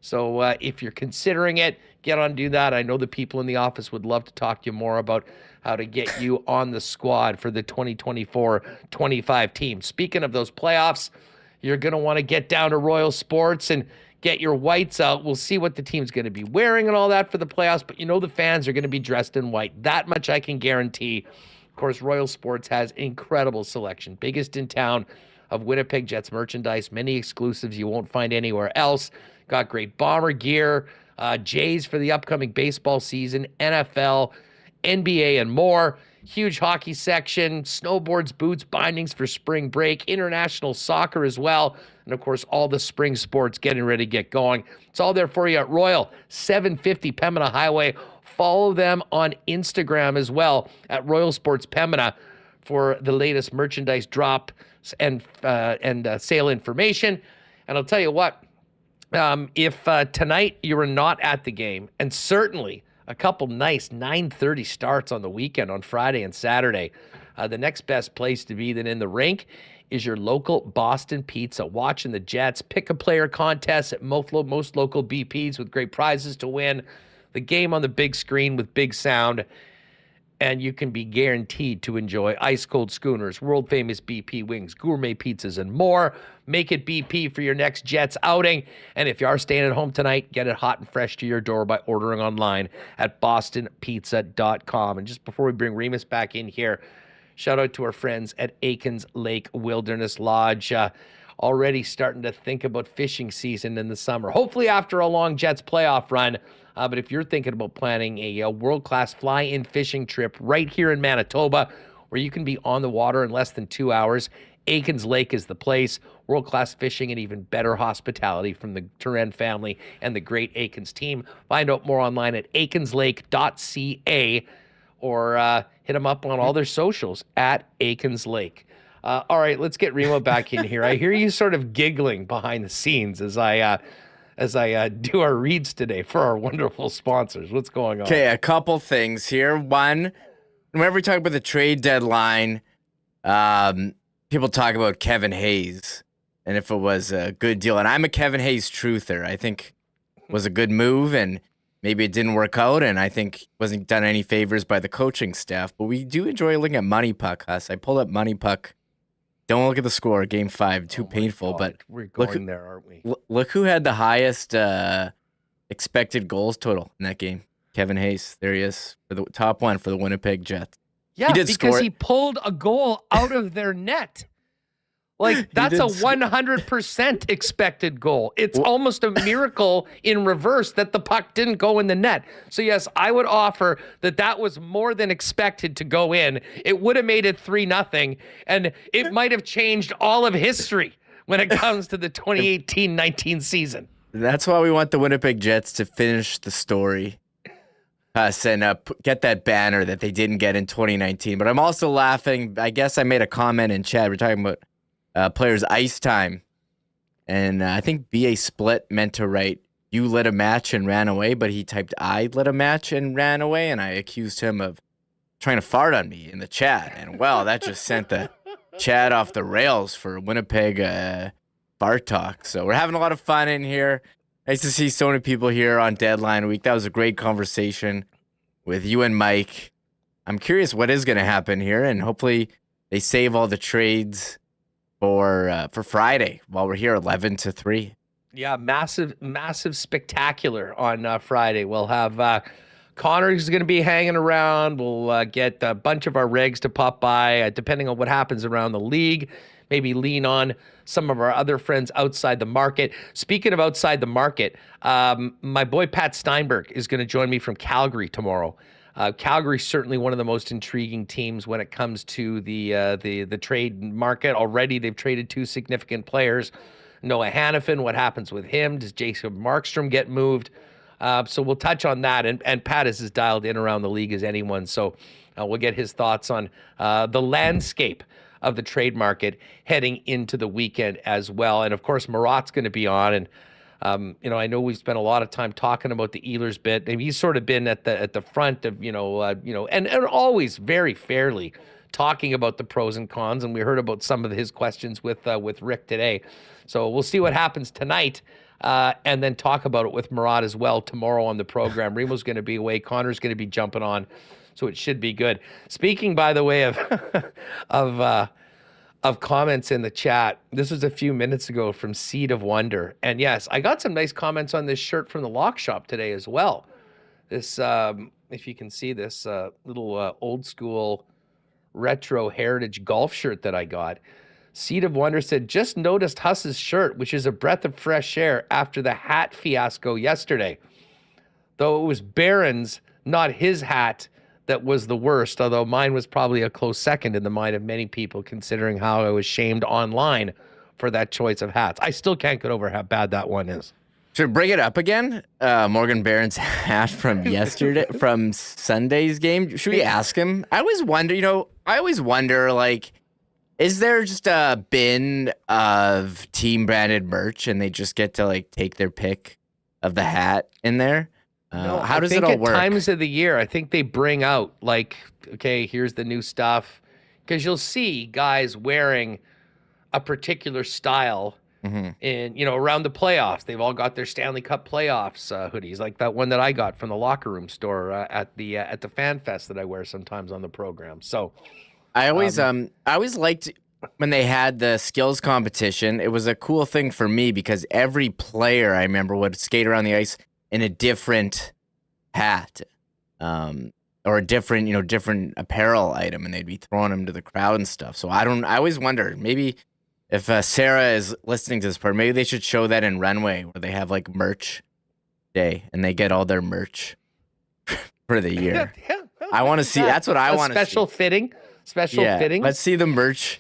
So if you're considering it, get on, do that. I know the people in the office would love to talk to you more about how to get you on the squad for the 2024-25 team. Speaking of those playoffs, you're going to want to get down to Royal Sports and get your whites out. We'll see what the team's going to be wearing and all that for the playoffs, but the fans are going to be dressed in white. That much I can guarantee. Of course, Royal Sports has incredible selection. Biggest in town of Winnipeg Jets merchandise. Many exclusives you won't find anywhere else. Got great bomber gear, Jays for the upcoming baseball season, NFL, NBA, and more. Huge hockey section, snowboards, boots, bindings for spring break, international soccer as well, and of course all the spring sports getting ready to get going. It's all there for you at Royal, 750 Pembina Highway. Follow them on Instagram as well at Royal Sports Pembina for the latest merchandise drops and sale information. And I'll tell you what, if tonight you were not at the game, and certainly a couple nice 9:30 starts on the weekend on Friday and Saturday, the next best place to be than in the rink is your local Boston Pizza. Watching the Jets, pick a player contest at most local BPs with great prizes to win, the game on the big screen with big sound, and you can be guaranteed to enjoy ice-cold schooners, world-famous BP wings, gourmet pizzas, and more. Make it BP for your next Jets outing. And if you are staying at home tonight, get it hot and fresh to your door by ordering online at bostonpizza.com. And just before we bring Remis back in here, shout out to our friends at Aikens Lake Wilderness Lodge. Already starting to think about fishing season in the summer, hopefully after a long Jets playoff run. But if you're thinking about planning a world-class fly-in fishing trip right here in Manitoba, where you can be on the water in less than 2 hours, Aikens Lake is the place. World-class fishing and even better hospitality from the Turen family and the great Aikens team. Find out more online at aikenslake.ca or hit them up on all their socials at Aikens Lake. All right, let's get Remo back in here. I hear you sort of giggling behind the scenes as I do our reads today for our wonderful sponsors. What's going on? Okay, a couple things here. One, whenever we talk about the trade deadline, people talk about Kevin Hayes and if it was a good deal. And I'm a Kevin Hayes truther. I think it was a good move, and maybe it didn't work out, and I think wasn't done any favors by the coaching staff. But we do enjoy looking at Money Puck, Huss. I pulled up Money Puck. Don't look at the score, Game 5, too painful. God, But we're going there, aren't we? Look who had the highest expected goals total in that game. Kevin Hayes. There he is, for the top one for the Winnipeg Jets. Yeah, because he pulled a goal out of their net. Like, that's a 100% expected goal. It's almost a miracle in reverse that the puck didn't go in the net. So, yes, I would offer that was more than expected to go in. It would have made it 3-0, and it might have changed all of history when it comes to the 2018-19 season. That's why we want the Winnipeg Jets to finish the story. And get that banner that they didn't get in 2019. But I'm also laughing. I guess I made a comment in chat. We're talking about players' ice time. And I think BA Split meant to write, "You lit a match and ran away," but he typed, "I lit a match and ran away," and I accused him of trying to fart on me in the chat. And, well, that just sent the chat off the rails for Winnipeg fart talk. So we're having a lot of fun in here. Nice to see so many people here on deadline week. That was a great conversation with you and Mike. I'm curious what is going to happen here, and hopefully they save all the trades for Friday while we're here, 11-3. Yeah, massive spectacular on Friday. We'll have Connor's going to be hanging around. We'll get a bunch of our regs to pop by, depending on what happens around the league. Maybe lean on some of our other friends outside the market. Speaking of outside the market, my boy Pat Steinberg is going to join me from Calgary tomorrow. Calgary's certainly one of the most intriguing teams when it comes to the trade market. Already they've traded 2 significant players. Noah Hannafin, what happens with him? Does Jacob Markstrom get moved? So we'll touch on that. And Pat is as dialed in around the league as anyone. So we'll get his thoughts on the landscape of the trade market heading into the weekend as well. And of course, Murat's going to be on. And I know we've spent a lot of time talking about the Ehlers bit. And he's sort of been at the front of and always very fairly talking about the pros and cons. And we heard about some of his questions with Rick today. So we'll see what happens tonight, and then talk about it with Murat as well tomorrow on the program. Remo's going to be away. Connor's going to be jumping on. So it should be good. Speaking, by the way, of comments in the chat, this was a few minutes ago from Seed of Wonder. And yes, I got some nice comments on this shirt from the Lock Shop today as well. This, if you can see this little old school retro heritage golf shirt that I got. Seed of Wonder said, "Just noticed Huss's shirt, which is a breath of fresh air after the hat fiasco yesterday. Though it was Barron's, not his hat, that was the worst, although mine was probably a close second in the mind of many people, considering how I was shamed online for that choice of hats." I still can't get over how bad that one is. Should bring it up again? Morgan Barron's hat from yesterday, from Sunday's game. Should we ask him? I always wonder, like, is there just a bin of team branded merch and they just get to like take their pick of the hat in there? No, how does it all work? At times of the year, I think they bring out like, okay, here's the new stuff, because you'll see guys wearing a particular style in around the playoffs. They've all got their Stanley Cup playoffs hoodies, like that one that I got from the locker room store at the Fan Fest that I wear sometimes on the program. So I always liked when they had the skills competition. It was a cool thing for me because every player I remember would skate around the ice in a different hat, or a different apparel item, and they'd be throwing them to the crowd and stuff. So I always wonder, maybe if Sarah is listening to this part, maybe they should show that in Runway where they have like merch day and they get all their merch for the year. Yeah, I want to see. That's what I want to see. Special fitting. Let's see the merch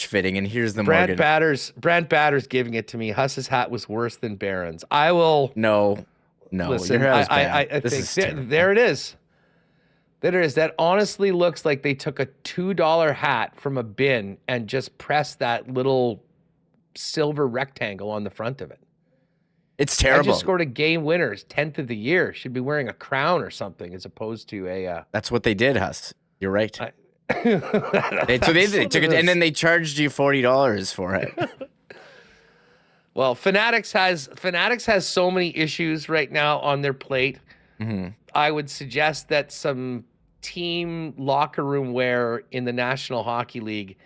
fitting. And here's the Brant Batter's giving it to me. Huss's hat was worse than Barron's. I will. No. Listen, your hair is I bad. think there it is. There it is. That honestly looks like they took a $2 hat from a bin and just pressed that little silver rectangle on the front of it. It's terrible. I just scored a game winner, 10th of the year. Should be wearing a crown or something as opposed to a. That's what they did, Huss. You're right. They took it, and then they charged you $40 for it. Well, Fanatics has so many issues right now on their plate. Mm-hmm. I would suggest that some team locker room wear in the National Hockey League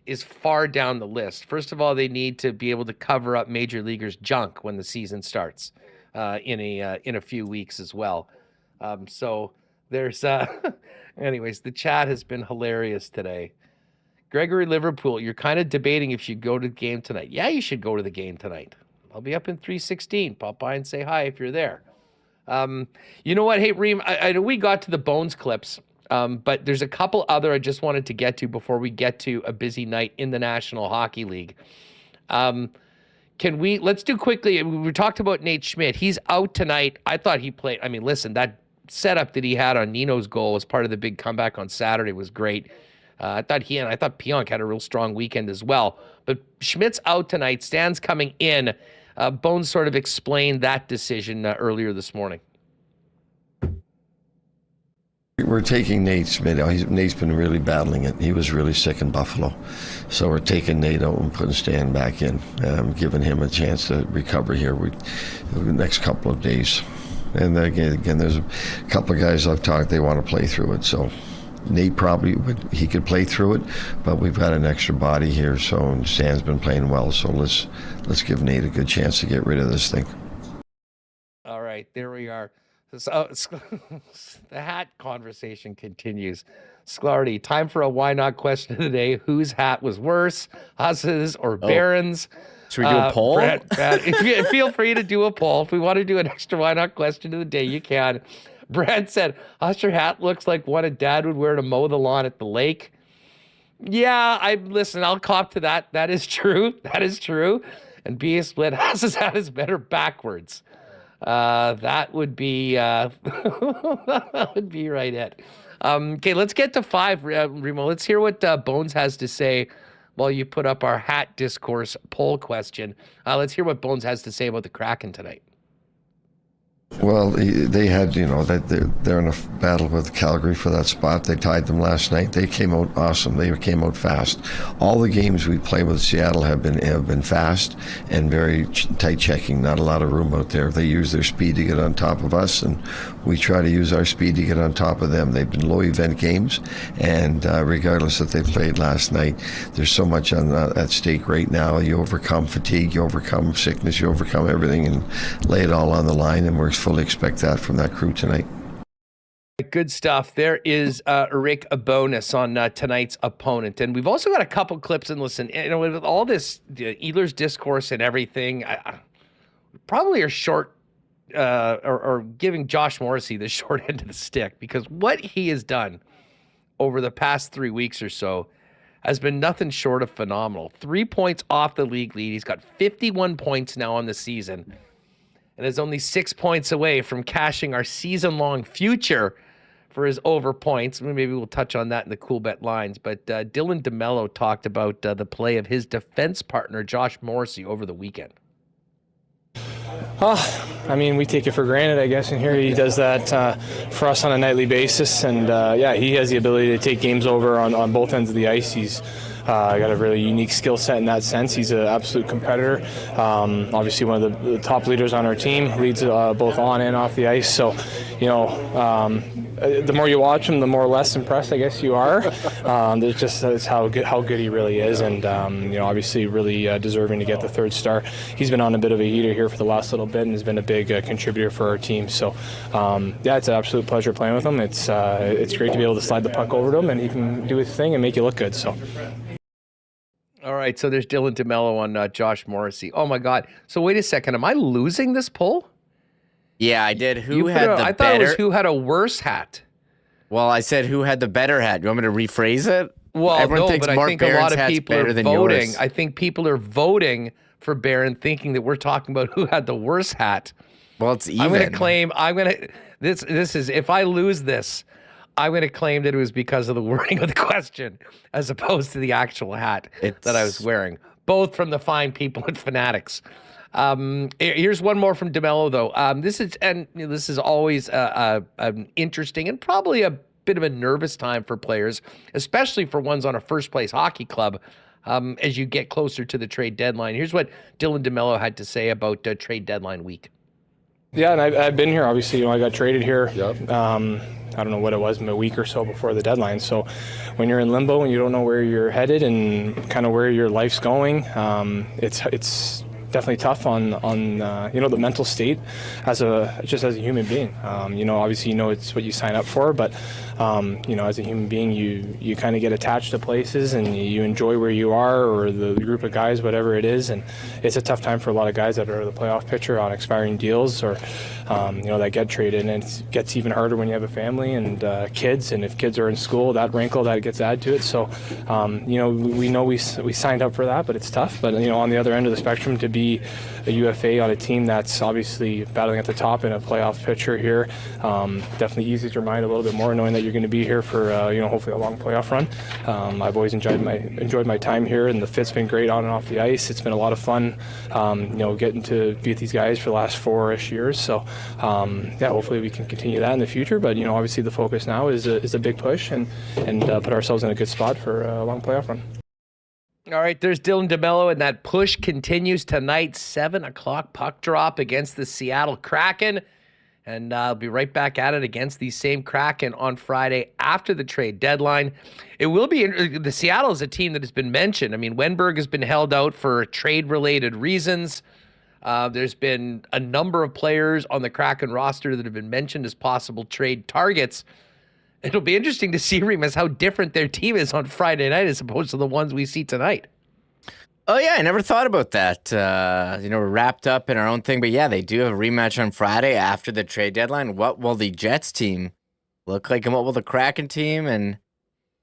is far down the list. First of all, they need to be able to cover up major leaguers' junk when the season starts in a few weeks as well. So there's anyways, the chat has been hilarious today. Gregory Liverpool, you're kind of debating if you go to the game tonight. Yeah, you should go to the game tonight. I'll be up in 316. Pop by and say hi if you're there. You know what? Hey, Reem, I know we got to the Bones clips, but there's a couple other I just wanted to get to before we get to a busy night in the National Hockey League. Let's do quickly. We talked about Nate Schmidt. He's out tonight. I thought he played. I mean, listen, that setup that he had on Nino's goal as part of the big comeback on Saturday was great. I thought Pionk had a real strong weekend as well. But Schmidt's out tonight. Stan's coming in. Bones sort of explained that decision earlier this morning. We're taking Nate Schmidt out. Nate's been really battling it. He was really sick in Buffalo. So we're taking Nate out and putting Stan back in, giving him a chance to recover here the next couple of days. And again, there's a couple of guys I've talked, they want to play through it. So Nate he could play through it, but we've got an extra body here, so Stan's been playing well, so let's give Nate a good chance to get rid of this thing. All right, there we are. So, the hat conversation continues. Sklarty, time for a why not question of the day. Whose hat was worse, Huss's or Barron's? Should we do a poll? Brad, feel free to do a poll. If we want to do an extra why not question of the day, you can. Brad said, Huss, your hat looks like one a dad would wear to mow the lawn at the lake. Yeah, I'll cop to that. That is true. That is true. And be a split, Huss's hat is better backwards. That would be that would be right it. Okay, let's get to 5, Remo. Let's hear what Bones has to say while you put up our hat discourse poll question. Let's hear what Bones has to say about the Kraken tonight. Well, they had, that they're in a battle with Calgary for that spot. They tied them last night. They came out awesome. They came out fast. All the games we play with Seattle have been fast and very tight checking. Not a lot of room out there. They use their speed to get on top of us, and we try to use our speed to get on top of them. They've been low event games, and regardless that they played last night, there's so much at stake right now. You overcome fatigue, you overcome sickness, you overcome everything, and lay it all on the line, and we're fully expect that from that crew tonight. Good stuff. There is Rick Bowness on tonight's opponent. And we've also got a couple clips. And listen, with all this Ehlers discourse and everything, I probably are short or giving Josh Morrissey the short end of the stick, because what he has done over the past 3 weeks or so has been nothing short of phenomenal. 3 points off the league lead. He's got 51 points now on the season, and is only 6 points away from cashing our season-long future for his over points. Maybe we'll touch on that in the Coolbet lines. But Dylan DeMello talked about the play of his defense partner, Josh Morrissey, over the weekend. I mean, we take it for granted, I guess, and here he does that for us on a nightly basis. And, he has the ability to take games over on both ends of the ice. He's got a really unique skill set in that sense. He's an absolute competitor. Obviously, one of the top leaders on our team, leads both on and off the ice. So, the more you watch him, the more less impressed, I guess, you are. That's how good he really is, and obviously really deserving to get the 3rd star. He's been on a bit of a heater here for the last little bit, and has been a big contributor for our team. So, it's an absolute pleasure playing with him. It's great to be able to slide the puck over to him, and he can do his thing and make you look good. So. All right, so there's Dylan DeMello on Josh Morrissey. Oh my God! So wait a second, am I losing this poll? Yeah, I did. I thought it was who had a worse hat. Well, I said who had the better hat. You want me to rephrase it? Well, everyone thinks but Mark I think Barron's a lot of hat's people better are than voting. yours. I think people are voting for Barron, thinking that we're talking about who had the worse hat. Well, it's even. This is, if I lose this, I'm going to claim that it was because of the wording of the question as opposed to the actual hat that I was wearing. Both from the fine people at Fanatics. Here's one more from DeMello, though. This is always an interesting and probably a bit of a nervous time for players, especially for ones on a first-place hockey club, as you get closer to the trade deadline. Here's what Dylan DeMello had to say about trade deadline week. Yeah, and I've been here. Obviously, I got traded here. Yep. I don't know what it was, a week or so before the deadline. So when you're in limbo and you don't know where you're headed and kind of where your life's going, it's definitely tough on the mental state as a human being. Obviously it's what you sign up for, but as a human being you kind of get attached to places and you enjoy where you are or the group of guys, whatever it is, and it's a tough time for a lot of guys that are the playoff picture on expiring deals or that get traded, and it gets even harder when you have a family and kids, and if kids are in school, that wrinkle that gets added to it. So we know we signed up for that, but it's tough. But on the other end of the spectrum, to be a UFA on a team that's obviously battling at the top in a playoff picture here, definitely eases your mind a little bit more knowing that you're going to be here for hopefully a long playoff run. I've always enjoyed my time here, and the fit's been great on and off the ice. It's been a lot of fun getting to be with these guys for the last 4-ish years. So hopefully we can continue that in the future, but obviously the focus now is a big push and put ourselves in a good spot for a long playoff run. All right, there's Dylan DeMello, and that push continues tonight, 7 o'clock puck drop against the Seattle Kraken. And I'll be right back at it against these same Kraken on Friday after the trade deadline. It will be, the Seattle is a team that has been mentioned. I mean, Wenberg has been held out for trade-related reasons. There's been a number of players on the Kraken roster that have been mentioned as possible trade targets. It'll be interesting to see, Remis, how different their team is on Friday night as opposed to the ones we see tonight. Oh, yeah, I never thought about that. We're wrapped up in our own thing. But, yeah, they do have a rematch on Friday after the trade deadline. What will the Jets team look like, and what will the Kraken team? And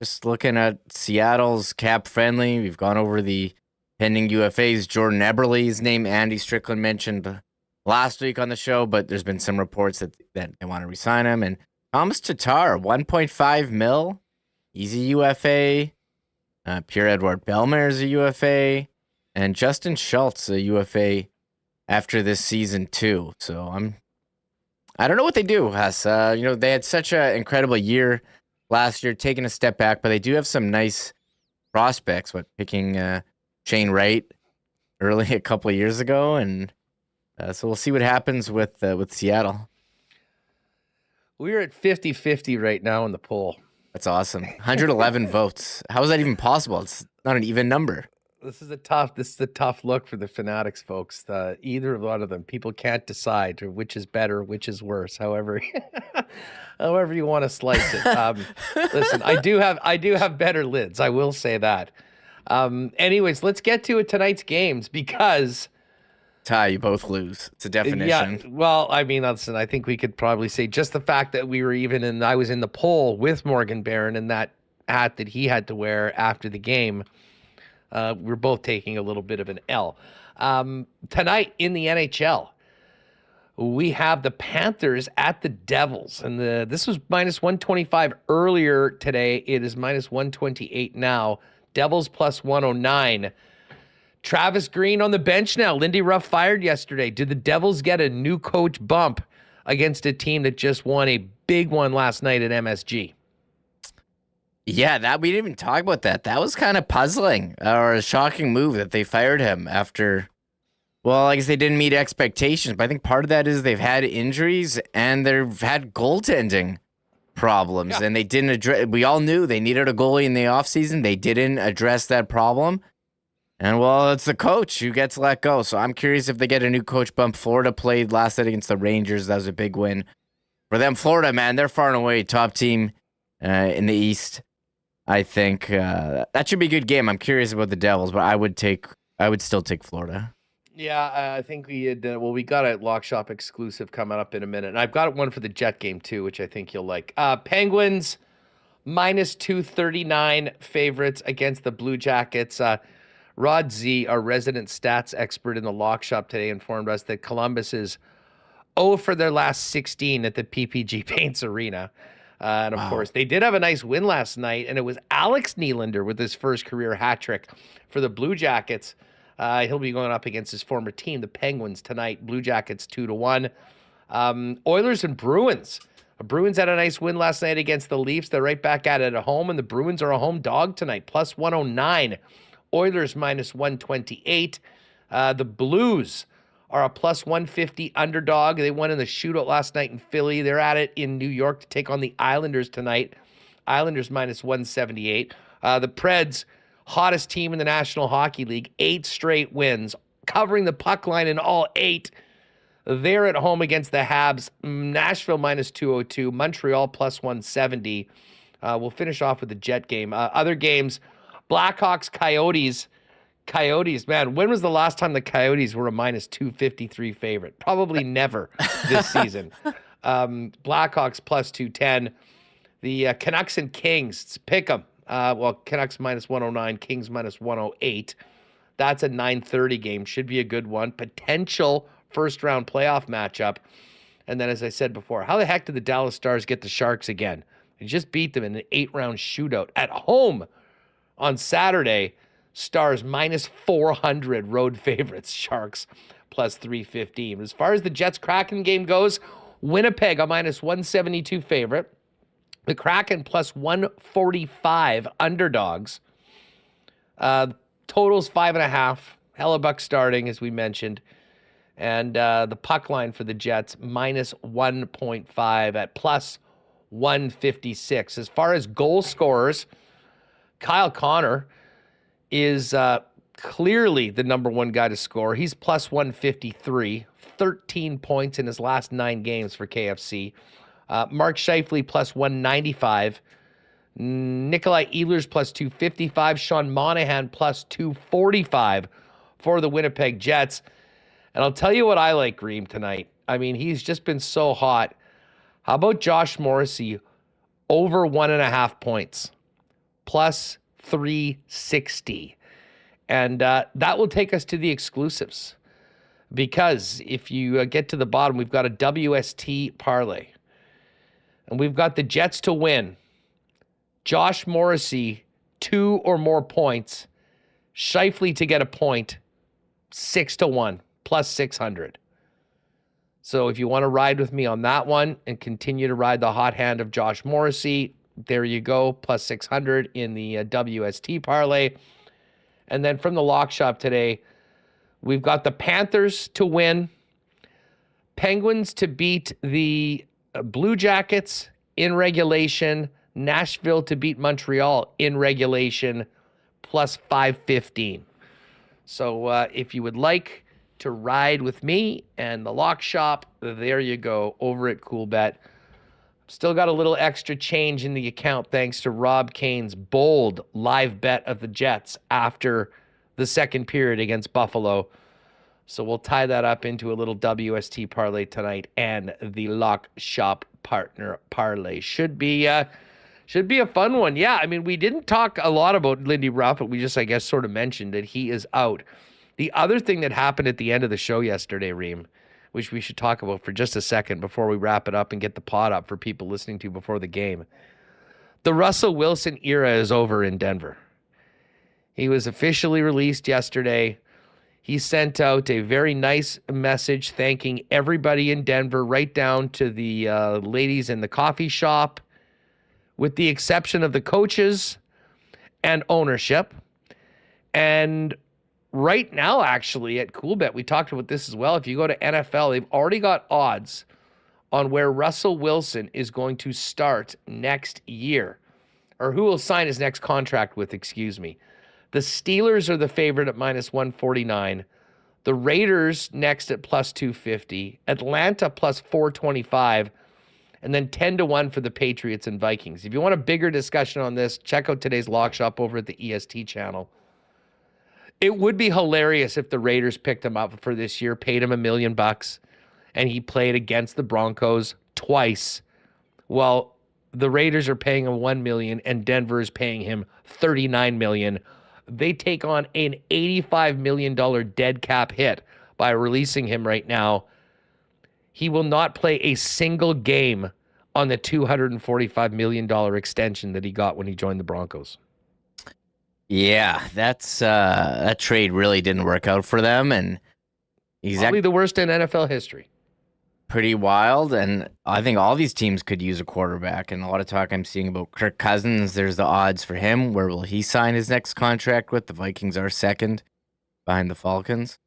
just looking at Seattle's cap-friendly, we've gone over the pending UFAs. Jordan Eberle's name, Andy Strickland mentioned last week on the show, but there's been some reports that they want to re-sign him. And Thomas Tatar, $1.5 million, he's a UFA. Pierre-Edouard Bellemare is a UFA. And Justin Schultz, a UFA after this season, too. So I don't know what they do, Huss. They had such an incredible year last year, taking a step back, but they do have some nice prospects. Picking Shane Wright early a couple of years ago, and so we'll see what happens with Seattle. We're at 50-50 right now in the poll. That's awesome. 111 votes. How is that even possible? It's not an even number. This is a tough look for the Fanatics, folks. Either one of them, people can't decide which is better, which is worse. However you want to slice it. Listen, I do have better lids. I will say that. Anyways, let's get to tonight's games because Ty, you both lose. It's a definition. Yeah. Well, I mean, listen, I think we could probably say just the fact that we were I was in the poll with Morgan Barron in that hat that he had to wear after the game. We're both taking a little bit of an L. Tonight in the NHL, we have the Panthers at the Devils. And this was minus 125 earlier today. It is minus 128 now. Devils plus 109. Travis Green on the bench now. Lindy Ruff fired yesterday. Did the Devils get a new coach bump against a team that just won a big one last night at MSG? Yeah, we didn't even talk about that. That was kind of puzzling or a shocking move that they fired him after. Well, I guess they didn't meet expectations, but I think part of that is they've had injuries and they've had goaltending problems, and they didn't address. We all knew they needed a goalie in the offseason. They didn't address that problem. And, well, it's the coach who gets let go. So I'm curious if they get a new coach bump. Florida played last night against the Rangers. That was a big win for them. Florida, man, they're far and away top team in the East. I think that should be a good game. I'm curious about the Devils, but I would still take Florida. Yeah, I think we had. We got a Lock Shop exclusive coming up in a minute, and I've got one for the Jet game too, which I think you'll like. Penguins minus 239 favorites against the Blue Jackets. Rod Z, our resident stats expert in the Lock Shop today, informed us that Columbus is 0 for their last 16 at the PPG Paints Arena. And, of course, they did have a nice win last night, and it was Alex Nylander with his first career hat trick for the Blue Jackets. He'll be going up against his former team, the Penguins, tonight. Blue Jackets 2-1. Oilers and Bruins. Bruins had a nice win last night against the Leafs. They're right back at it at home, and the Bruins are a home dog tonight, plus 109. Oilers minus 128. The Blues are a plus 150 underdog. They won in the shootout last night in Philly. They're at it in New York to take on the Islanders tonight. Islanders minus 178. The Preds, hottest team in the National Hockey League, 8 straight wins, covering the puck line in all 8. They're at home against the Habs. Nashville minus 202. Montreal plus 170. We'll finish off with the Jet game. Other games, Blackhawks, Coyotes. Coyotes, man, when was the last time the Coyotes were a minus 253 favorite? Probably never this season. Blackhawks plus 210. The Canucks and Kings, pick them. Canucks minus 109, Kings minus 108. That's a 9:30 game. Should be a good one. Potential first-round playoff matchup. And then, as I said before, how the heck did the Dallas Stars get the Sharks again? They just beat them in an 8-round shootout at home on Saturday. Stars minus 400 road favorites. Sharks plus 315. As far as the Jets-Kraken game goes, Winnipeg a minus 172 favorite. The Kraken plus 145 underdogs. Totals 5.5. Hellebuck starting, as we mentioned. And the puck line for the Jets, minus 1.5 at plus 156. As far as goal scorers, Kyle Connor is clearly the number one guy to score. He's plus 153, 13 points in his last 9 games for KFC. Mark Scheifele plus 195. Nikolai Ehlers plus 255. Sean Monahan plus 245 for the Winnipeg Jets. And I'll tell you what I like, Reem, tonight. I mean, he's just been so hot. How about Josh Morrissey over 1.5 points? Plus 360. And that will take us to the exclusives. Because if you get to the bottom, we've got a WST parlay. And we've got the Jets to win. Josh Morrissey, 2 or more points. Scheifele to get a point, 6-1. Plus 600. So if you want to ride with me on that one and continue to ride the hot hand of Josh Morrissey, there you go, plus 600 in the WST parlay. And then from the lock shop today, we've got the Panthers to win, Penguins to beat the Blue Jackets in regulation, Nashville to beat Montreal in regulation, plus 515. So if you would like to ride with me and the lock shop, there you go, over at Coolbet. Still got a little extra change in the account thanks to Rob Kane's bold live bet of the Jets after the second period against Buffalo. So we'll tie that up into a little WST parlay tonight and the lock shop partner parlay. Should be a fun one. Yeah, I mean, we didn't talk a lot about Lindy Ruff, but we just, I guess, sort of mentioned that he is out. The other thing that happened at the end of the show yesterday, Reem, which we should talk about for just a second before we wrap it up and get the pod up for people listening to before the game. The Russell Wilson era is over in Denver. He was officially released yesterday. He sent out a very nice message thanking everybody in Denver, right down to the ladies in the coffee shop, with the exception of the coaches and ownership. And right now, actually, at Coolbet, we talked about this as well. If you go to NFL, they've already got odds on where Russell Wilson is going to start next year, or who will sign his next contract with, excuse me. The Steelers are the favorite at minus 149. The Raiders next at plus 250. Atlanta plus 425. And then 10-1 for the Patriots and Vikings. If you want a bigger discussion on this, check out today's lock shop over at the EST channel. It would be hilarious if the Raiders picked him up for this year, paid him $1 million, and he played against the Broncos twice. Well, the Raiders are paying him $1 million, and Denver is paying him $39 million. They take on an $85 million dead cap hit by releasing him right now. He will not play a single game on the $245 million extension that he got when he joined the Broncos. Yeah, that trade really didn't work out for them, and he's probably the worst in NFL history. pretty wild, and I think all these teams could use a quarterback. And a lot of talk I'm seeing about Kirk Cousins. There's the odds for him. Where will he sign his next contract with? The Vikings are second behind the Falcons.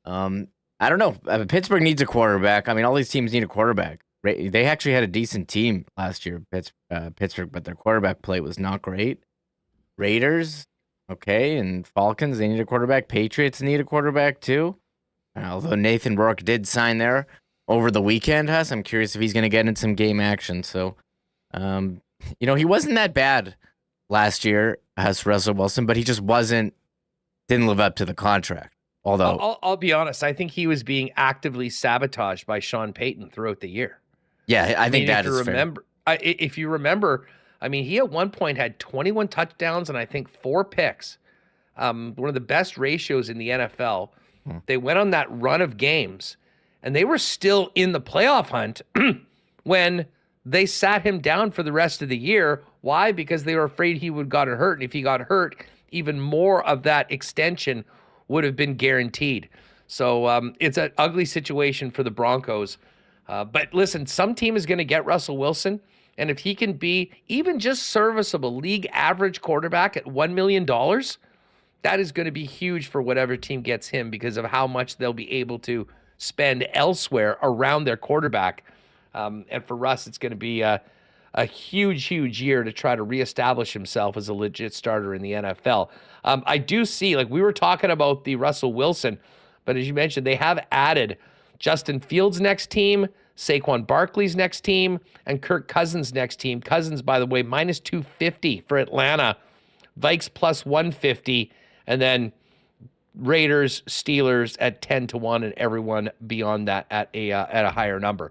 I don't know. Pittsburgh needs a quarterback. I mean, all these teams need a quarterback. They actually had a decent team last year, Pittsburgh, but their quarterback play was not great. Raiders, okay, and Falcons, they need a quarterback. Patriots need a quarterback too. Although Nathan Rourke did sign there over the weekend, Huss, I'm curious if he's going to get in some game action. So, he wasn't that bad last year, Huss, Russell Wilson, but he just didn't live up to the contract. Although I'll be honest, I think he was being actively sabotaged by Sean Payton throughout the year. Yeah, I think that is fair. If you remember, I mean, he at one point had 21 touchdowns and I think 4 picks. One of the best ratios in the NFL. They went on that run of games, and they were still in the playoff hunt when they sat him down for the rest of the year. Why? Because they were afraid he would gotten hurt, and if he got hurt, even more of that extension would have been guaranteed. So it's an ugly situation for the Broncos. But listen, some team is going to get Russell Wilson, and if he can be even just serviceable league average quarterback at $1 million, that is going to be huge for whatever team gets him because of how much they'll be able to spend elsewhere around their quarterback. And for Russ, it's going to be a huge, huge year to try to reestablish himself as a legit starter in the NFL. I do see, like we were talking about the Russell Wilson, but as you mentioned, they have added Justin Fields' next team, Saquon Barkley's next team, and Kirk Cousins' next team. Cousins, by the way, minus 250 for Atlanta, Vikes plus 150, and then Raiders, Steelers at 10-1, and everyone beyond that at a higher number.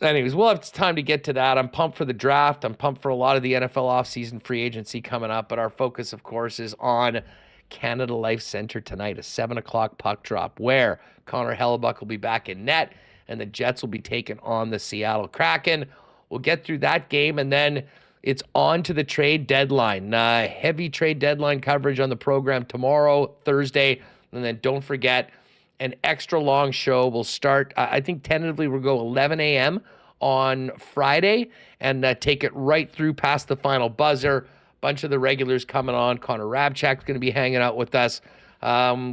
Anyways, we'll have time to get to that. I'm pumped for the draft. I'm pumped for a lot of the NFL offseason free agency coming up, but our focus, of course, is on Canada Life Center tonight, a 7 o'clock puck drop where Connor Hellebuck will be back in net, and the Jets will be taking on the Seattle Kraken. We'll get through that game, and then it's on to the trade deadline. Heavy trade deadline coverage on the program tomorrow, Thursday, and then don't forget, an extra long show will start, I think tentatively we'll go 11 a.m. on Friday and take it right through past the final buzzer. Bunch of the regulars coming on. Connor Rabchak's going to be hanging out with us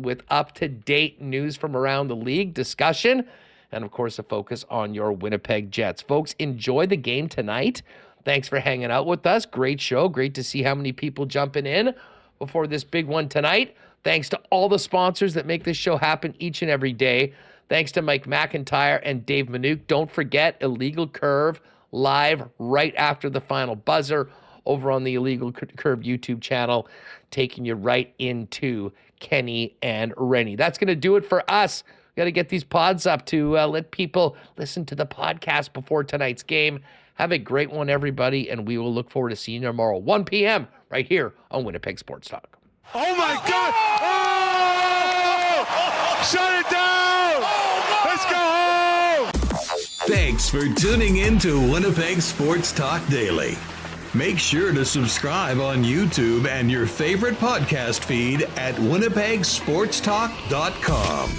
with up-to-date news from around the league, discussion, and, of course, a focus on your Winnipeg Jets. Folks, enjoy the game tonight. Thanks for hanging out with us. Great show. Great to see how many people jumping in before this big one tonight. Thanks to all the sponsors that make this show happen each and every day. Thanks to Mike McIntyre and Dave Minuk. Don't forget Illegal Curve live right after the final buzzer over on the Illegal Curve YouTube channel, taking you right into Kenny and Rennie. That's going to do it for us. We got to get these pods up to let people listen to the podcast before tonight's game. Have a great one, everybody, and we will look forward to seeing you tomorrow, 1 p.m. right here on Winnipeg Sports Talk. Oh, my God! Oh! Shut it down! Let's go home! Thanks for tuning in to Winnipeg Sports Talk Daily. Make sure to subscribe on YouTube and your favorite podcast feed at winnipegsportstalk.com.